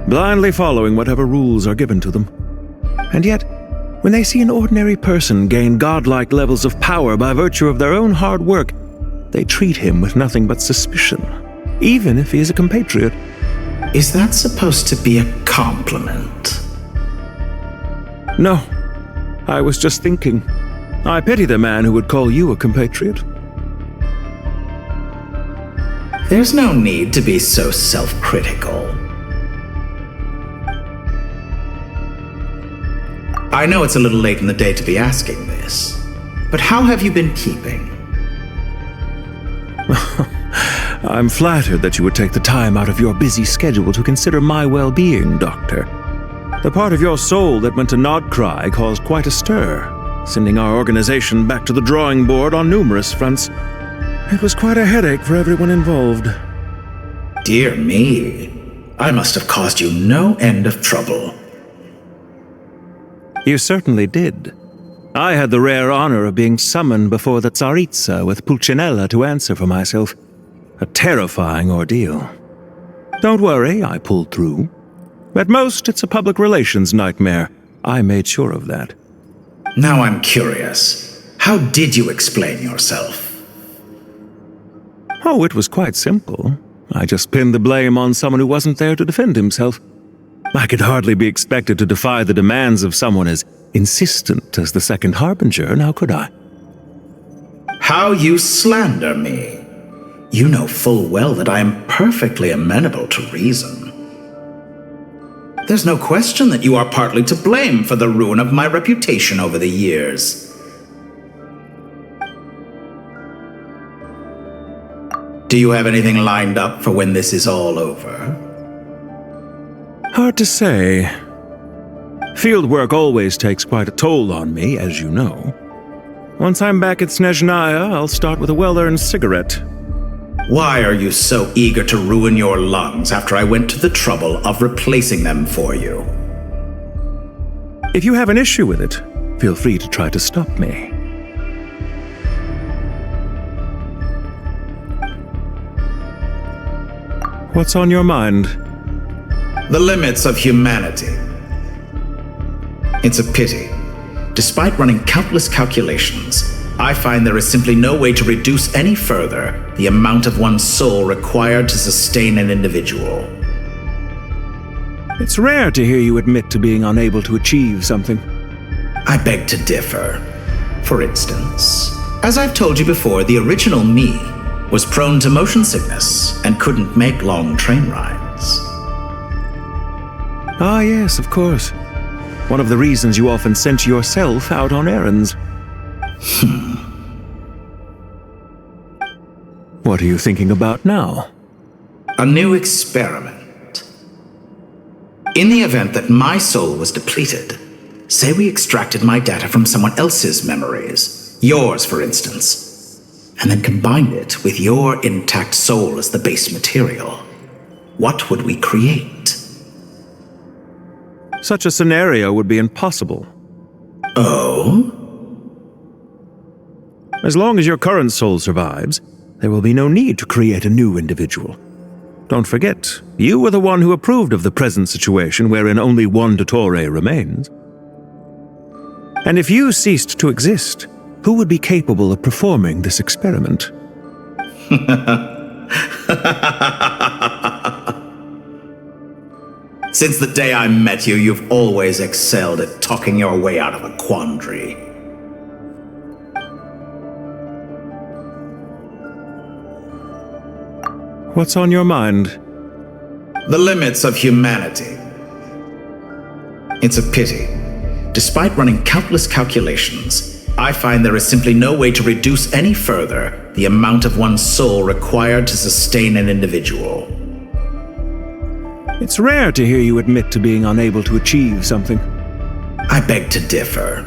blindly following whatever rules are given to them. And yet, when they see an ordinary person gain godlike levels of power by virtue of their own hard work, they treat him with nothing but suspicion, even if he is a compatriot. Is that supposed to be a compliment? No, I was just thinking. I pity the man who would call you a compatriot. There's no need to be so self-critical. I know it's a little late in the day to be asking this, but how have you been keeping? I'm flattered that you would take the time out of your busy schedule to consider my well-being, Doctor. The part of your soul that went to Nodcry caused quite a stir, sending our organization back to the drawing board on numerous fronts. It was quite a headache for everyone involved. Dear me, I must have caused you no end of trouble. You certainly did. I had the rare honor of being summoned before the Tsaritsa with Pulcinella to answer for myself. A terrifying ordeal. Don't worry, I pulled through. At most, it's a public relations nightmare. I made sure of that. Now I'm curious. How did you explain yourself? Oh, it was quite simple. I just pinned the blame on someone who wasn't there to defend himself. I could hardly be expected to defy the demands of someone as insistent as the second harbinger, now could I? How you slander me. You know full well that I am perfectly amenable to reason. There's no question that you are partly to blame for the ruin of my reputation over the years. Do you have anything lined up for when this is all over? Hard to say. Field work always takes quite a toll on me, as you know. Once I'm back at Snezhnaya, I'll start with a well-earned cigarette. Why are you so eager to ruin your lungs after I went to the trouble of replacing them for you? If you have an issue with it, feel free to try to stop me. What's on your mind? The limits of humanity. It's a pity. Despite running countless calculations, I find there is simply no way to reduce any further the amount of one's soul required to sustain an individual. It's rare to hear you admit to being unable to achieve something. I beg to differ. For instance, as I've told you before, the original me was prone to motion sickness and couldn't make long train rides. Ah, yes, of course. One of the reasons you often sent yourself out on errands. What are you thinking about now? A new experiment. In the event that my soul was depleted, say we extracted my data from someone else's memories, yours for instance, and then combined it with your intact soul as the base material, what would we create? Such a scenario would be impossible. Oh? As long as your current soul survives, there will be no need to create a new individual. Don't forget, you were the one who approved of the present situation wherein only one Dottore remains. And if you ceased to exist, who would be capable of performing this experiment? Since the day I met you, you've always excelled at talking your way out of a quandary. What's on your mind? The limits of humanity. It's a pity. Despite running countless calculations, I find there is simply no way to reduce any further the amount of one's soul required to sustain an individual. It's rare to hear you admit to being unable to achieve something. I beg to differ.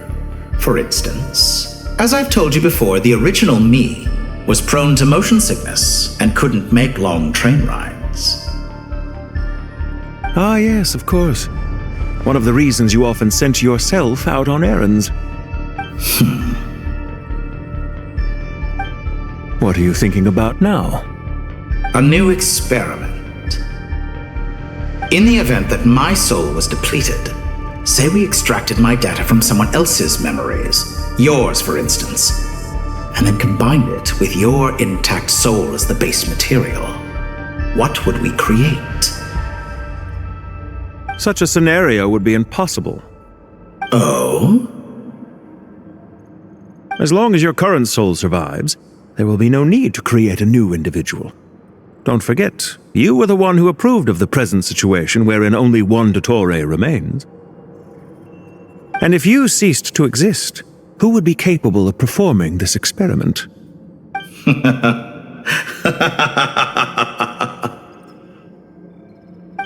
For instance, as I've told you before, the original me was prone to motion sickness and couldn't make long train rides. Ah, yes, of course. One of the reasons you often sent yourself out on errands. What are you thinking about now? A new experiment. In the event that my soul was depleted, say we extracted my data from someone else's memories, yours for instance, and then combined it with your intact soul as the base material, what would we create? Such a scenario would be impossible. Oh? As long as your current soul survives, there will be no need to create a new individual. Don't forget, you were the one who approved of the present situation wherein only one Dottore remains. And if you ceased to exist, who would be capable of performing this experiment?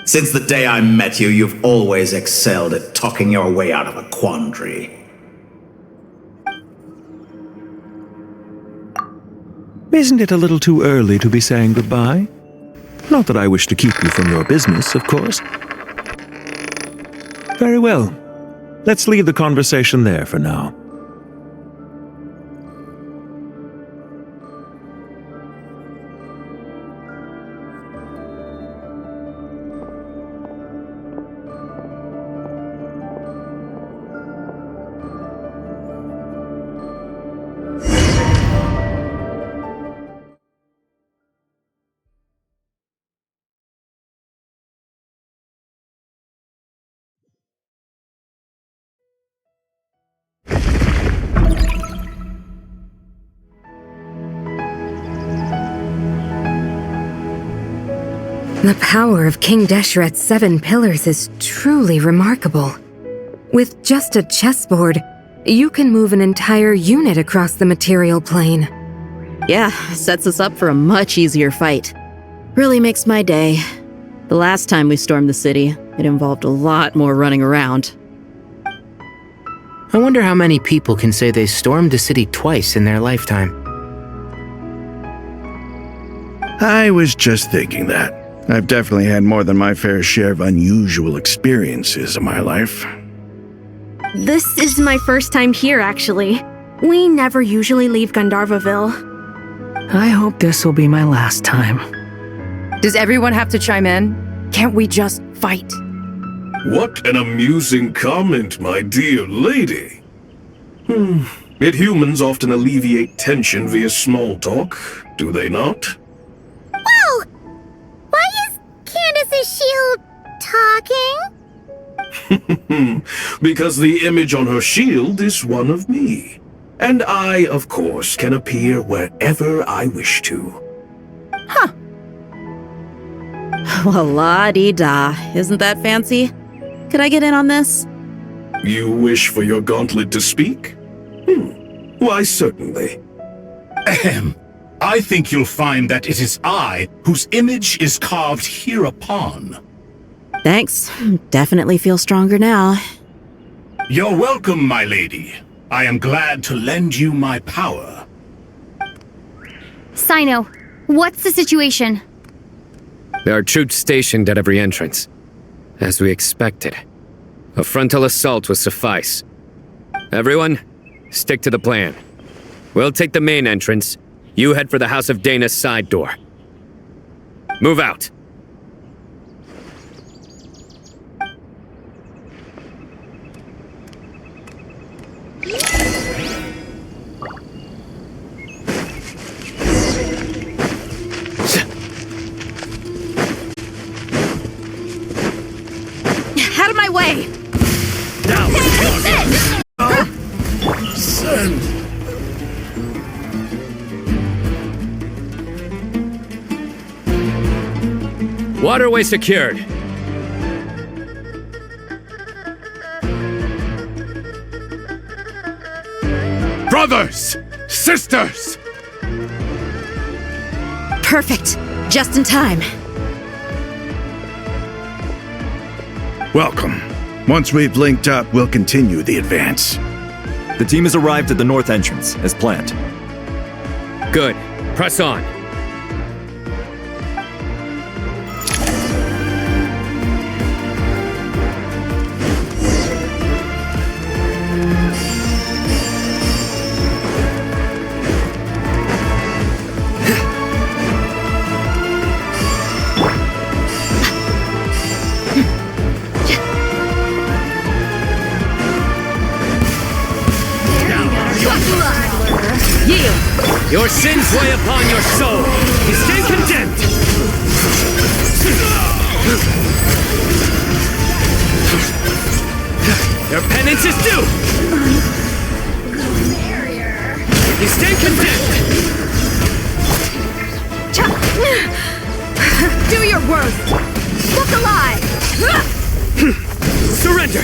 Since the day I met you, you've always excelled at talking your way out of a quandary. Isn't it a little too early to be saying goodbye? Not that I wish to keep you from your business, of course. Very well. Let's leave the conversation there for now. The power of King Desheret's 7 pillars is truly remarkable. With just a chessboard, you can move an entire unit across the material plane. Yeah, sets us up for a much easier fight. Really makes my day. The last time we stormed the city, it involved a lot more running around. I wonder how many people can say they stormed a city twice in their lifetime. I was just thinking that. I've definitely had more than my fair share of unusual experiences in my life. This is my first time here, actually. We never usually leave Gandharvaville. I hope this will be my last time. Does everyone have to chime in? Can't we just fight? What an amusing comment, my dear lady. Yet humans often alleviate tension via small talk, do they not? Whoa! Why is Candace's shield talking? Because the image on her shield is one of me. And I, of course, can appear wherever I wish to. Well, la-dee-da. Isn't that fancy? Could I get in on this? You wish for your gauntlet to speak? Why, certainly. Ahem. I think you'll find that it is I whose image is carved hereupon. Thanks. Definitely feel stronger now. You're welcome, my lady. I am glad to lend you my power. Sino, what's the situation? There are troops stationed at every entrance. As we expected. A frontal assault will suffice. Everyone, stick to the plan. We'll take the main entrance. You head for the House of Dana's side door. Move out. Out of my way! Send! Waterway secured. Brothers! Sisters! Perfect. Just in time. Welcome. Once we've linked up, we'll continue the advance. The team has arrived at the north entrance, as planned. Good. Press on. Your sins weigh upon your soul. You stay condemned. Your penance is due. You stay condemned. Do your worst! Look alive! Surrender.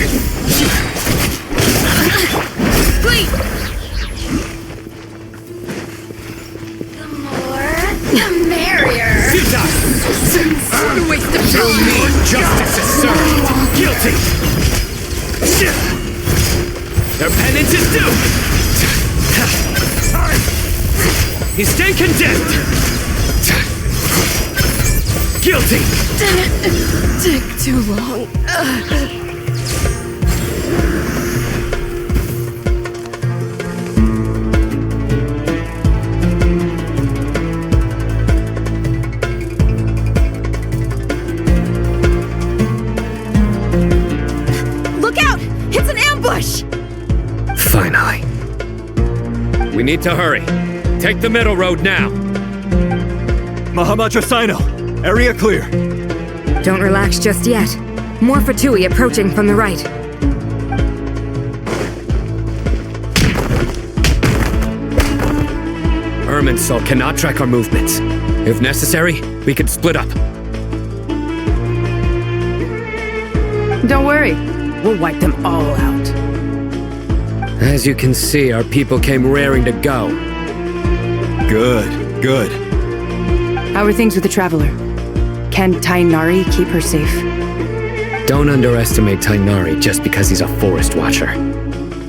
Please! Merrier! What a waste of time! Justice is served! Guilty! Their penance is due! You stand condemned! Guilty! Take too long. Finally. We need to hurry. Take the middle road now. Mahamacha Sino, area clear. Don't relax just yet. More Fatui approaching from the right. Irminsul cannot track our movements. If necessary, we could split up. Don't worry. We'll wipe them all out. As you can see, our people came raring to go. Good, good. How are things with the Traveler? Can Tainari keep her safe? Don't underestimate Tainari just because he's a forest watcher.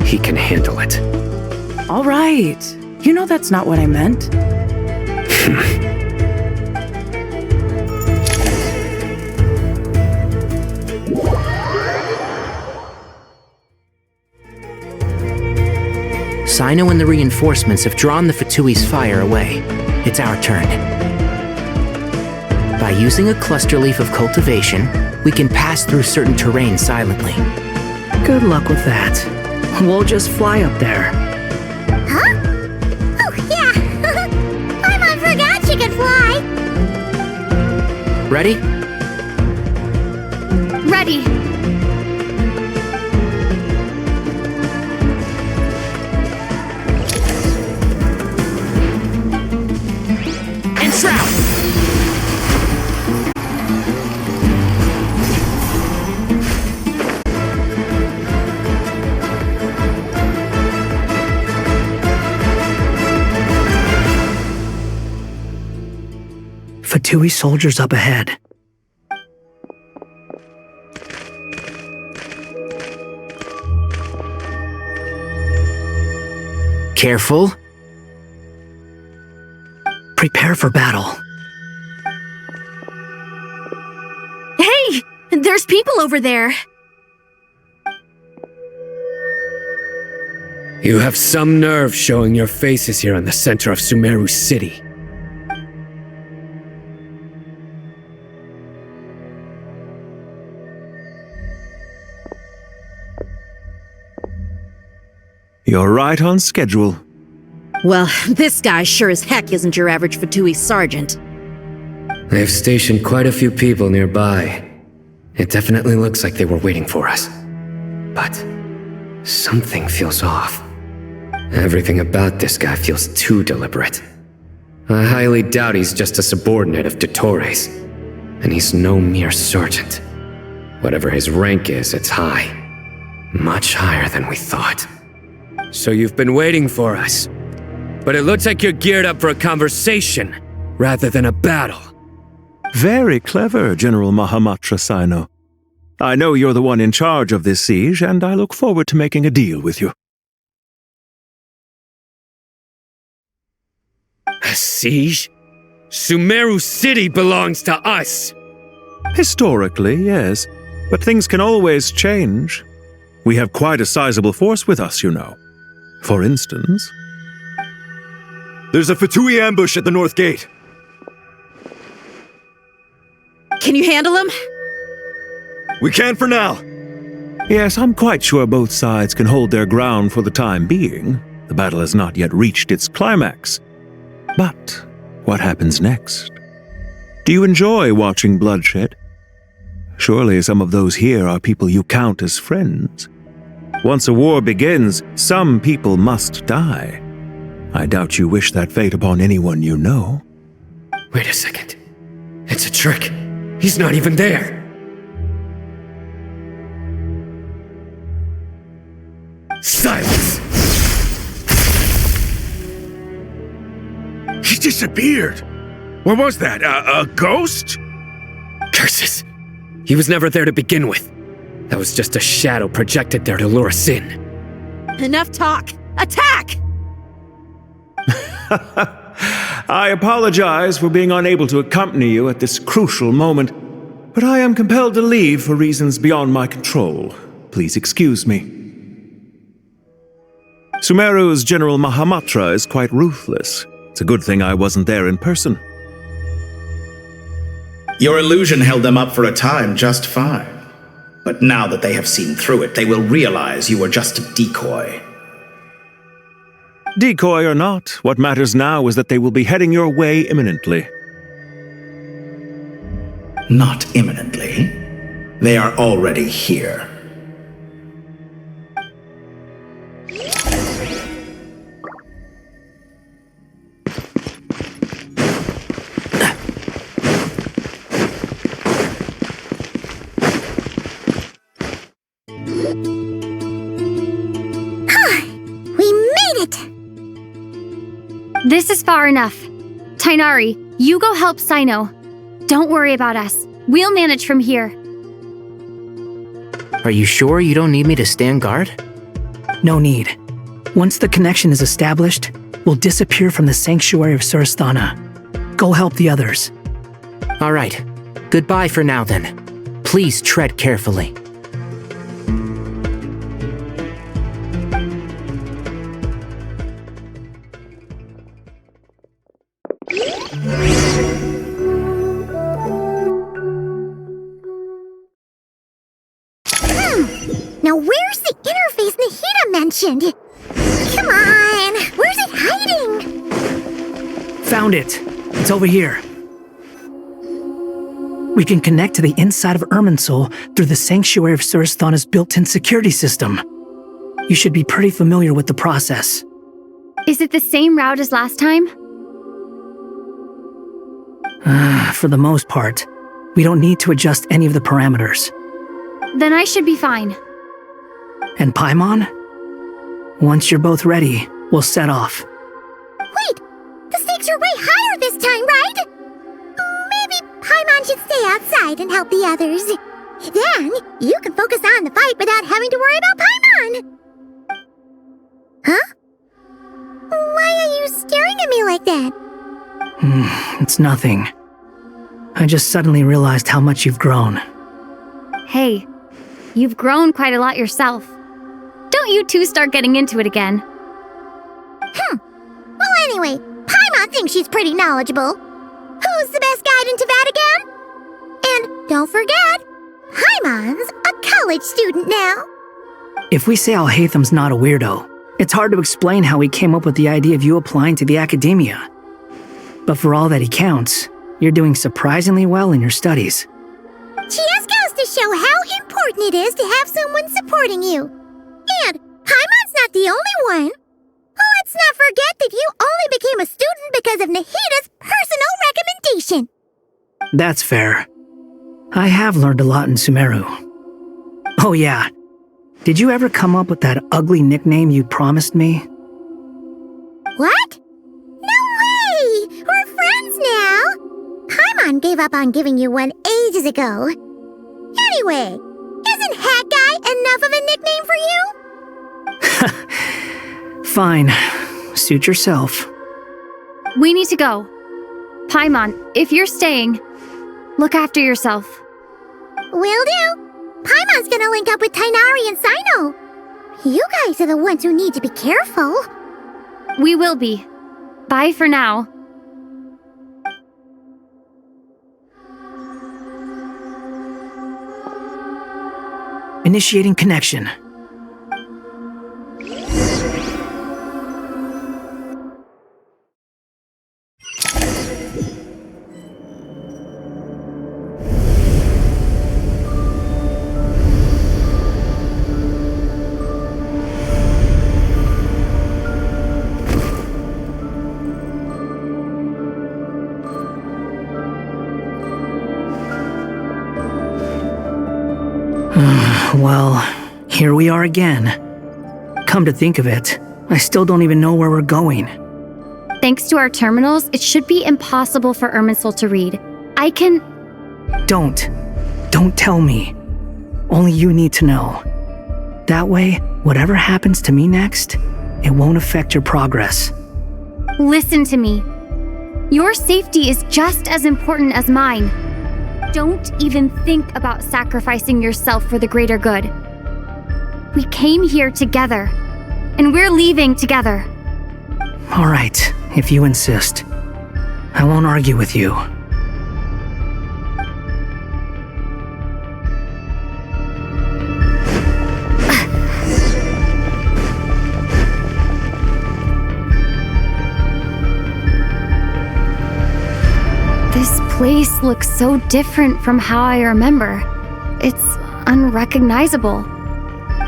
He can handle it. All right. You know that's not what I meant. Sino and the reinforcements have drawn the Fatui's fire away. It's our turn. By using a cluster leaf of cultivation, we can pass through certain terrain silently. Good luck with that. We'll just fly up there. Ready? Ready. And shroud! Fatui soldiers up ahead. Careful. Prepare for battle. Hey! There's people over there! You have some nerve showing your faces here in the center of Sumeru City. You're right on schedule. Well, this guy sure as heck isn't your average Fatui sergeant. They've stationed quite a few people nearby. It definitely looks like they were waiting for us. But something feels off. Everything about this guy feels too deliberate. I highly doubt he's just a subordinate of Dottores. And he's no mere sergeant. Whatever his rank is, it's high. Much higher than we thought. So you've been waiting for us. But it looks like you're geared up for a conversation, rather than a battle. Very clever, General Mahamatra Sino. I know you're the one in charge of this siege, and I look forward to making a deal with you. A siege? Sumeru City belongs to us! Historically, yes. But things can always change. We have quite a sizable force with us, you know. For instance... There's a Fatui ambush at the north gate. Can you handle him? We can for now. Yes, I'm quite sure both sides can hold their ground for the time being. The battle has not yet reached its climax. But what happens next? Do you enjoy watching bloodshed? Surely some of those here are people you count as friends. Once a war begins, some people must die. I doubt you wish that fate upon anyone you know. Wait a second. It's a trick. He's not even there. Silence! He disappeared. What was that? A ghost? Curses. He was never there to begin with. That was just a shadow projected there to lure us in. Enough talk! Attack! I apologize for being unable to accompany you at this crucial moment, but I am compelled to leave for reasons beyond my control. Please excuse me. Sumeru's General Mahamatra is quite ruthless. It's a good thing I wasn't there in person. Your illusion held them up for a time just fine. But now that they have seen through it, they will realize you were just a decoy. Decoy or not, what matters now is that they will be heading your way imminently. Not imminently. They are already here. This is far enough. Tainari, you go help Sino. Don't worry about us. We'll manage from here. Are you sure you don't need me to stand guard? No need. Once the connection is established, we'll disappear from the sanctuary of Surasthana. Go help the others. All right. Goodbye for now, then. Please tread carefully. Now where's the interface Nahida mentioned? Come on, where's it hiding? Found it. It's over here. we can connect to the inside of Irminsul through the Sanctuary of Surasthana's built-in security system. You should be pretty familiar with the process. Is it the same route as last time? For the most part, we don't need to adjust any of the parameters. Then I should be fine. And Paimon? Once you're both ready, we'll set off. Wait! The stakes are way higher this time, right? Maybe Paimon should stay outside and help the others. Then, you can focus on the fight without having to worry about Paimon. Huh? Why are you staring at me like that? It's nothing. I just suddenly realized how much you've grown. Hey, you've grown quite a lot yourself. Don't you two start getting into it again. Well, anyway, Paimon thinks she's pretty knowledgeable. Who's the best guide in Teyvat again? And don't forget, Paimon's a college student now. If we say Alhatham's not a weirdo, it's hard to explain how he came up with the idea of you applying to the academia. But for all that he counts, you're doing surprisingly well in your studies. Just goes to show how important it is to have someone supporting you. And Paimon's not the only one. Let's not forget that you only became a student because of Nahida's personal recommendation. That's fair. I have learned a lot in Sumeru. Oh yeah, did you ever come up with that ugly nickname you promised me? What? No way! We're friends now! Paimon gave up on giving you one ages ago. Anyway, isn't Hat Guy enough of a nickname for you? Fine. Suit yourself. We need to go. Paimon, if you're staying, look after yourself. Will do. Paimon's gonna link up with Tighnari and Cyno. You guys are the ones who need to be careful. We will be. Bye for now. Initiating connection. Well, here we are again. Come to think of it, I still don't even know where we're going. Thanks to our terminals, it should be impossible for Irminsul to read. I can... Don't tell me. Only you need to know. That way, whatever happens to me next, it won't affect your progress. Listen to me. Your safety is just as important as mine. Don't even think about sacrificing yourself for the greater good. We came here together, and we're leaving together. All right, if you insist. I won't argue with you. This place looks so different from how I remember. It's unrecognizable.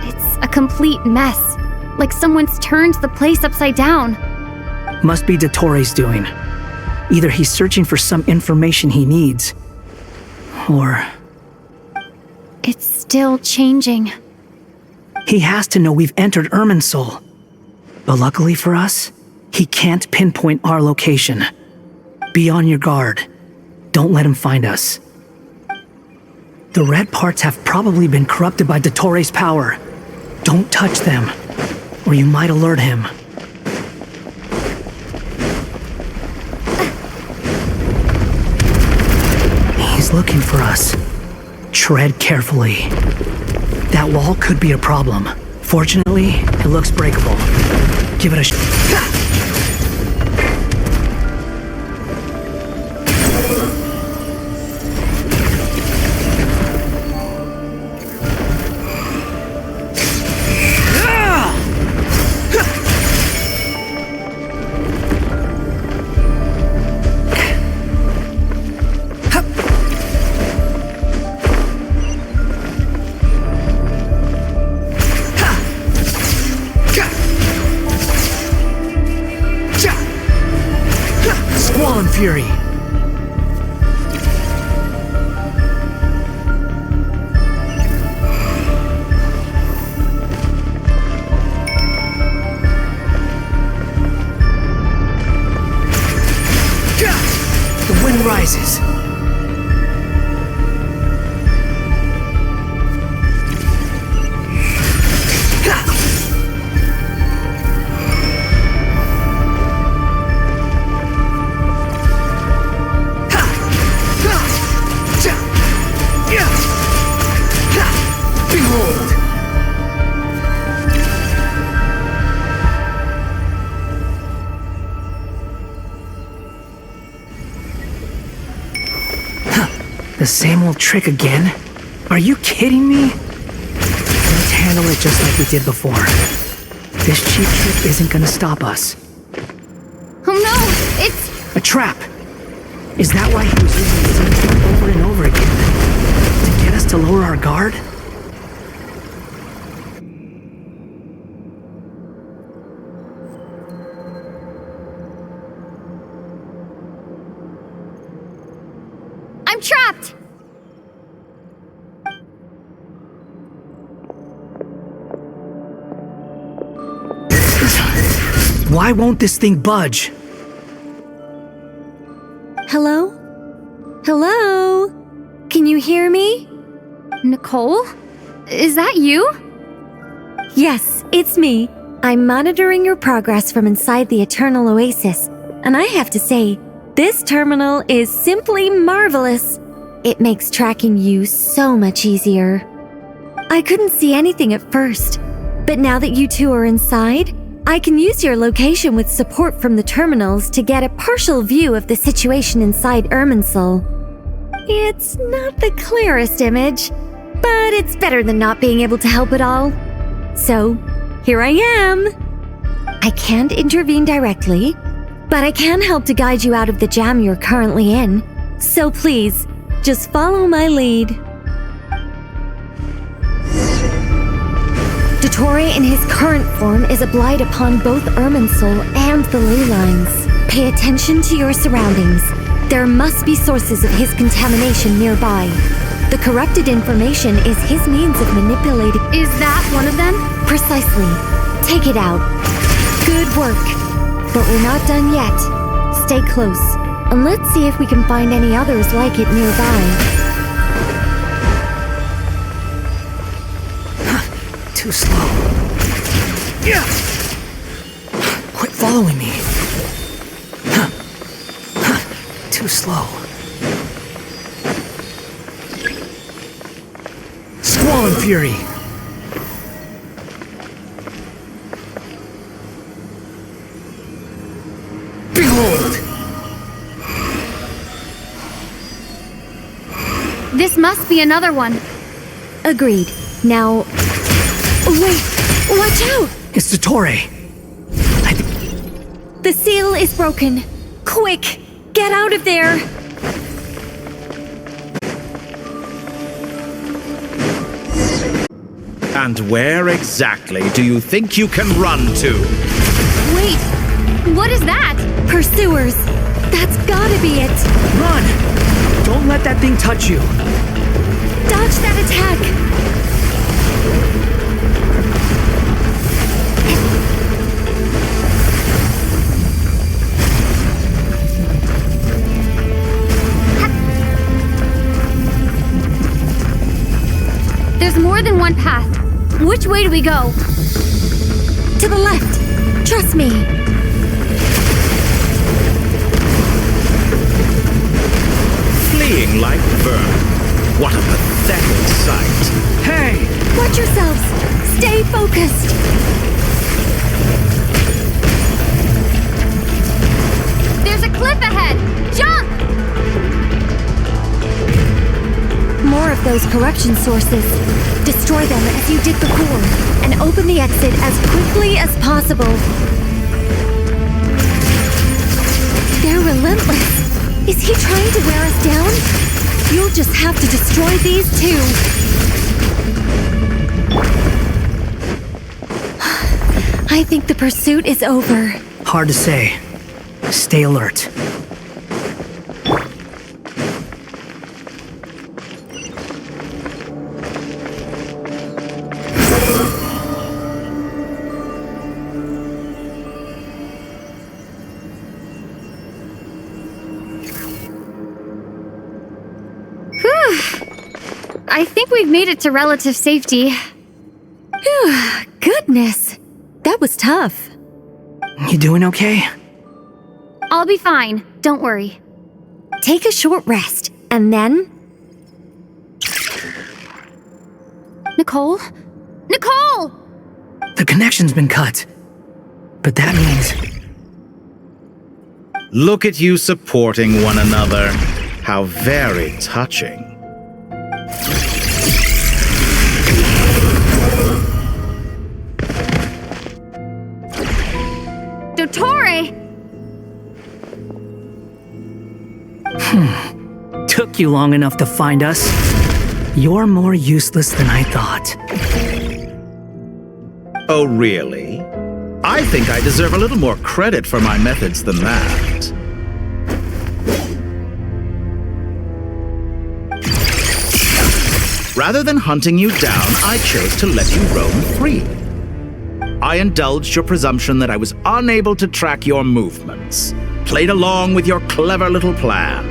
It's a complete mess, like someone's turned the place upside down. Must be Dottoro's doing. Either he's searching for some information he needs, or... It's still changing. He has to know we've entered Irminsul. But luckily for us, he can't pinpoint our location. Be on your guard. Don't let him find us. The red parts have probably been corrupted by Dottoro's power. Don't touch them, or you might alert him. He's looking for us. Tread carefully. That wall could be a problem. Fortunately, it looks breakable. Give it a shot. this. The same old trick again? Are you kidding me? Let's handle it just like we did before. This cheap trick isn't gonna stop us. Oh no! It's... A trap! Is that why he was using the same thing over and over again? To get us to lower our guard? I'm trapped! Why won't this thing budge? Hello? Hello? Can you hear me? Nicole? Is that you? Yes, it's me. I'm monitoring your progress from inside the Eternal Oasis, and I have to say, this terminal is simply marvelous. It makes tracking you so much easier. I couldn't see anything at first, but now that you two are inside, I can use your location with support from the terminals to get a partial view of the situation inside Irminsul. It's not the clearest image, but it's better than not being able to help at all. So, here I am. I can't intervene directly, but I can help to guide you out of the jam you're currently in. So please, just follow my lead. Dottore in his current form is a blight upon both Irminsul and the ley lines. Pay attention to your surroundings. There must be sources of his contamination nearby. The corrupted information is his means of manipulating. Is that one of them? Precisely. Take it out. Good work. But we're not done yet. Stay close, and let's see if we can find any others like it nearby. Too slow. Yeah. Quit following me. Too slow. Squall and Fury. Behold! This must be another one. Agreed. Now... Wait! Watch out! It's Dottore. The seal is broken. Quick! Get out of there! And where exactly do you think you can run to? Wait! What is that? Pursuers! That's gotta be it! Run! Don't let that thing touch you! Dodge that attack! There's more than one path. Which way do we go? To the left. Trust me. Fleeing like vermin. What a pathetic sight. Hey! Watch yourselves. Stay focused. There's a cliff ahead. Jump! More of those corruption sources. Destroy them as you did before, and open the exit as quickly as possible. They're relentless. Is he trying to wear us down? You'll just have to destroy these too. I think the pursuit is over. Hard to say. Stay alert. I think we've made it to relative safety. Phew, goodness. That was tough. You doing okay? I'll be fine. Don't worry. Take a short rest, and then... Nicole? Nicole! The connection's been cut. But that means... Look at you supporting one another. How very touching. Dottore! Took you long enough to find us. You're more useless than I thought. Oh, really? I think I deserve a little more credit for my methods than that. Rather than hunting you down, I chose to let you roam free. I indulged your presumption that I was unable to track your movements, played along with your clever little plan.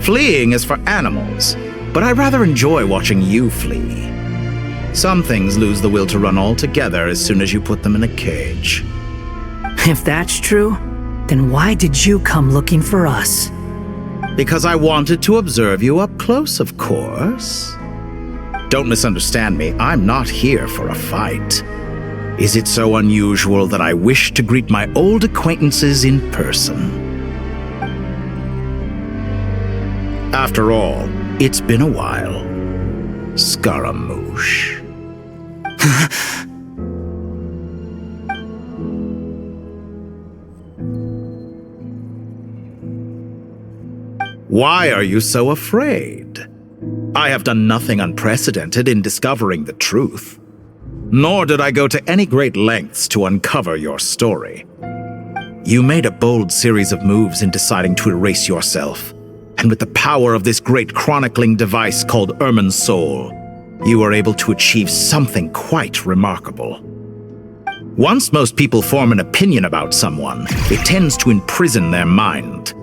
Fleeing is for animals, but I rather enjoy watching you flee. Some things lose the will to run altogether as soon as you put them in a cage. If that's true, then why did you come looking for us? Because I wanted to observe you up close, of course. Don't misunderstand me, I'm not here for a fight. Is it so unusual that I wish to greet my old acquaintances in person? After all, it's been a while. Scaramouche. Why are you so afraid? I have done nothing unprecedented in discovering the truth. Nor did I go to any great lengths to uncover your story. You made a bold series of moves in deciding to erase yourself, and with the power of this great chronicling device called Ermin's Soul, you were able to achieve something quite remarkable. Once most people form an opinion about someone, it tends to imprison their mind.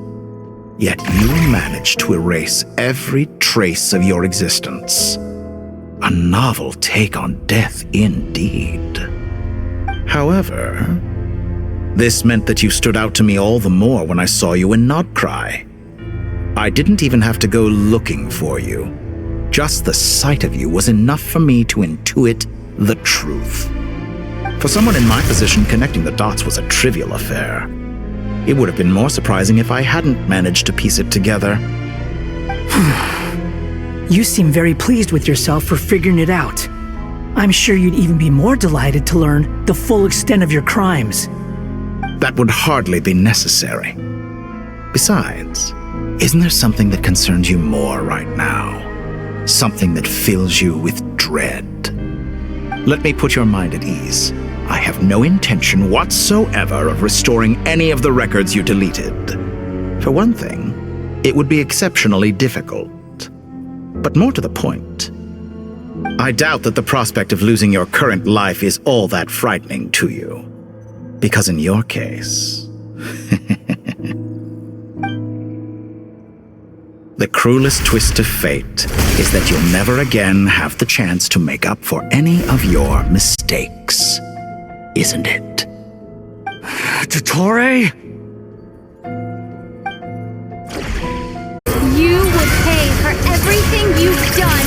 Yet you managed to erase every trace of your existence. A novel take on death indeed. However, this meant that you stood out to me all the more when I saw you in Nodcry. I didn't even have to go looking for you. Just the sight of you was enough for me to intuit the truth. For someone in my position, connecting the dots was a trivial affair. It would have been more surprising if I hadn't managed to piece it together. You seem very pleased with yourself for figuring it out. I'm sure you'd even be more delighted to learn the full extent of your crimes. That would hardly be necessary. Besides, isn't there something that concerns you more right now? Something that fills you with dread. Let me put your mind at ease. I have no intention whatsoever of restoring any of the records you deleted. For one thing, it would be exceptionally difficult. But more to the point, I doubt that the prospect of losing your current life is all that frightening to you. Because in your case... The cruelest twist of fate is that you'll never again have the chance to make up for any of your mistakes. Isn't it? Dottore? You will pay for everything you've done!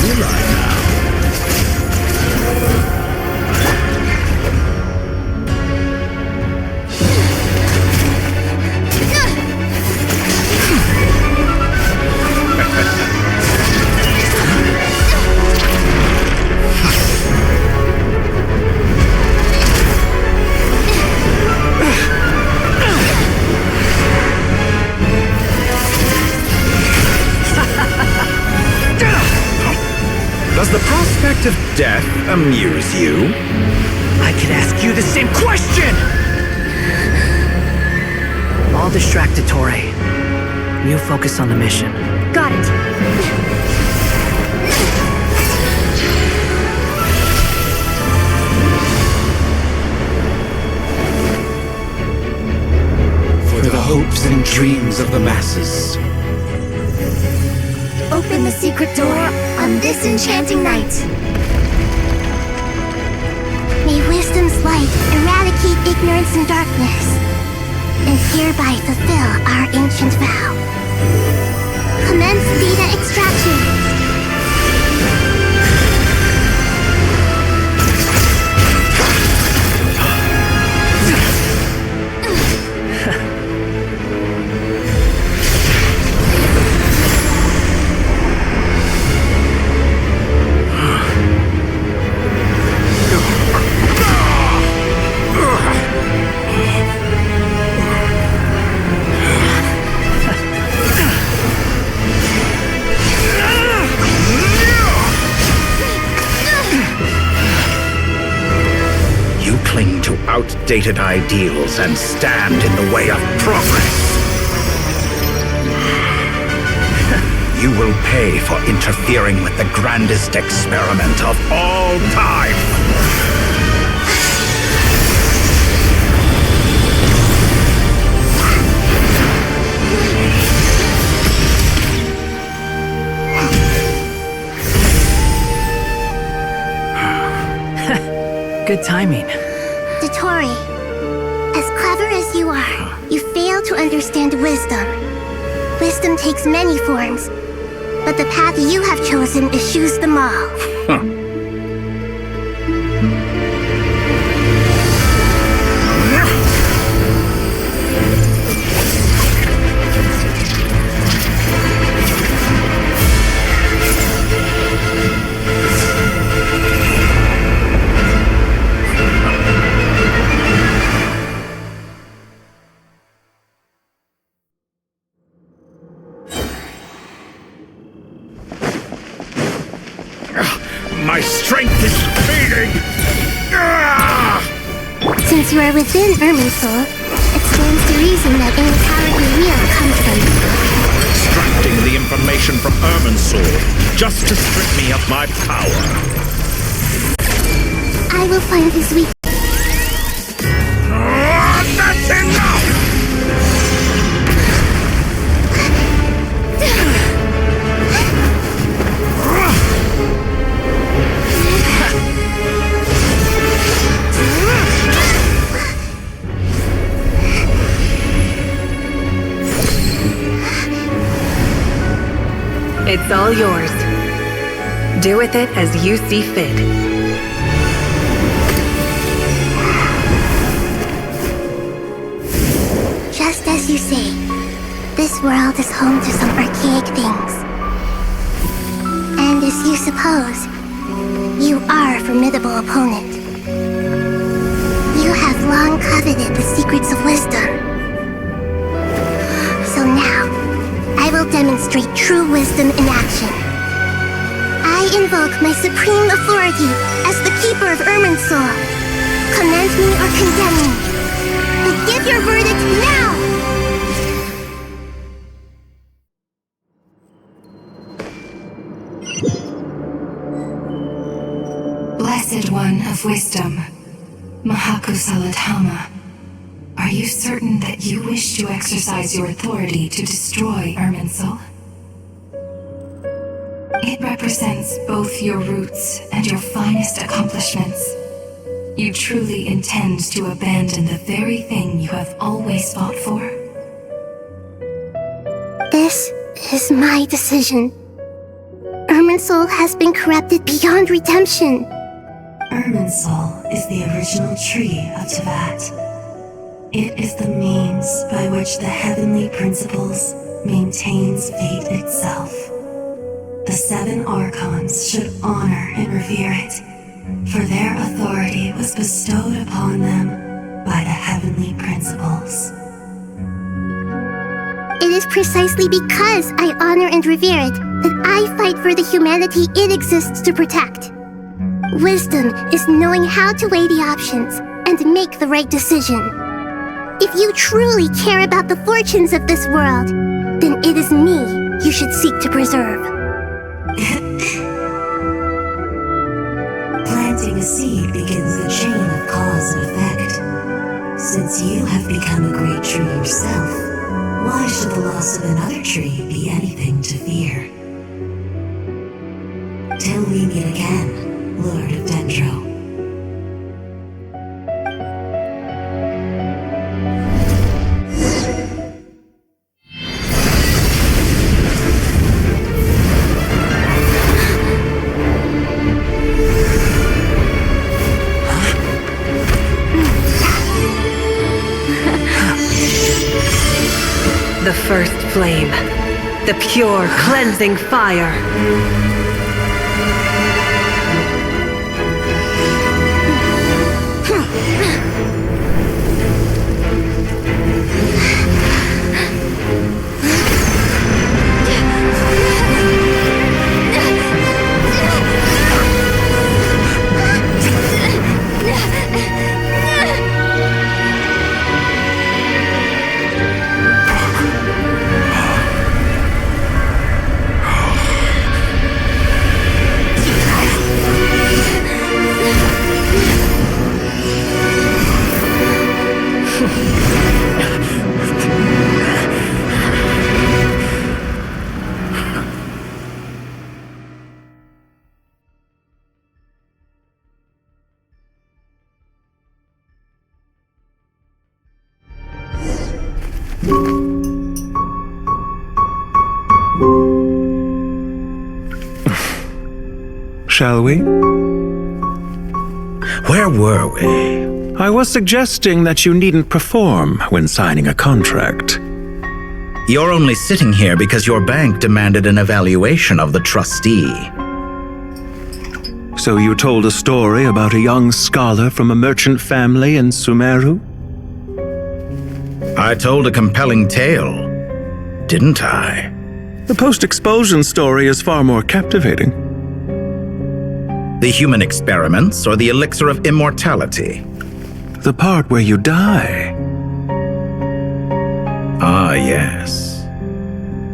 Will I now? Does the prospect of death amuse you? I could ask you the same question! I'll distract Dottore. You focus on the mission. Got it. For the hopes and dreams of the masses. Open open the secret door on this enchanting night. May wisdom's light eradicate ignorance and darkness, and hereby fulfill our ancient vow. Commence data extraction. Cling to outdated ideals and stand in the way of progress. You will pay for interfering with the grandest experiment of all time. Good timing. Dotori, as clever as you are, you fail to understand wisdom. Wisdom takes many forms, but the path you have chosen eschews them all. My strength is fading! Since you are within Irminsul, it stands to reason that any power you wield comes from you. Extracting the information from Irminsul just to strip me of my power. I will find his weakness. That's enough! It's all yours. Do with it as you see fit. Just as you say, this world is home to some archaic things. And as you suppose, you are a formidable opponent. You have long coveted the secrets of wisdom. So now, I will demonstrate true wisdom in action. I invoke my supreme authority as the keeper of Irminsul. Commend me or condemn me, but give your verdict now! Blessed One of Wisdom, Mahakusalatama, are you certain that you wish to exercise your authority to destroy Irminsul? It represents both your roots and your finest accomplishments. You truly intend to abandon the very thing you have always fought for? This is my decision. Irminsul has been corrupted beyond redemption. Irminsul is the original tree of Tevat. It is the means by which the heavenly principles maintains fate itself. The 7 Archons should honor and revere it, for their authority was bestowed upon them by the heavenly principles. It is precisely because I honor and revere it that I fight for the humanity it exists to protect. Wisdom is knowing how to weigh the options and make the right decision. If you truly care about the fortunes of this world, then it is me you should seek to preserve. Planting a seed begins a chain of cause and effect. Since you have become a great tree yourself, why should the loss of another tree be anything to fear? Till we meet again, Lord of Dendro. The first flame. The pure, cleansing fire. Shall we? Where were we? I was suggesting that you needn't perform when signing a contract. You're only sitting here because your bank demanded an evaluation of the trustee. So you told a story about a young scholar from a merchant family in Sumeru? I told a compelling tale, didn't I? The post-expulsion story is far more captivating. The human experiments or the elixir of immortality? The part where you die. Ah, yes.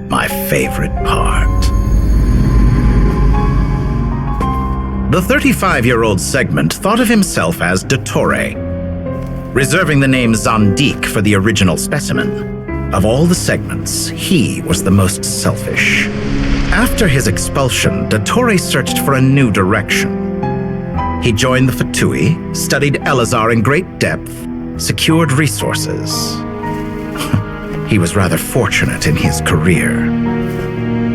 My favorite part. The 35-year-old segment thought of himself as Dottore, reserving the name Zandik for the original specimen. Of all the segments, he was the most selfish. After his expulsion, Dottore searched for a new direction. He joined the Fatui, studied Elazar in great depth, secured resources. He was rather fortunate in his career.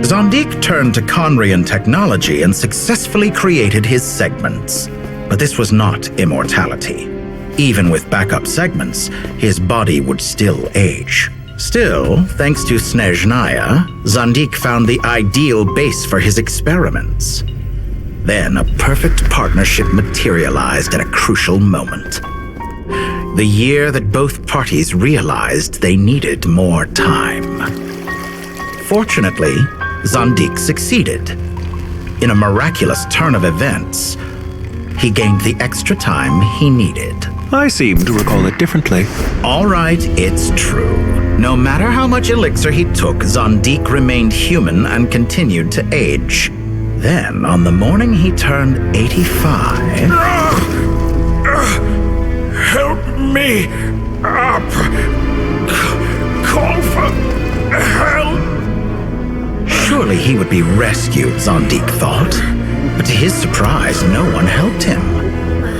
Zandik turned to Conrian technology and successfully created his segments. But this was not immortality. Even with backup segments, his body would still age. Still, thanks to Snezhnaya, Zandik found the ideal base for his experiments. Then a perfect partnership materialized at a crucial moment. The year that both parties realized they needed more time. Fortunately, Zandik succeeded. In a miraculous turn of events, he gained the extra time he needed. I seem to recall it differently. All right, it's true. No matter how much elixir he took, Zandik remained human and continued to age. Then, on the morning he turned 85... Help me up! Call for help! Surely he would be rescued, Zandik thought. But to his surprise, no one helped him.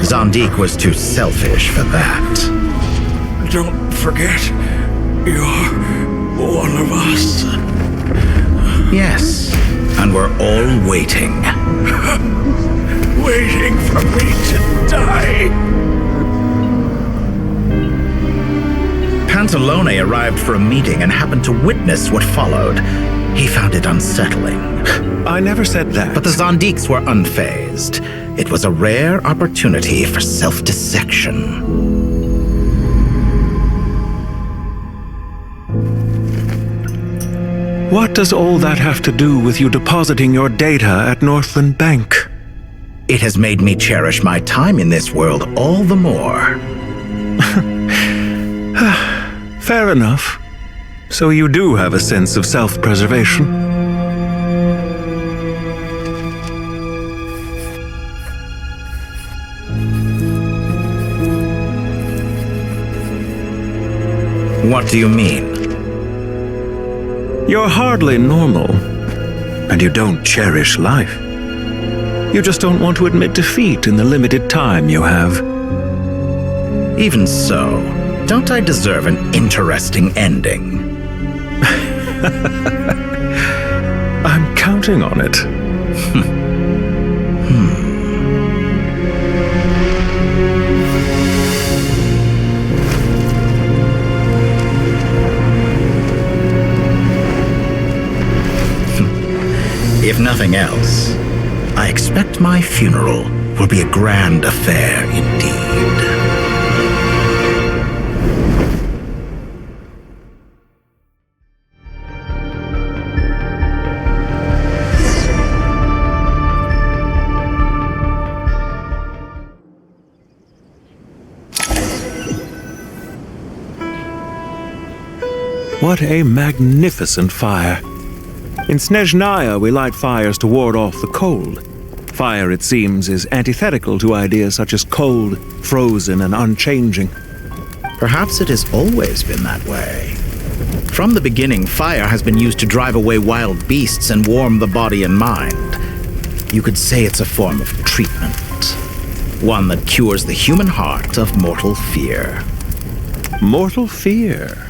Zandik was too selfish for that. Don't forget, you're one of us. Yes, and we're all waiting. Waiting for me to die. Pantalone arrived for a meeting and happened to witness what followed. He found it unsettling. I never said that. But the Zandiks were unfazed. It was a rare opportunity for self-dissection. What does all that have to do with you depositing your data at Northland Bank? It has made me cherish my time in this world all the more. Fair enough. So you do have a sense of self-preservation. What do you mean? You're hardly normal, and you don't cherish life. You just don't want to admit defeat in the limited time you have. Even so, don't I deserve an interesting ending? I'm counting on it. If nothing else, I expect my funeral will be a grand affair indeed. What a magnificent fire! In Snezhnaya, we light fires to ward off the cold. Fire, it seems, is antithetical to ideas such as cold, frozen, and unchanging. Perhaps it has always been that way. From the beginning, fire has been used to drive away wild beasts and warm the body and mind. You could say it's a form of treatment. One that cures the human heart of mortal fear. Mortal fear?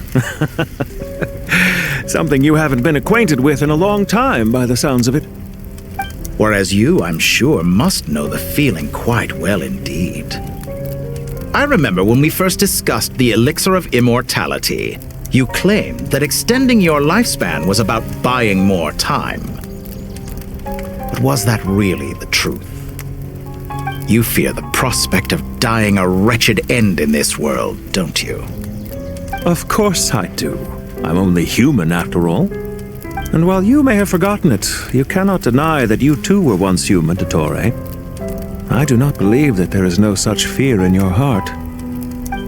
Something you haven't been acquainted with in a long time, by the sounds of it. Whereas you, I'm sure, must know the feeling quite well indeed. I remember when we first discussed the elixir of immortality, you claimed that extending your lifespan was about buying more time. But was that really the truth? You fear the prospect of dying a wretched end in this world, don't you? Of course I do. I'm only human, after all. And while you may have forgotten it, you cannot deny that you too were once human, Dottore. I do not believe that there is no such fear in your heart.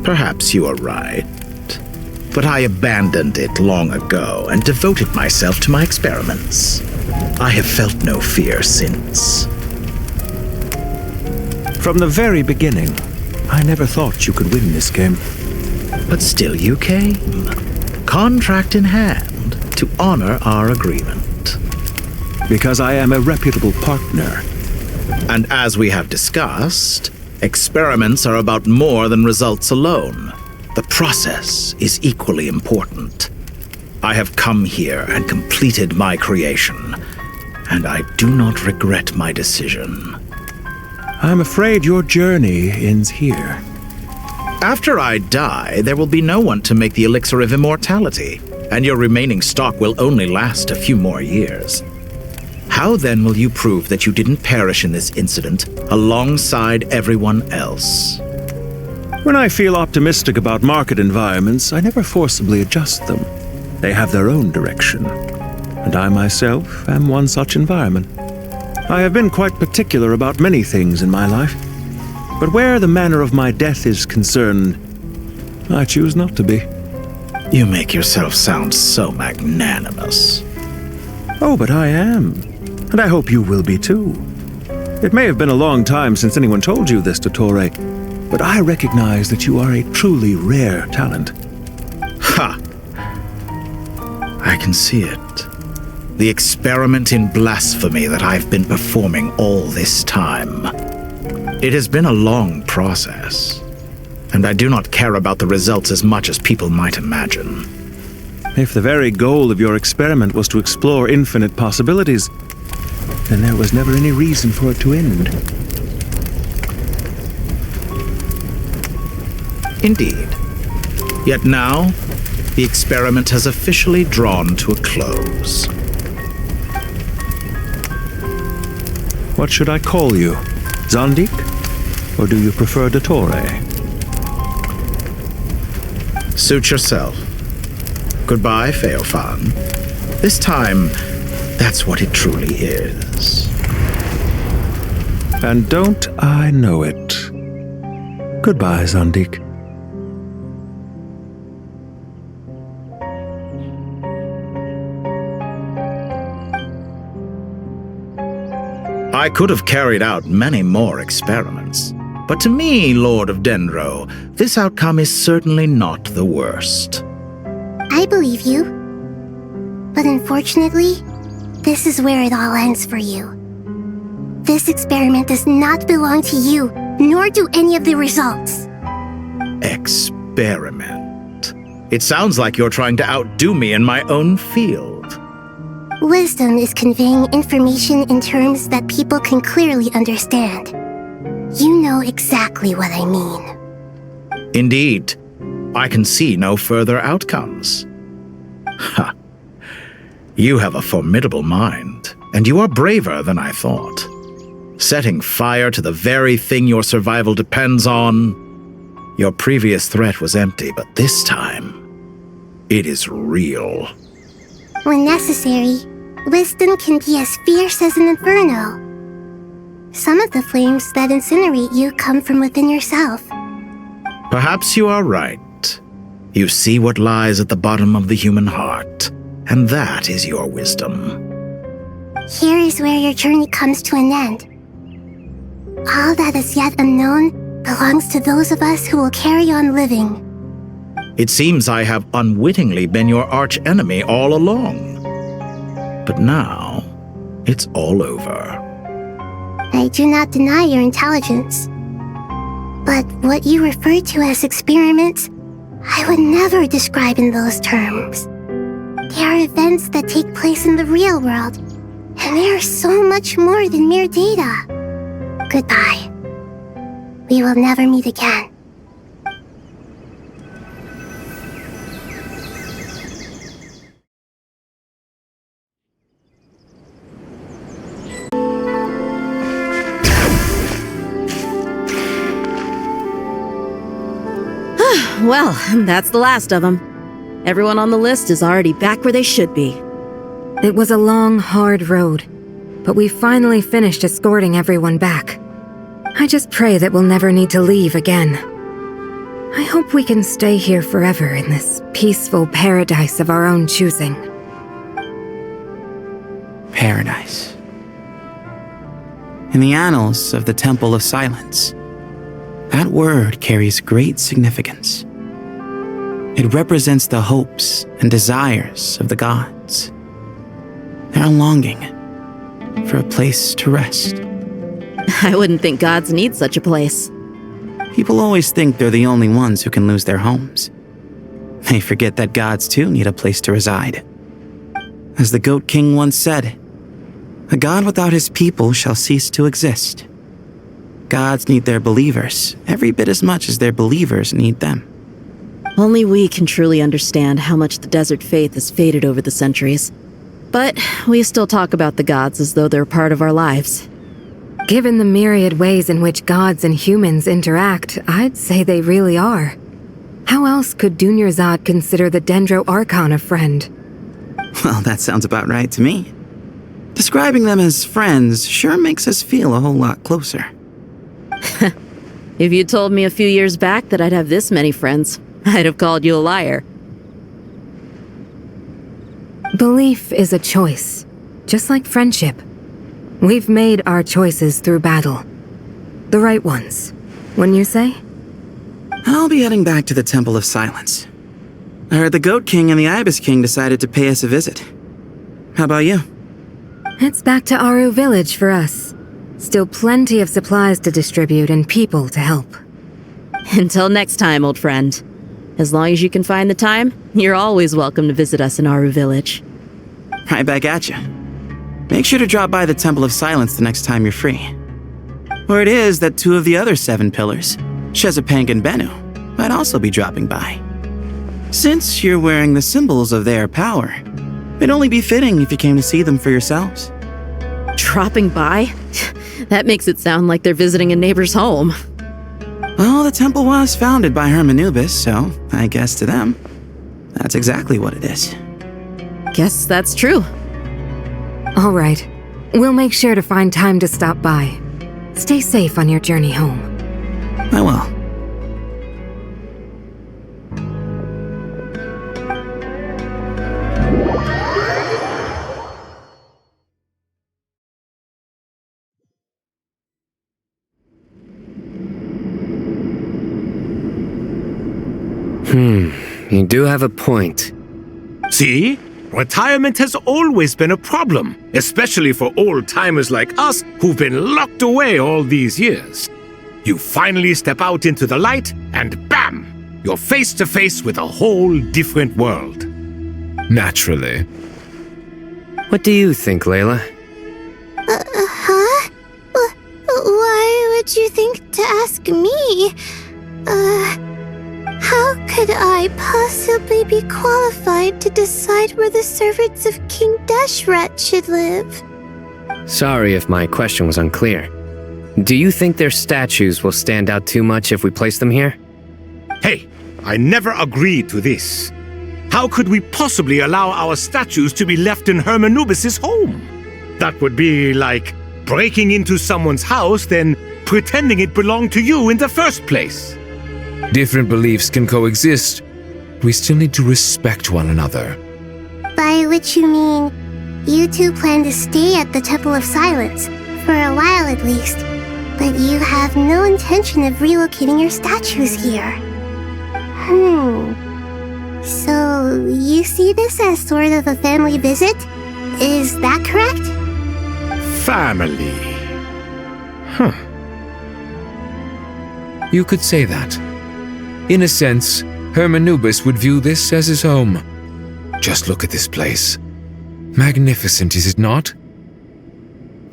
Perhaps you are right. But I abandoned it long ago and devoted myself to my experiments. I have felt no fear since. From the very beginning, I never thought you could win this game. But still you came, contract in hand, to honor our agreement. Because I am a reputable partner. And as we have discussed, experiments are about more than results alone. The process is equally important. I have come here and completed my creation, and I do not regret my decision. I'm afraid your journey ends here. After I die, there will be no one to make the elixir of immortality, and your remaining stock will only last a few more years. How then will you prove that you didn't perish in this incident alongside everyone else? When I feel optimistic about market environments, I never forcibly adjust them. They have their own direction, and I myself am one such environment. I have been quite particular about many things in my life. But where the manner of my death is concerned, I choose not to be. You make yourself sound so magnanimous. Oh, but I am. And I hope you will be too. It may have been a long time since anyone told you this, Dottore, but I recognize that you are a truly rare talent. Ha! I can see it. The experiment in blasphemy that I've been performing all this time. It has been a long process, and I do not care about the results as much as people might imagine. If the very goal of your experiment was to explore infinite possibilities, then there was never any reason for it to end. Indeed. Yet now, the experiment has officially drawn to a close. What should I call you? Zandik? Or do you prefer Dottore? Suit yourself. Goodbye, Feofan. This time, that's what it truly is. And don't I know it? Goodbye, Zandik. I could have carried out many more experiments, but to me, Lord of Dendro, this outcome is certainly not the worst. I believe you. But unfortunately, this is where it all ends for you. This experiment does not belong to you, nor do any of the results. Experiment. It sounds like you're trying to outdo me in my own field. Wisdom is conveying information in terms that people can clearly understand. You know exactly what I mean. Indeed. I can see no further outcomes. Ha. You have a formidable mind, and you are braver than I thought. Setting fire to the very thing your survival depends on. Your previous threat was empty, but this time, it is real. When necessary, wisdom can be as fierce as an inferno. Some of the flames that incinerate you come from within yourself. Perhaps you are right. You see what lies at the bottom of the human heart, and that is your wisdom. Here is where your journey comes to an end. All that is yet unknown belongs to those of us who will carry on living. It seems I have unwittingly been your arch-enemy all along. But now, it's all over. I do not deny your intelligence. But what you refer to as experiments, I would never describe in those terms. They are events that take place in the real world, and they are so much more than mere data. Goodbye. We will never meet again. Well, that's the last of them. Everyone on the list is already back where they should be. It was a long, hard road, but we finally finished escorting everyone back. I just pray that we'll never need to leave again. I hope we can stay here forever in this peaceful paradise of our own choosing. Paradise. In the annals of the Temple of Silence, that word carries great significance. It represents the hopes and desires of the gods. Their longing for a place to rest. I wouldn't think gods need such a place. People always think they're the only ones who can lose their homes. They forget that gods too need a place to reside. As the Goat King once said, "A god without his people shall cease to exist." Gods need their believers every bit as much as their believers need them. Only we can truly understand how much the desert faith has faded over the centuries. But we still talk about the gods as though they're part of our lives. Given the myriad ways in which gods and humans interact, I'd say they really are. How else could Dunyarzad consider the Dendro Archon a friend? Well, that sounds about right to me. Describing them as friends sure makes us feel a whole lot closer. If you told me a few years back that I'd have this many friends, I'd have called you a liar. Belief is a choice, just like friendship. We've made our choices through battle. The right ones, wouldn't you say? I'll be heading back to the Temple of Silence. I heard the Goat King and the Ibis King decided to pay us a visit. How about you? It's back to Aru Village for us. Still plenty of supplies to distribute and people to help. Until next time, old friend. As long as you can find the time, you're always welcome to visit us in Aru Village. Right back at you. Make sure to drop by the Temple of Silence the next time you're free. Word is that 2 of the other 7 pillars, Shezapank and Bennu, might also be dropping by. Since you're wearing the symbols of their power, it'd only be fitting if you came to see them for yourselves. Dropping by? That makes it sound like they're visiting a neighbor's home. Well, the temple was founded by Hermanubis, so I guess to them, that's exactly what it is. Guess that's true. All right. We'll make sure to find time to stop by. Stay safe on your journey home. I will. You do have a point. See? Retirement has always been a problem, especially for old-timers like us who've been locked away all these years. You finally step out into the light, and bam! You're face to face with a whole different world. Naturally. What do you think, Layla? Huh? Why would you think to ask me? How could I possibly be qualified to decide where the servants of King Deshret should live? Sorry if my question was unclear. Do you think their statues will stand out too much if we place them here? Hey, I never agreed to this. How could we possibly allow our statues to be left in Hermanubis' home? That would be like breaking into someone's house, then pretending it belonged to you in the first place. Different beliefs can coexist. We still need to respect one another. By which you mean, you two plan to stay at the Temple of Silence, for a while at least, but you have no intention of relocating your statues here. So, you see this as sort of a family visit? Is that correct? Family. You could say that. In a sense, Hermanubis would view this as his home. Just look at this place. Magnificent, is it not?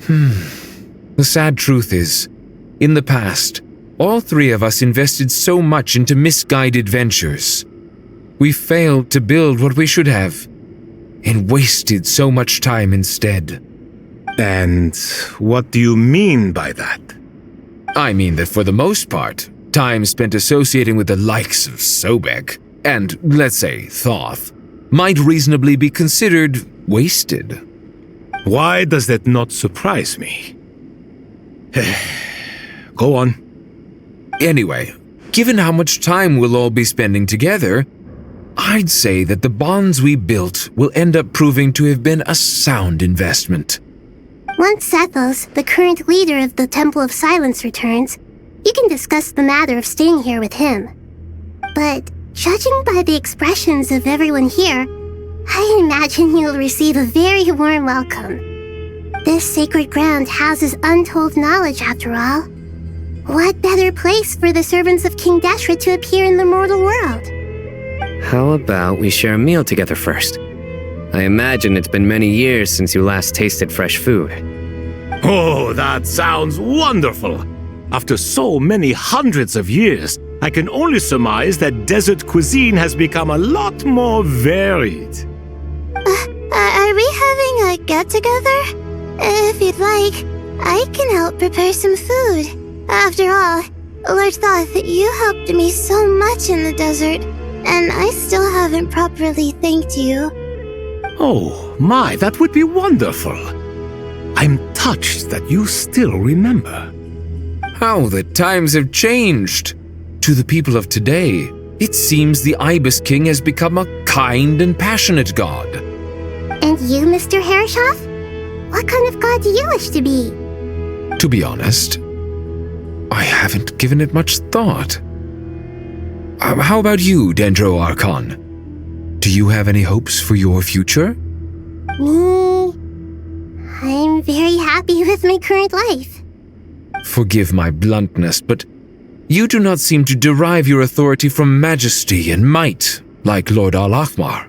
The sad truth is, in the past, all three of us invested so much into misguided ventures. We failed to build what we should have, and wasted so much time instead. And what do you mean by that? I mean that for the most part, time spent associating with the likes of Sobek, and, let's say, Thoth, might reasonably be considered wasted. Why does that not surprise me? Go on. Anyway, given how much time we'll all be spending together, I'd say that the bonds we built will end up proving to have been a sound investment. Once Sethos, the current leader of the Temple of Silence, returns, you can discuss the matter of staying here with him. But judging by the expressions of everyone here, I imagine you'll receive a very warm welcome. This sacred ground houses untold knowledge, after all. What better place for the servants of King Deshret to appear in the mortal world? How about we share a meal together first? I imagine it's been many years since you last tasted fresh food. Oh, that sounds wonderful! After so many hundreds of years, I can only surmise that desert cuisine has become a lot more varied. Are we having a get-together? If you'd like, I can help prepare some food. After all, Lord Thoth, you helped me so much in the desert, and I still haven't properly thanked you. Oh, my, that would be wonderful. I'm touched that you still remember. How the times have changed! To the people of today, it seems the Ibis King has become a kind and passionate god. And you, Mr. Herreshoff? What kind of god do you wish to be? To be honest, I haven't given it much thought. How about you, Dendro Archon? Do you have any hopes for your future? Me? I'm very happy with my current life. Forgive my bluntness, but you do not seem to derive your authority from majesty and might, like Lord Al-Ahmar.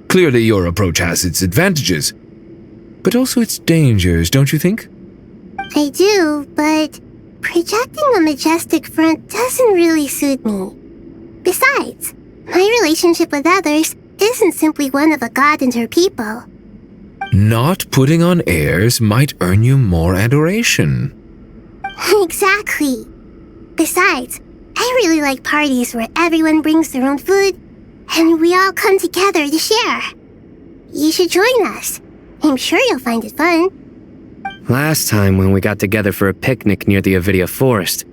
Clearly your approach has its advantages, but also its dangers, don't you think? I do, but projecting a majestic front doesn't really suit me. Besides, my relationship with others isn't simply one of a god and her people. Not putting on airs might earn you more adoration. Exactly. Besides, I really like parties where everyone brings their own food, and we all come together to share. You should join us. I'm sure you'll find it fun. Last time when we got together for a picnic near the Avidia Forest,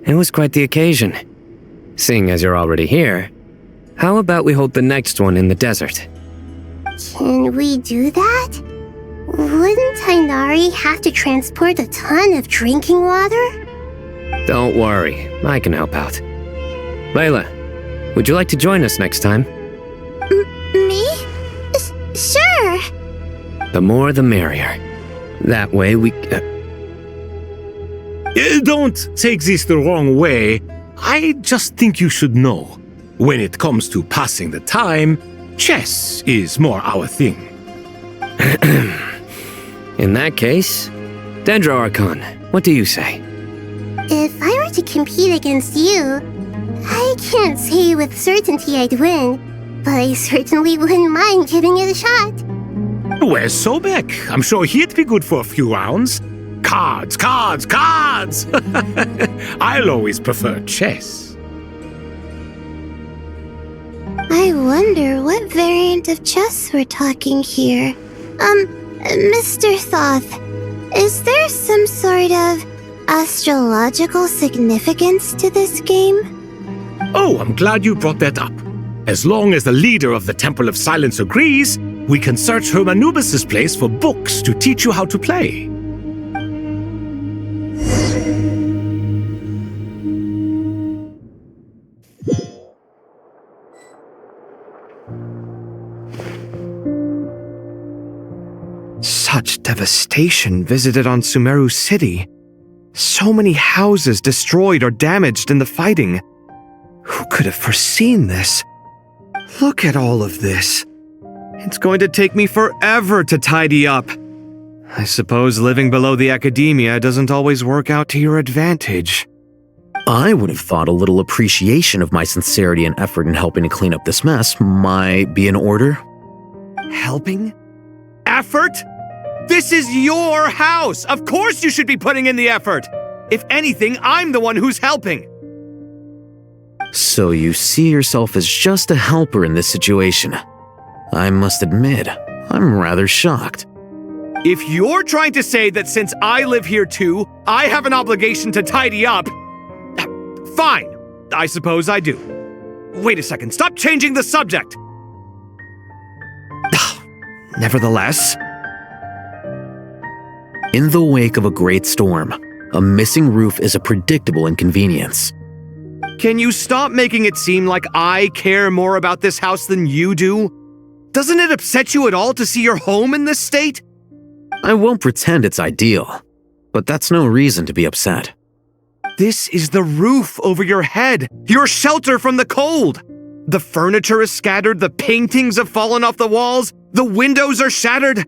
it was quite the occasion. Seeing as you're already here, how about we hold the next one in the desert? Can we do that? Wouldn't Tainari have to transport a ton of drinking water? Don't worry, I can help out. Layla, would you like to join us next time? Me? The more the merrier. That way we... Don't take this the wrong way. I just think you should know. When it comes to passing the time, chess is more our thing. In that case, Dendro Archon, what do you say? If I were to compete against you, I can't say with certainty I'd win, but I certainly wouldn't mind giving it a shot. Where's Sobek? I'm sure he'd be good for a few rounds. Cards, cards, cards! I'll always prefer chess. I wonder what variant of chess we're talking here. Mr. Thoth, is there some sort of astrological significance to this game? Oh, I'm glad you brought that up. As long as the leader of the Temple of Silence agrees, we can search Hermanubis' place for books to teach you how to play. Such devastation visited on Sumeru City. So many houses destroyed or damaged in the fighting. Who could have foreseen this? Look at all of this. It's going to take me forever to tidy up. I suppose living below the academia doesn't always work out to your advantage. I would have thought a little appreciation of my sincerity and effort in helping to clean up this mess might be in order. Helping? Effort? This is your house! Of course you should be putting in the effort! If anything, I'm the one who's helping! So you see yourself as just a helper in this situation. I must admit, I'm rather shocked. If you're trying to say that since I live here too, I have an obligation to tidy up, fine, I suppose I do. Wait a second, stop changing the subject! Nevertheless... In the wake of a great storm, a missing roof is a predictable inconvenience. Can you stop making it seem like I care more about this house than you do? Doesn't it upset you at all to see your home in this state? I won't pretend it's ideal, but that's no reason to be upset. This is the roof over your head, your shelter from the cold. The furniture is scattered, the paintings have fallen off the walls, the windows are shattered.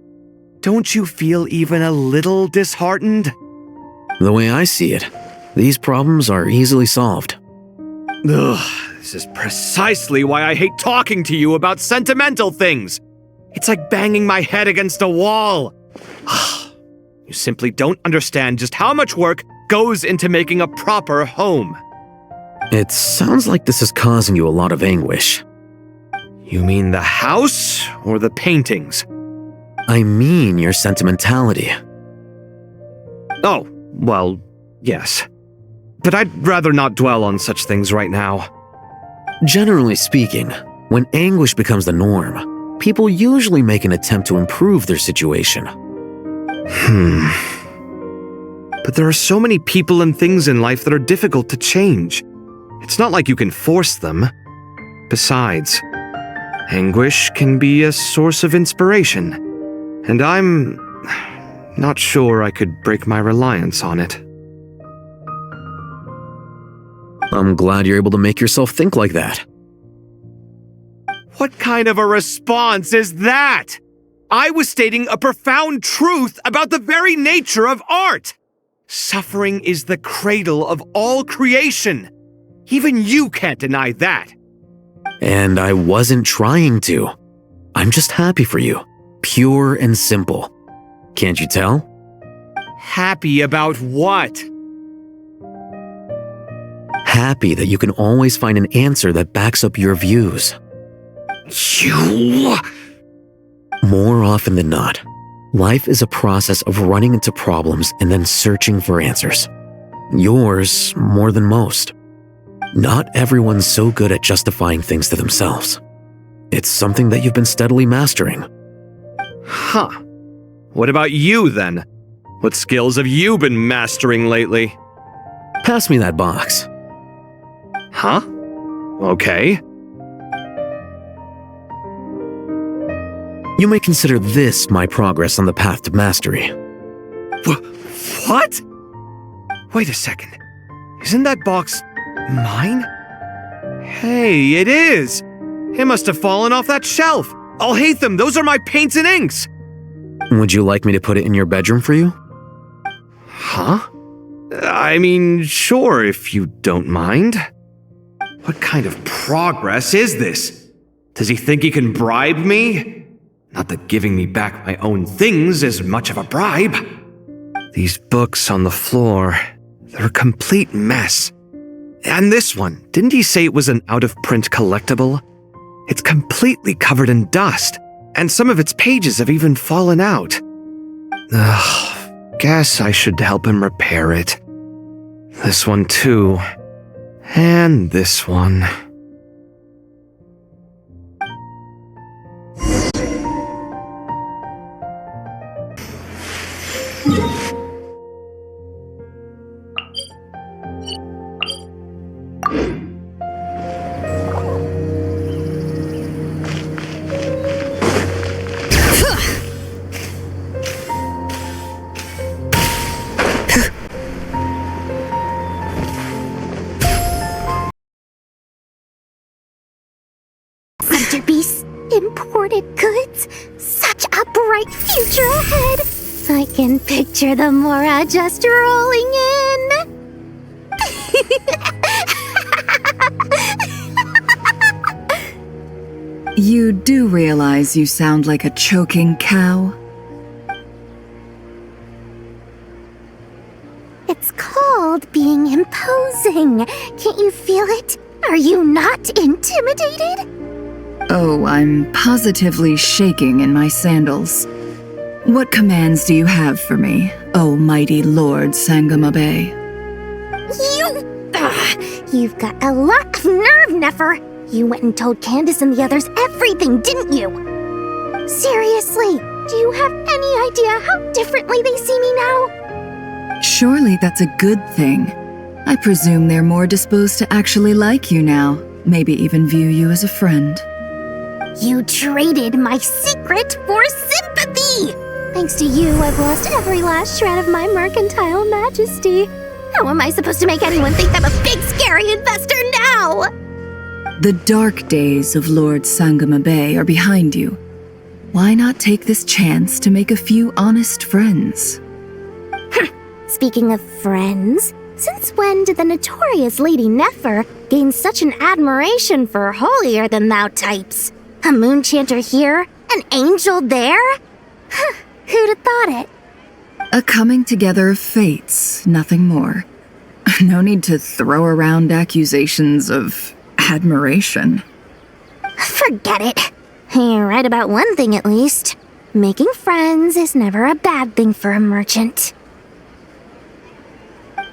Don't you feel even a little disheartened? The way I see it, these problems are easily solved. Ugh, this is precisely why I hate talking to you about sentimental things. It's like banging my head against a wall. You simply don't understand just how much work goes into making a proper home. It sounds like this is causing you a lot of anguish. You mean the house or the paintings? I mean your sentimentality. Oh, well, yes. But I'd rather not dwell on such things right now. Generally speaking, when anguish becomes the norm, people usually make an attempt to improve their situation. But there are so many people and things in life that are difficult to change. It's not like you can force them. Besides, anguish can be a source of inspiration, and I'm not sure I could break my reliance on it. I'm glad you're able to make yourself think like that. What kind of a response is that? I was stating a profound truth about the very nature of art. Suffering is the cradle of all creation. Even you can't deny that. And I wasn't trying to. I'm just happy for you. Pure and simple. Can't you tell? Happy about what? Happy that you can always find an answer that backs up your views. You... More often than not, life is a process of running into problems and then searching for answers. Yours more than most. Not everyone's so good at justifying things to themselves. It's something that you've been steadily mastering. Huh. What about you, then? What skills have you been mastering lately? Pass me that box. Huh? Okay. You may consider this my progress on the path to mastery. What? Wait a second. Isn't that box mine? Hey, it is! It must have fallen off that shelf! I'll hate them! Those are my paints and inks! Would you like me to put it in your bedroom for you? Huh? I mean, sure, if you don't mind. What kind of progress is this? Does he think he can bribe me? Not that giving me back my own things is much of a bribe. These books on the floor, they're a complete mess. And this one, didn't he say it was an out-of-print collectible? It's completely covered in dust, and some of its pages have even fallen out. Ugh, guess I should help him repair it. This one too. And this one. Masterpiece, imported goods, such a bright future ahead. I can picture the Mora just rolling in. You do realize you sound like a choking cow? It's called being imposing. Can't you feel it? Are you not intimidated? Oh, I'm positively shaking in my sandals. What commands do you have for me, oh mighty Lord Sangamabe? You've got a lot of nerve, Nefer. You went and told Candace and the others everything, didn't you? Seriously, do you have any idea how differently they see me now? Surely that's a good thing. I presume they're more disposed to actually like you now, maybe even view you as a friend. You traded my secret for sympathy! Thanks to you, I've lost every last shred of my mercantile majesty. How am I supposed to make anyone think I'm a big, scary investor now? The dark days of Lord Sangamabe are behind you. Why not take this chance to make a few honest friends? Speaking of friends, since when did the notorious Lady Nefer gain such an admiration for holier-than-thou types? A moon chanter here? An angel there? Who'd have thought it? A coming together of fates, nothing more. No need to throw around accusations of admiration. Forget it. You're right about one thing at least. Making friends is never a bad thing for a merchant.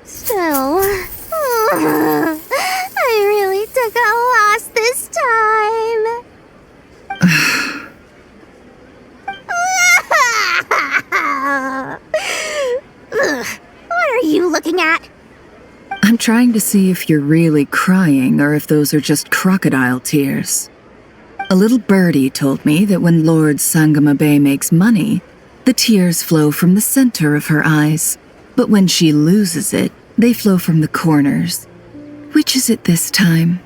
Still, I really took a loss this time. What are you looking at? I'm trying to see if you're really crying or if those are just crocodile tears. A little birdie told me that when Lord Sangamabe makes money, the tears flow from the center of her eyes, but when she loses it, they flow from the corners. Which is it this time?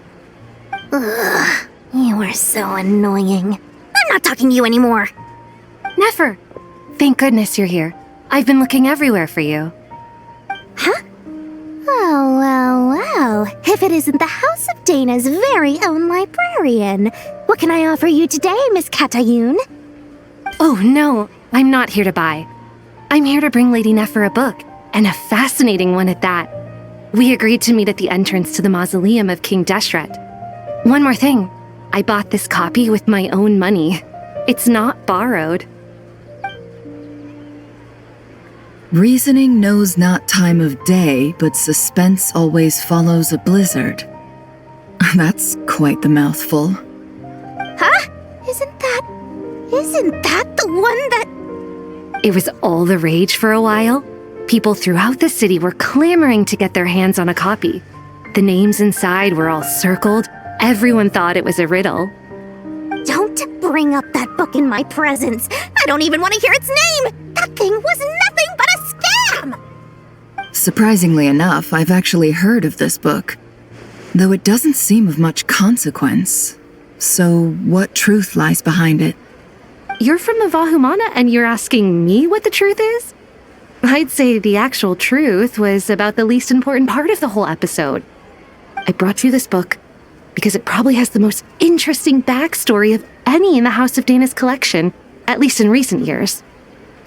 Ugh, you are so annoying. I'm not talking to you anymore. Nefer, thank goodness you're here. I've been looking everywhere for you. Huh? Oh, well. If it isn't the House of Dana's very own librarian. What can I offer you today, Miss Katayun? Oh, no, I'm not here to buy. I'm here to bring Lady Nefer a book, and a fascinating one at that. We agreed to meet at the entrance to the mausoleum of King Deshret. One more thing, I bought this copy with my own money. It's not borrowed. Reasoning knows not time of day, but suspense always follows a blizzard. That's quite the mouthful. Huh? Isn't that the one that... It was all the rage for a while. People throughout the city were clamoring to get their hands on a copy. The names inside were all circled. Everyone thought it was a riddle. Don't bring up that book in my presence. I don't even want to hear its name. That thing was nothing but a scam. Surprisingly enough, I've actually heard of this book, though it doesn't seem of much consequence. So, what truth lies behind it? You're from the Vahumana and you're asking me what the truth is? I'd say the actual truth was about the least important part of the whole episode. I brought you this book because it probably has the most interesting backstory of any in the House of Dana's collection, at least in recent years.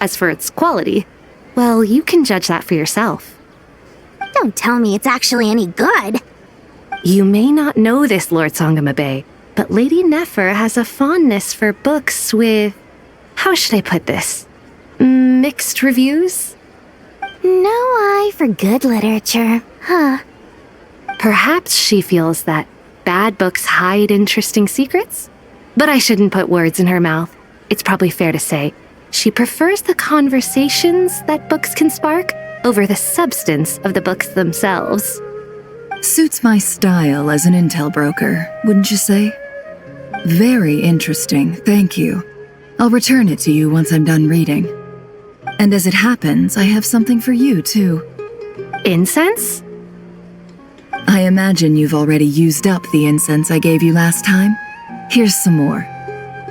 As for its quality, well, you can judge that for yourself. Don't tell me it's actually any good. You may not know this, Lord Sangamabe, but Lady Nefer has a fondness for books with, how should I put this, mixed reviews? No eye for good literature, huh? Perhaps she feels that bad books hide interesting secrets? But I shouldn't put words in her mouth. It's probably fair to say she prefers the conversations that books can spark over the substance of the books themselves. Suits my style as an intel broker, wouldn't you say? Very interesting, thank you. I'll return it to you once I'm done reading. And as it happens, I have something for you, too. Incense? I imagine you've already used up the incense I gave you last time. Here's some more.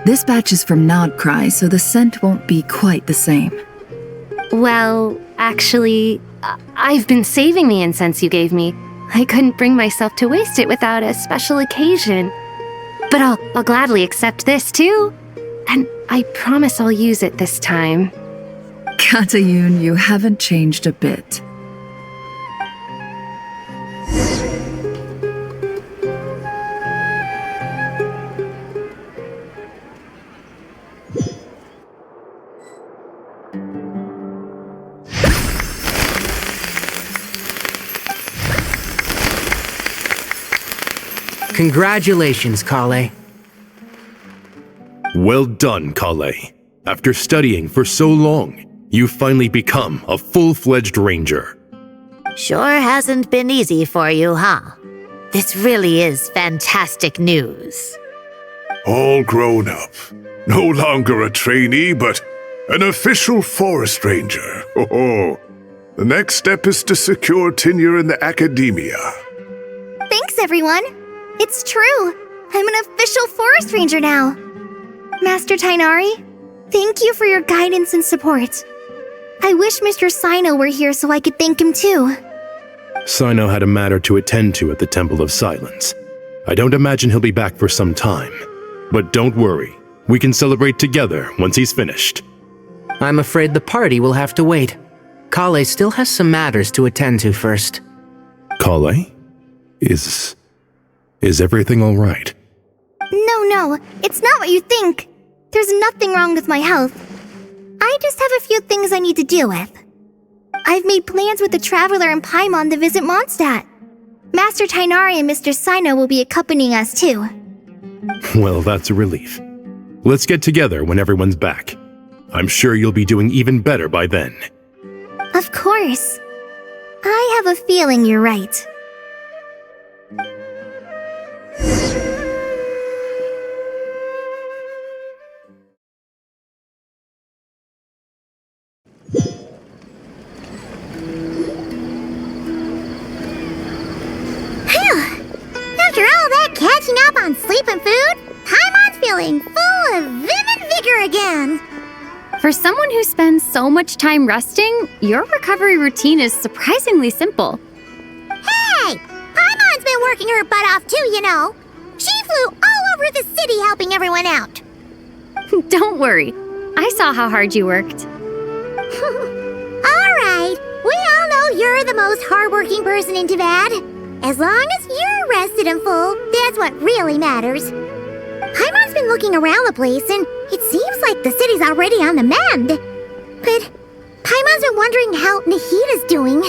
This batch is from Nodcry, so the scent won't be quite the same. Well, actually, I've been saving the incense you gave me. I couldn't bring myself to waste it without a special occasion. But I'll gladly accept this, too. And I promise I'll use it this time. Katayun, you haven't changed a bit. Congratulations, Kale. Well done, Kale. After studying for so long, you've finally become a full-fledged ranger. Sure hasn't been easy for you, huh? This really is fantastic news. All grown up. No longer a trainee, but an official forest ranger. Oh, the next step is to secure tenure in the academia. Thanks, everyone. It's true. I'm an official forest ranger now. Master Tainari, thank you for your guidance and support. I wish Mr. Sino were here so I could thank him too. Sino had a matter to attend to at the Temple of Silence. I don't imagine he'll be back for some time. But don't worry, we can celebrate together once he's finished. I'm afraid the party will have to wait. Kale still has some matters to attend to first. Kale? Is everything all right? No, it's not what you think. There's nothing wrong with my health. I just have a few things I need to deal with. I've made plans with the Traveler and Paimon to visit Mondstadt. Master Tainari and Mr. Sino will be accompanying us too. Well, that's a relief. Let's get together when everyone's back. I'm sure you'll be doing even better by then. Of course. I have a feeling you're right. After all that catching up on sleep and food, Paimon's feeling full of vim and vigor again. For someone who spends so much time resting, your recovery routine is surprisingly simple. Hey! Paimon's been working her butt off too, you know. She flew all over the city helping everyone out. Don't worry, I saw how hard you worked. Alright, we all know you're the most hardworking person in Tavad. As long as you're rested and full, that's what really matters. Paimon's been looking around the place, and it seems like the city's already on the mend. But Paimon's been wondering how Nahita's doing.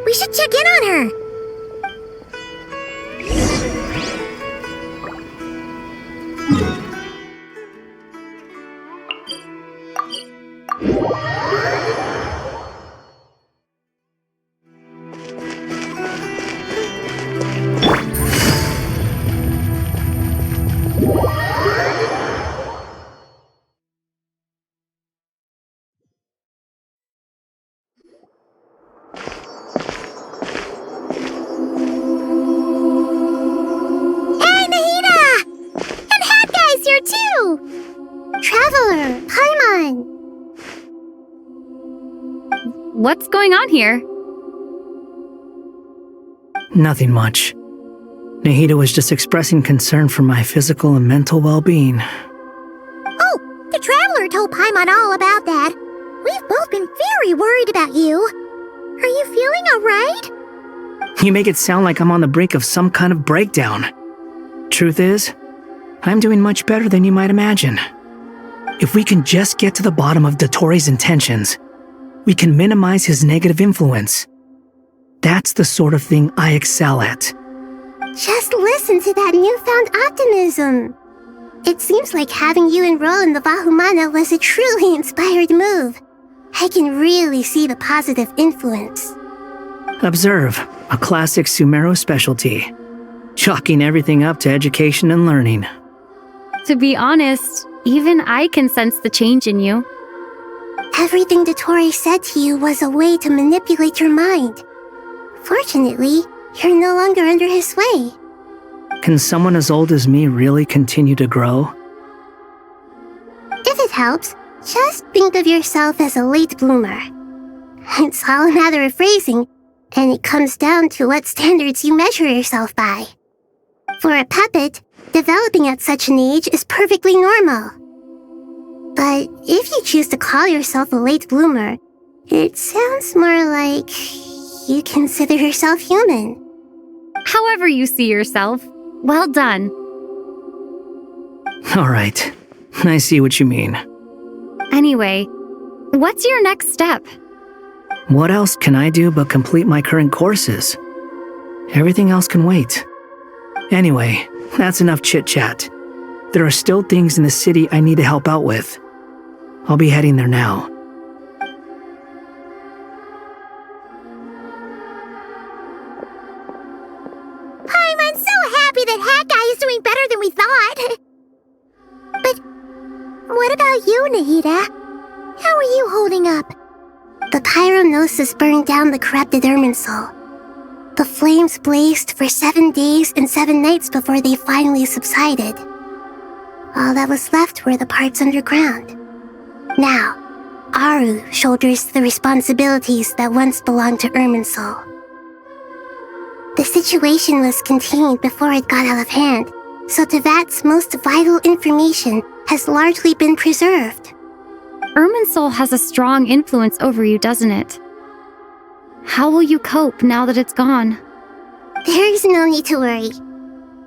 We should check in on her. What's going on here? Nothing much. Nahida was just expressing concern for my physical and mental well-being. Oh, the Traveler told Paimon all about that. We've both been very worried about you. Are you feeling alright? You make it sound like I'm on the brink of some kind of breakdown. Truth is, I'm doing much better than you might imagine. If we can just get to the bottom of Dottoro's intentions, we can minimize his negative influence. That's the sort of thing I excel at. Just listen to that newfound optimism. It seems like having you enroll in the Vahumana was a truly inspired move. I can really see the positive influence. Observe, a classic Sumeru specialty. Chalking everything up to education and learning. To be honest, even I can sense the change in you. Everything Dottore said to you was a way to manipulate your mind. Fortunately, you're no longer under his sway. Can someone as old as me really continue to grow? If it helps, just think of yourself as a late bloomer. It's all a matter of phrasing, and it comes down to what standards you measure yourself by. For a puppet, developing at such an age is perfectly normal. But if you choose to call yourself a late bloomer, it sounds more like you consider yourself human. However you see yourself, well done. Alright, I see what you mean. Anyway, what's your next step? What else can I do but complete my current courses? Everything else can wait. Anyway, that's enough chit-chat. There are still things in the city I need to help out with. I'll be heading there now. I'm so happy that Hat Guy is doing better than we thought. But what about you, Nahida? How are you holding up? The pyronosis burned down the corrupted Irminsul. The flames blazed for 7 days and 7 nights before they finally subsided. All that was left were the parts underground. Now, Aru shoulders the responsibilities that once belonged to Irminsul. The situation was contained before it got out of hand, so Tevat's most vital information has largely been preserved. Irminsul has a strong influence over you, doesn't it? How will you cope now that it's gone? There is no need to worry.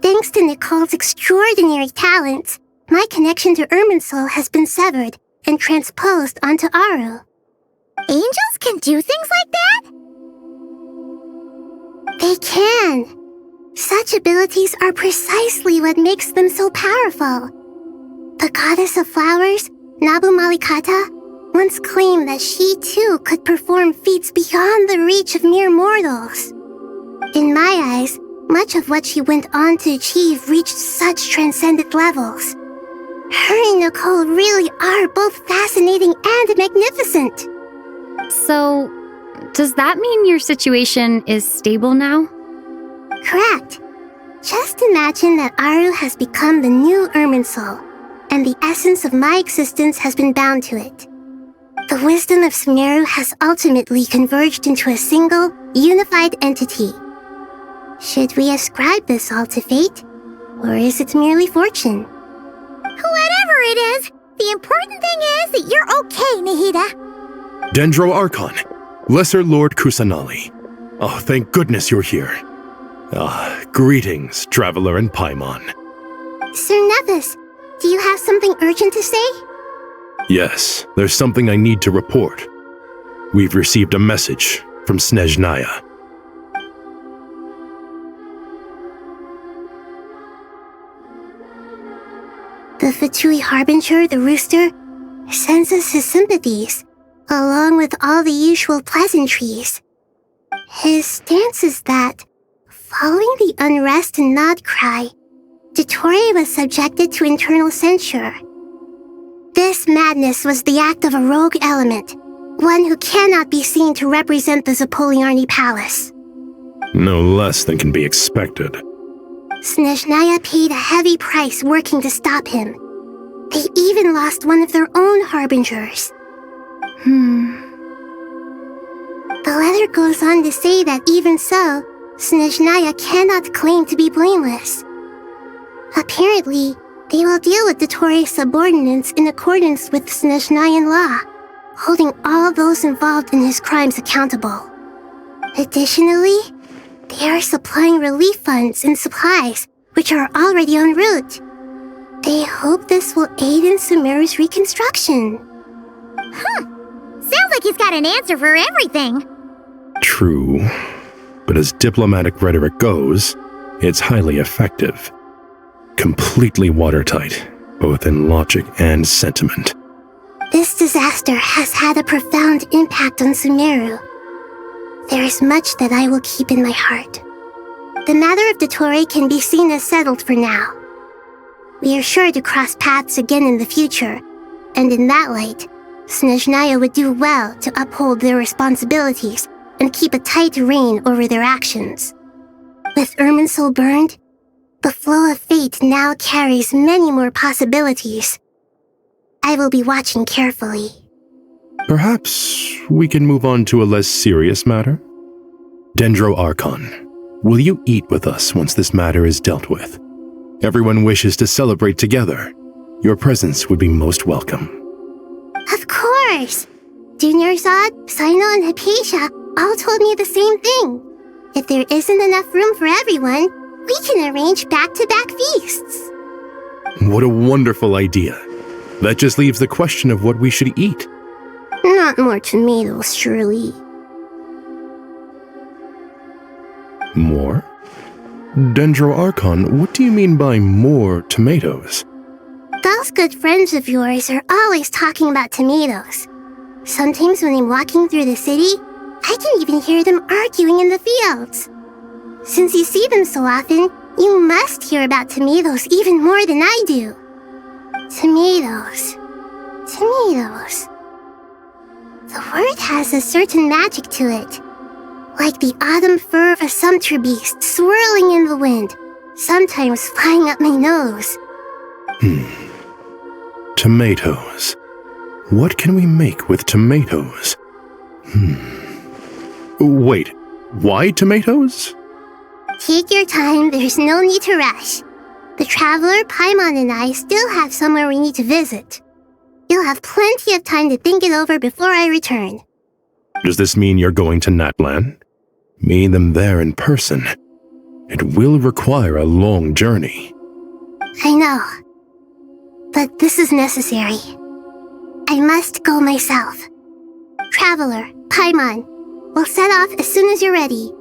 Thanks to Nicole's extraordinary talents, my connection to Irminsul has been severed and transposed onto Aru. Angels can do things like that? They can. Such abilities are precisely what makes them so powerful. The goddess of flowers, Nabu Malikata, once claimed that she too could perform feats beyond the reach of mere mortals. In my eyes, much of what she went on to achieve reached such transcendent levels. Her and Nicole really are both fascinating and magnificent. So, does that mean your situation is stable now? Correct. Just imagine that Aru has become the new Irminsul, and the essence of my existence has been bound to it. The wisdom of Sumeru has ultimately converged into a single, unified entity. Should we ascribe this all to fate, or is it merely fortune? Whatever it is, the important thing is that you're okay, Nahida. Dendro Archon, Lesser Lord Kusanali. Oh, thank goodness you're here. Greetings, Traveler and Paimon. Sir Nevis, do you have something urgent to say? Yes, there's something I need to report. We've received a message from Snezhnaya. The Fatui Harbinger, the Rooster, sends us his sympathies, along with all the usual pleasantries. His stance is that, following the unrest and Nod Cry, Dottore was subjected to internal censure. This madness was the act of a rogue element, one who cannot be seen to represent the Zapoliarni Palace. No less than can be expected. Snezhnaya paid a heavy price working to stop him. They even lost one of their own harbingers. letter goes on to say that even so, Snezhnaya cannot claim to be blameless. Apparently, they will deal with the Torii subordinates in accordance with Snezhnayan law, holding all those involved in his crimes accountable. Additionally, they are supplying relief funds and supplies, which are already en route. They hope this will aid in Sumeru's reconstruction. Sounds like he's got an answer for everything. True. But as diplomatic rhetoric goes, it's highly effective. Completely watertight, both in logic and sentiment. This disaster has had a profound impact on Sumeru. There is much that I will keep in my heart. The matter of the Torii can be seen as settled for now. We are sure to cross paths again in the future, and in that light, Snezhnaya would do well to uphold their responsibilities and keep a tight rein over their actions. With Irminsul burned, the flow of fate now carries many more possibilities. I will be watching carefully. Perhaps we can move on to a less serious matter? Dendro Archon, will you eat with us once this matter is dealt with? Everyone wishes to celebrate together. Your presence would be most welcome. Of course! Junior Zod, Sino, and Hypatia all told me the same thing. If there isn't enough room for everyone, we can arrange back-to-back feasts. What a wonderful idea. That just leaves the question of what we should eat. Not more tomatoes, surely. More? Dendro Archon, what do you mean by more tomatoes? Those good friends of yours are always talking about tomatoes. Sometimes when I'm walking through the city, I can even hear them arguing in the fields. Since you see them so often, you must hear about tomatoes even more than I do. Tomatoes. Tomatoes. The word has a certain magic to it. Like the autumn fur of a sumpter beast swirling in the wind, sometimes flying up my nose. Tomatoes. What can we make with tomatoes? Wait, why tomatoes? Take your time, there's no need to rush. The traveler, Paimon, and I still have somewhere we need to visit. You'll have plenty of time to think it over before I return. Does this mean you're going to Natlan? Meeting them there in person. It will require a long journey. I know. But this is necessary. I must go myself. Traveler, Paimon, we'll set off as soon as you're ready.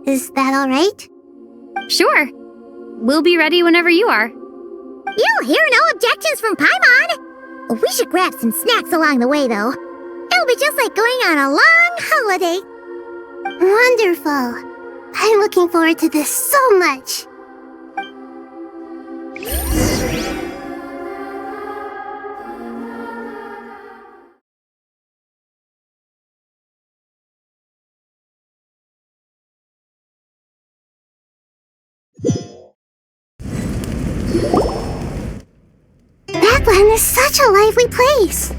Is that all right? Sure. We'll be ready whenever you are. You'll hear no objections from Paimon. We should grab some snacks along the way, though. It'll be just like going on a long holiday. Wonderful. I'm looking forward to this so much. Natlan is such a lively place.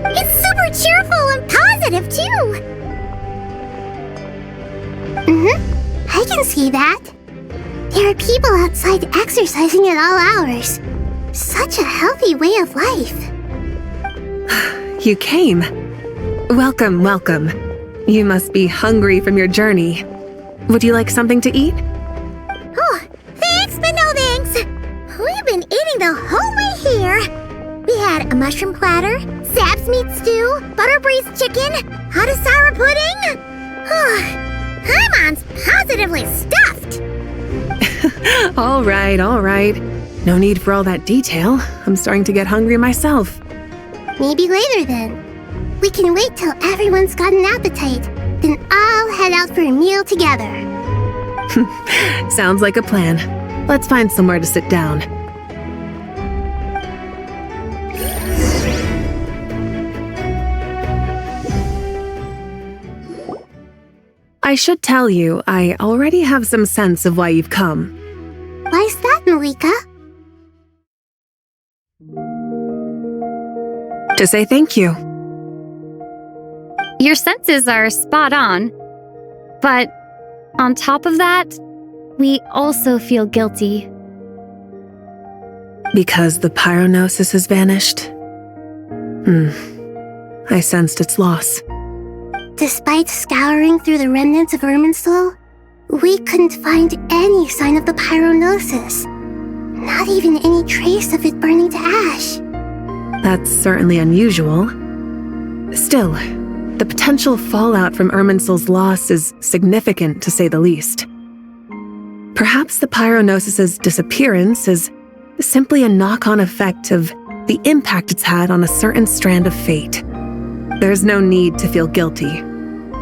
It's super cheerful and positive, too. I can see that. There are people outside exercising at all hours. Such a healthy way of life. You came. Welcome, welcome. You must be hungry from your journey. Would you like something to eat? Oh, thanks, but no thanks. We've been eating the whole way here. We had a mushroom platter, Sab's meat stew, butter braised chicken, hot asara pudding. Paimon's positively stuffed. All right. No need for all that detail. I'm starting to get hungry myself. Maybe later then. We can wait till everyone's got an appetite, then I'll head out for a meal together. Sounds like a plan. Let's find somewhere to sit down. I should tell you, I already have some sense of why you've come. Why's that, Malika? To say thank you. Your senses are spot on. But on top of that, we also feel guilty. Because the pyronosis has vanished? I sensed its loss. Despite scouring through the remnants of Irminsul, we couldn't find any sign of the pyronosis. Not even any trace of it burning to ash. That's certainly unusual. Still, the potential fallout from Irminsul's loss is significant, to say the least. Perhaps the pyronosis's disappearance is simply a knock-on effect of the impact it's had on a certain strand of fate. There's no need to feel guilty.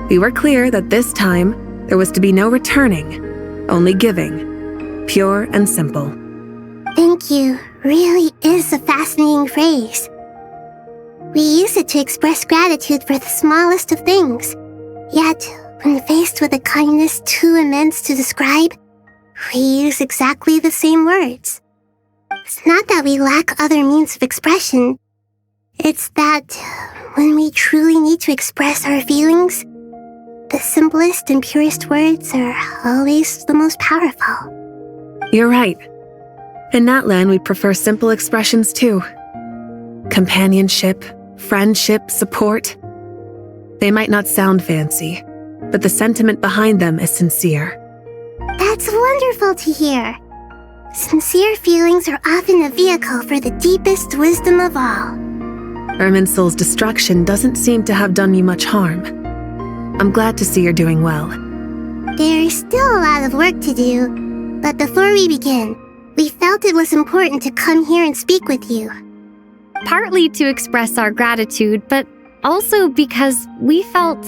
We were clear that this time there was to be no returning, only giving, pure and simple. Thank you really is a fascinating phrase. We use it to express gratitude for the smallest of things. Yet, when faced with a kindness too immense to describe, we use exactly the same words. It's not that we lack other means of expression. It's that when we truly need to express our feelings, the simplest and purest words are always the most powerful. You're right. In Natlan, we prefer simple expressions too. Companionship, friendship, support. They might not sound fancy, but the sentiment behind them is sincere. That's wonderful to hear. Sincere feelings are often a vehicle for the deepest wisdom of all. Irminsul's destruction doesn't seem to have done you much harm. I'm glad to see you're doing well. There's still a lot of work to do, but before we begin, we felt it was important to come here and speak with you. Partly to express our gratitude, but also because we felt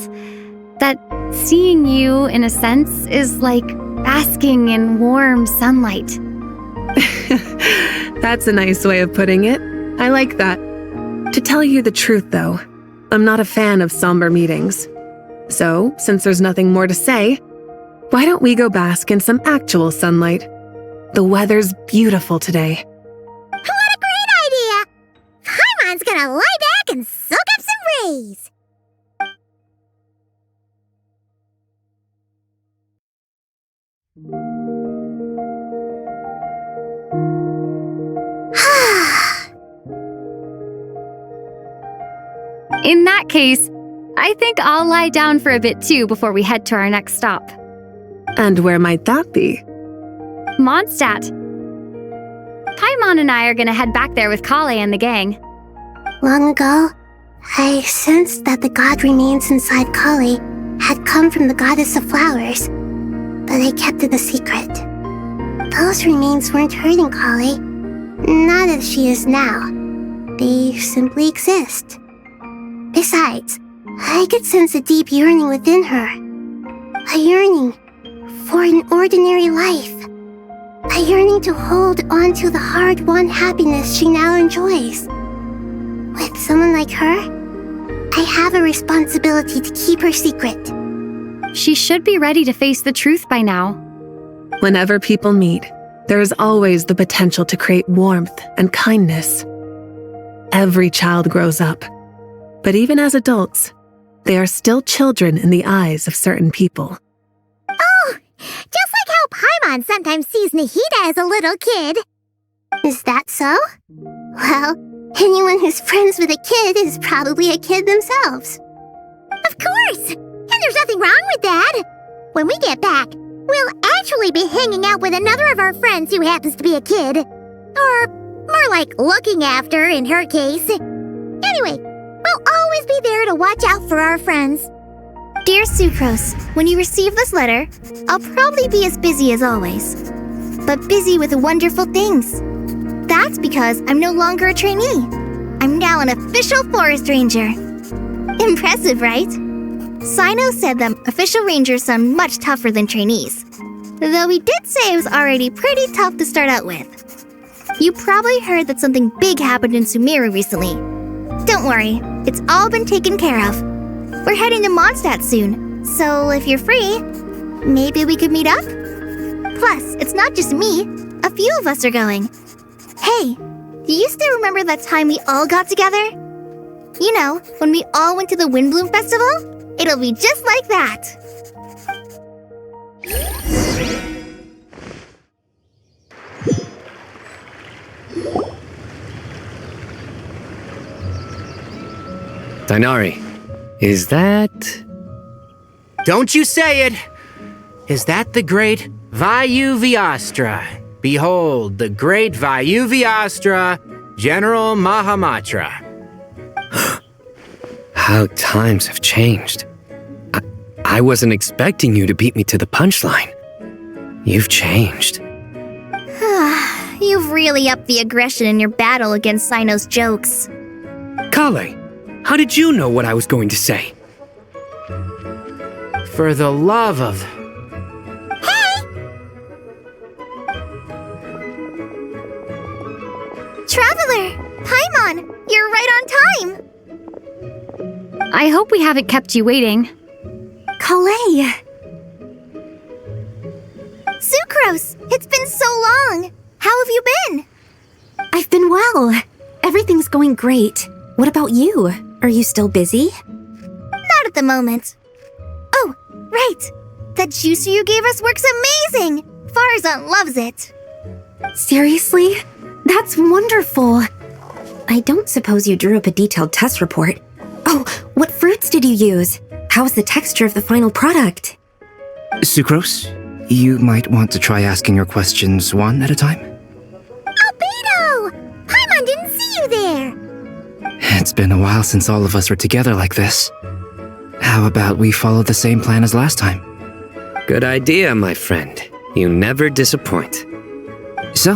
that seeing you, in a sense, is like basking in warm sunlight. That's a nice way of putting it. I like that. To tell you the truth, though, I'm not a fan of somber meetings. So, since there's nothing more to say, why don't we go bask in some actual sunlight? The weather's beautiful today. What a great idea! Paimon's gonna lie back and soak up some rays. In that case, I think I'll lie down for a bit too before we head to our next stop. And where might that be? Mondstadt. Paimon and I are gonna head back there with Kale and the gang. Long ago, I sensed that the god remains inside Kale had come from the goddess of flowers, but I kept it a secret. Those remains weren't hurting Kale, not as she is now. They simply exist. Besides, I could sense a deep yearning within her. A yearning for an ordinary life. A yearning to hold on to the hard-won happiness she now enjoys. With someone like her, I have a responsibility to keep her secret. She should be ready to face the truth by now. Whenever people meet, there is always the potential to create warmth and kindness. Every child grows up, but even as adults, they are still children in the eyes of certain people. Oh, just like how Paimon sometimes sees Nahida as a little kid. Is that so? Well, anyone who's friends with a kid is probably a kid themselves. Of course! And there's nothing wrong with that. When we get back, we'll actually be hanging out with another of our friends who happens to be a kid. Or more like looking after, in her case. Anyway, we'll always be there to watch out for our friends. Dear Sucrose, when you receive this letter, I'll probably be as busy as always. But busy with wonderful things. That's because I'm no longer a trainee. I'm now an official forest ranger. Impressive, right? Sino said that official rangers sound much tougher than trainees. Though he did say it was already pretty tough to start out with. You probably heard that something big happened in Sumeru recently. Don't worry, it's all been taken care of. We're heading to Mondstadt soon, so if you're free, maybe we could meet up? Plus, it's not just me. A few of us are going. Hey, do you still remember that time we all got together? You know, when we all went to the Windbloom Festival? It'll be just like that. Dainari, is that... Don't you say it! Is that the great Vayuvyastra? Behold, the great Vayuvyastra, General Mahamatra. How times have changed. I wasn't expecting you to beat me to the punchline. You've changed. You've really upped the aggression in your battle against Sino's jokes. Kale, how did you know what I was going to say? For the love of... Traveler! Paimon! You're right on time! I hope we haven't kept you waiting. Kalei! Sucrose! It's been so long! How have you been? I've been well. Everything's going great. What about you? Are you still busy? Not at the moment. Oh, right! That juicer you gave us works amazing! Farzan loves it! Seriously? That's wonderful. I don't suppose you drew up a detailed test report. Oh, what fruits did you use? How's the texture of the final product? Sucrose, you might want to try asking your questions one at a time. Albedo! Paimon didn't see you there! It's been a while since all of us were together like this. How about we follow the same plan as last time? Good idea, my friend. You never disappoint. So,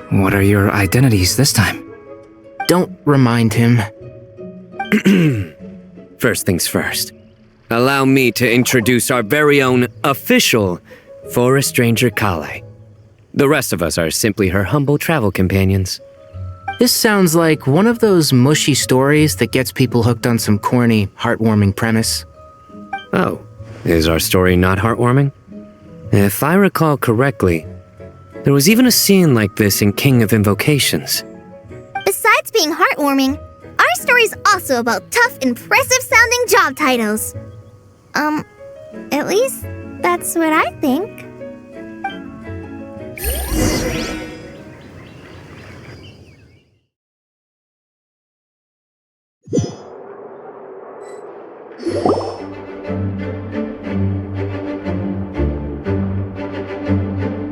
what are your identities this time? Don't remind him. First things first. Allow me to introduce our very own official Forest Ranger Kale. The rest of us are simply her humble travel companions. This sounds like one of those mushy stories that gets people hooked on some corny, heartwarming premise. Oh, is our story not heartwarming? If I recall correctly, there was even a scene like this in King of Invocations. Besides being heartwarming, our story's also about tough, impressive-sounding job titles. At least that's what I think.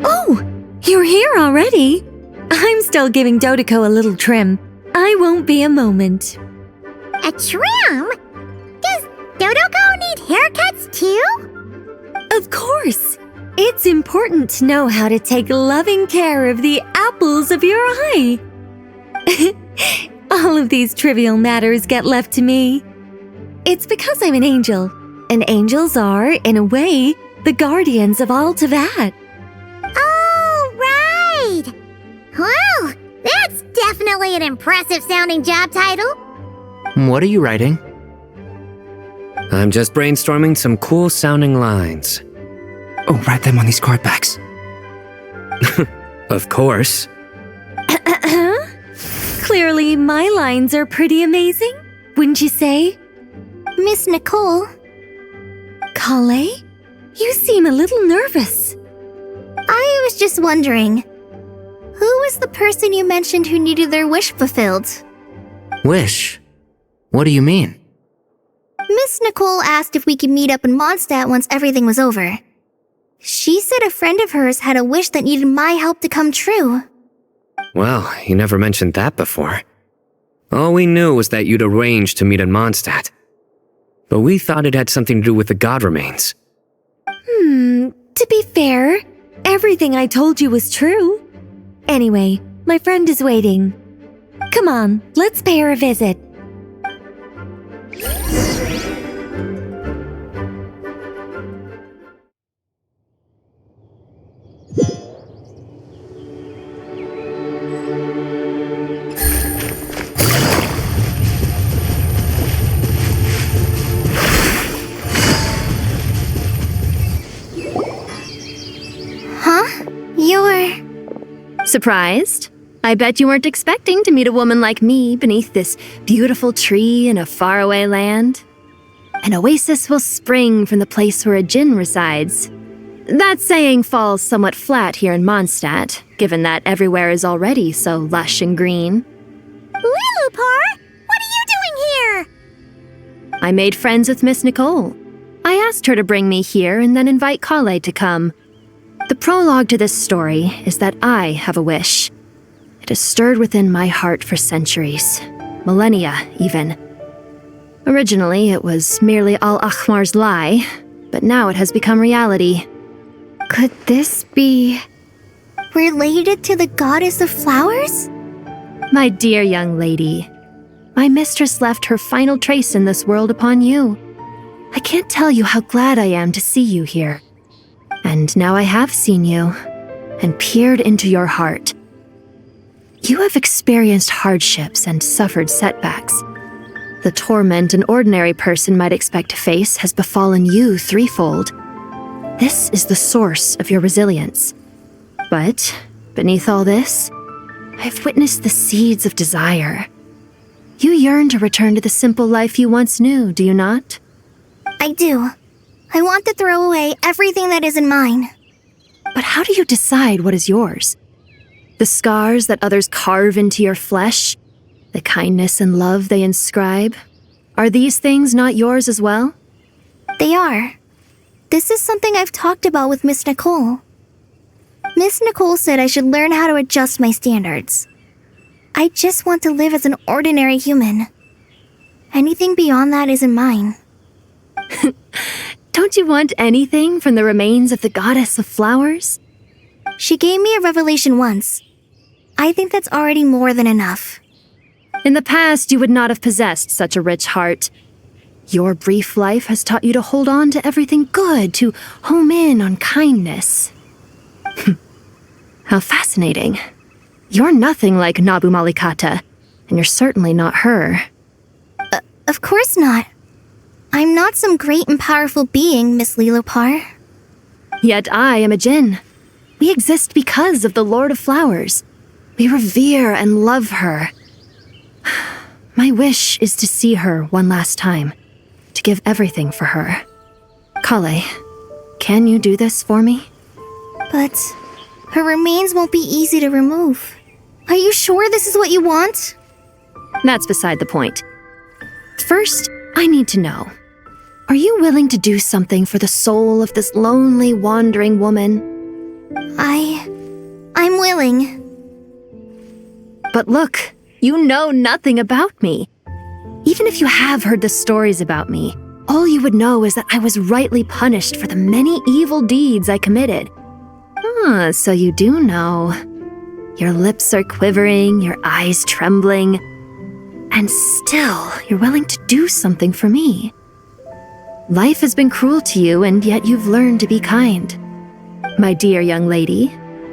Oh, you're here already? I'm still giving Dodeko a little trim. I won't be a moment. A trim? Does Dodeko need haircuts too? Of course. It's important to know how to take loving care of the apples of your eye. All of these trivial matters get left to me. It's because I'm an angel, and angels are, in a way, the guardians of all Teyvat. Oh, right! Wow, that's definitely an impressive-sounding job title. What are you writing? I'm just brainstorming some cool-sounding lines. Oh, write them on these card backs. Of course. Clearly, my lines are pretty amazing, wouldn't you say? Miss Nicole. Kale? You seem a little nervous. I was just wondering, who was the person you mentioned who needed their wish fulfilled? Wish? What do you mean? Miss Nicole asked if we could meet up in Mondstadt once everything was over. She said a friend of hers had a wish that needed my help to come true. Well, you never mentioned that before. All we knew was that you'd arranged to meet in Mondstadt. But we thought it had something to do with the god remains. To be fair, everything I told you was true. Anyway, my friend is waiting. Come on, let's pay her a visit. Surprised? I bet you weren't expecting to meet a woman like me beneath this beautiful tree in a faraway land. an oasis will spring from the place where a djinn resides. That saying falls somewhat flat here in Mondstadt, given that everywhere is already so lush and green. Lilupar, what are you doing here? I made friends with Miss Nicole. I asked her to bring me here and then invite Kale to come. The prologue to this story is that I have a wish. It has stirred within my heart for centuries, millennia even. Originally, it was merely Al-Akhmar's lie, but now it has become reality. Could this be related to the goddess of flowers? My dear young lady, my mistress left her final trace in this world upon you. I can't tell you how glad I am to see you here. And now I have seen you, and peered into your heart. You have experienced hardships and suffered setbacks. The torment an ordinary person might expect to face has befallen you threefold. This is the source of your resilience. But, beneath all this, I've witnessed the seeds of desire. You yearn to return to the simple life you once knew, do you not? I do. I want to throw away everything that isn't mine. But how do you decide what is yours? The scars that others carve into your flesh? The kindness and love they inscribe? Are these things not yours as well? They are. This is something I've talked about with Miss Nicole. Miss Nicole said I should learn how to adjust my standards. I just want to live as an ordinary human. Anything beyond that isn't mine. Don't you want anything from the remains of the goddess of flowers? She gave me a revelation once. I think that's already more than enough. In the past, you would not have possessed such a rich heart. Your brief life has taught you to hold on to everything good, to home in on kindness. How fascinating. You're nothing like Nabu Malikata, and you're certainly not her. Of course not. I'm not some great and powerful being, Miss Lilupar. Yet I am a djinn. We exist because of the Lord of Flowers. We revere and love her. My wish is to see her one last time, to give everything for her. Kale, can you do this for me? But her remains won't be easy to remove. Are you sure this is what you want? That's beside the point. First, I need to know. Are you willing to do something for the soul of this lonely, wandering woman? I'm willing. But look, you know nothing about me. Even if you have heard the stories about me, all you would know is that I was rightly punished for the many evil deeds I committed. So you do know. Your lips are quivering, your eyes trembling, and still you're willing to do something for me. Life has been cruel to you, and yet you've learned to be kind. My dear young lady,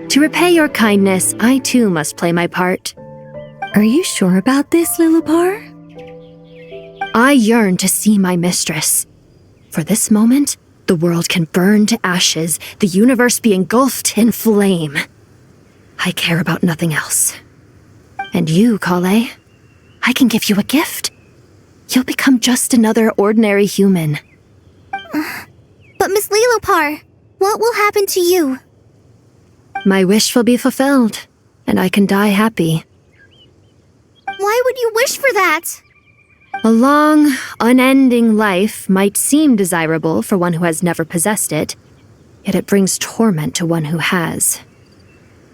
to repay your kindness, I too must play my part. Are you sure about this, Lilupar? I yearn to see my mistress. For this moment, the world can burn to ashes, the universe be engulfed in flame. I care about nothing else. And you, Kale, I can give you a gift. You'll become just another ordinary human. But Miss Lilupar, what will happen to you? My wish will be fulfilled, and I can die happy. Why would you wish for that? A long, unending life might seem desirable for one who has never possessed it, yet it brings torment to one who has.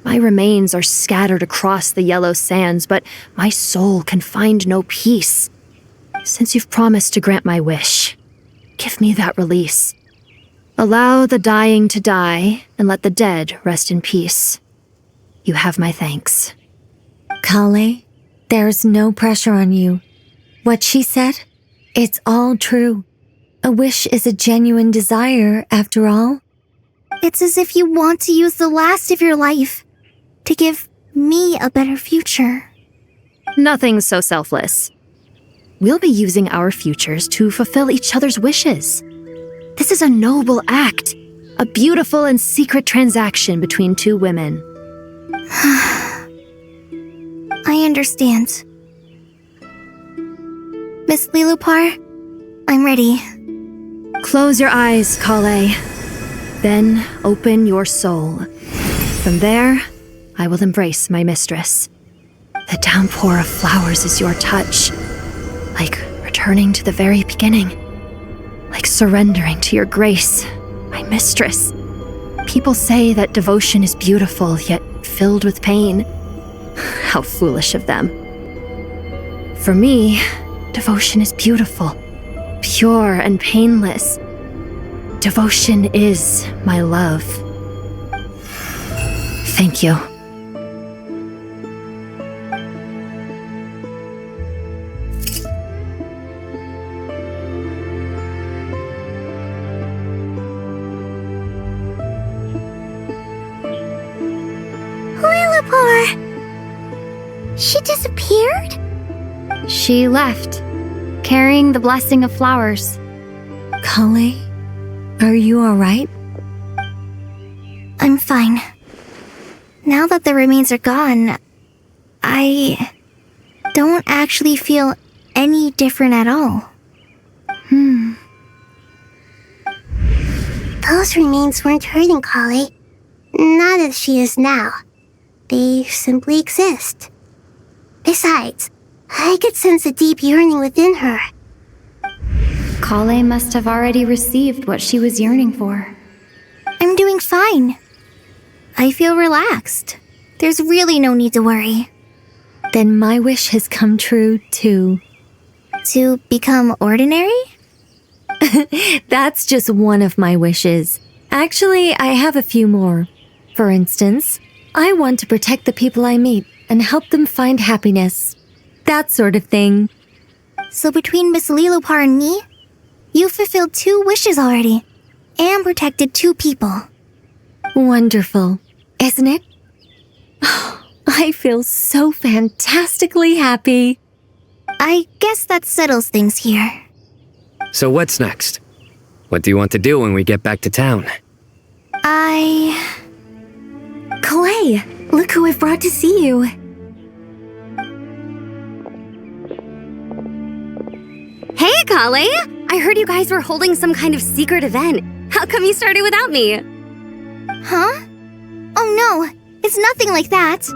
My remains are scattered across the yellow sands, but my soul can find no peace. Since you've promised to grant my wish, give me that release. Allow the dying to die, and let the dead rest in peace. You have my thanks. Kale, there's no pressure on you. What she said, it's all true. A wish is a genuine desire, after all. It's as if you want to use the last of your life to give me a better future. Nothing's so selfless. We'll be using our futures to fulfill each other's wishes. This is a noble act, a beautiful and secret transaction between two women. I understand. Miss Lilupar, I'm ready. Close your eyes, Kale. Then open your soul. From there, I will embrace my mistress. The downpour of flowers is your touch, like returning to the very beginning, like surrendering to your grace, my mistress. People say that devotion is beautiful, yet filled with pain. How foolish of them. For me, devotion is beautiful, pure and painless. Devotion is my love. Thank you. Lillipore! She disappeared? She left, carrying the blessing of flowers. Kale, are you alright? I'm fine. Now that the remains are gone, I don't actually feel any different at all. Those remains weren't hurting Kale. Not as she is now. They simply exist. Besides, I could sense a deep yearning within her. Kale must have already received what she was yearning for. I'm doing fine. I feel relaxed. There's really no need to worry. Then my wish has come true, too. To become ordinary? That's just one of my wishes. Actually, I have a few more. For instance, I want to protect the people I meet and help them find happiness. That sort of thing. So between Miss Lillipore and me, you fulfilled 2 wishes already, and protected 2 people. Wonderful, isn't it? I feel so fantastically happy. I guess that settles things here. So what's next? What do you want to do when we get back to town? Clay, look who I've brought to see you. Hey, Kale! I heard you guys were holding some kind of secret event. How come you started without me? Huh? Oh no, it's nothing like that.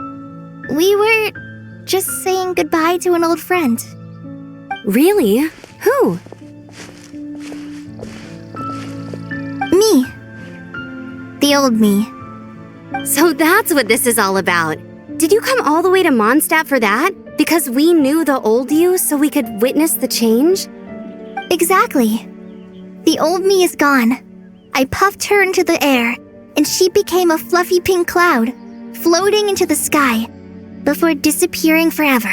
We were just saying goodbye to an old friend. Really? Who? Me. The old me. So that's what this is all about. Did you come all the way to Mondstadt for that? Because we knew the old you so we could witness the change? Exactly. The old me is gone. I puffed her into the air, and she became a fluffy pink cloud, floating into the sky, before disappearing forever.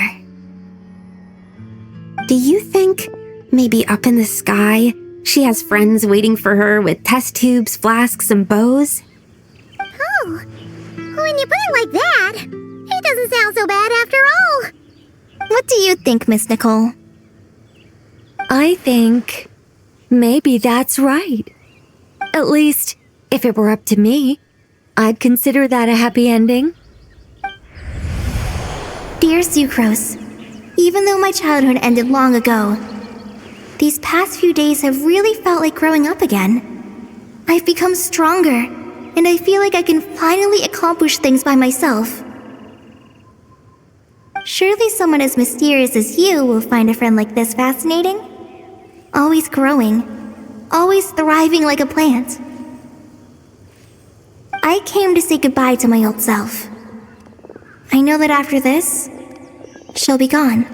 Do you think maybe up in the sky, she has friends waiting for her with test tubes, flasks, and bows? Oh, when you put it like that, it doesn't sound so bad after all. What do you think, Miss Nicole? I think maybe that's right. At least, if it were up to me, I'd consider that a happy ending. Dear Sucrose, even though my childhood ended long ago, these past few days have really felt like growing up again. I've become stronger, and I feel like I can finally accomplish things by myself. Surely someone as mysterious as you will find a friend like this fascinating. Always growing, always thriving like a plant. I came to say goodbye to my old self. I know that after this, she'll be gone.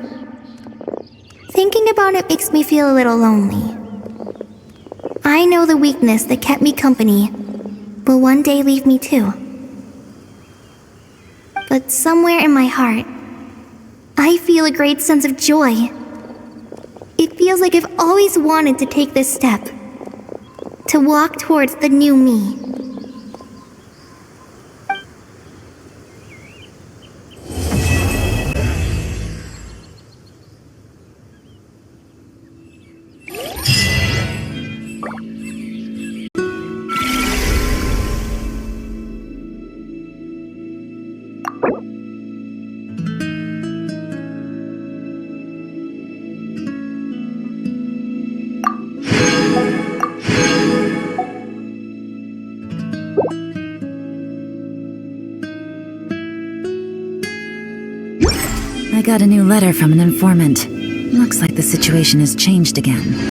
Thinking about it makes me feel a little lonely. I know the weakness that kept me company will one day leave me too. But somewhere in my heart, I feel a great sense of joy. It feels like I've always wanted to take this step, to walk towards the new me. I got a new letter from an informant. Looks like the situation has changed again.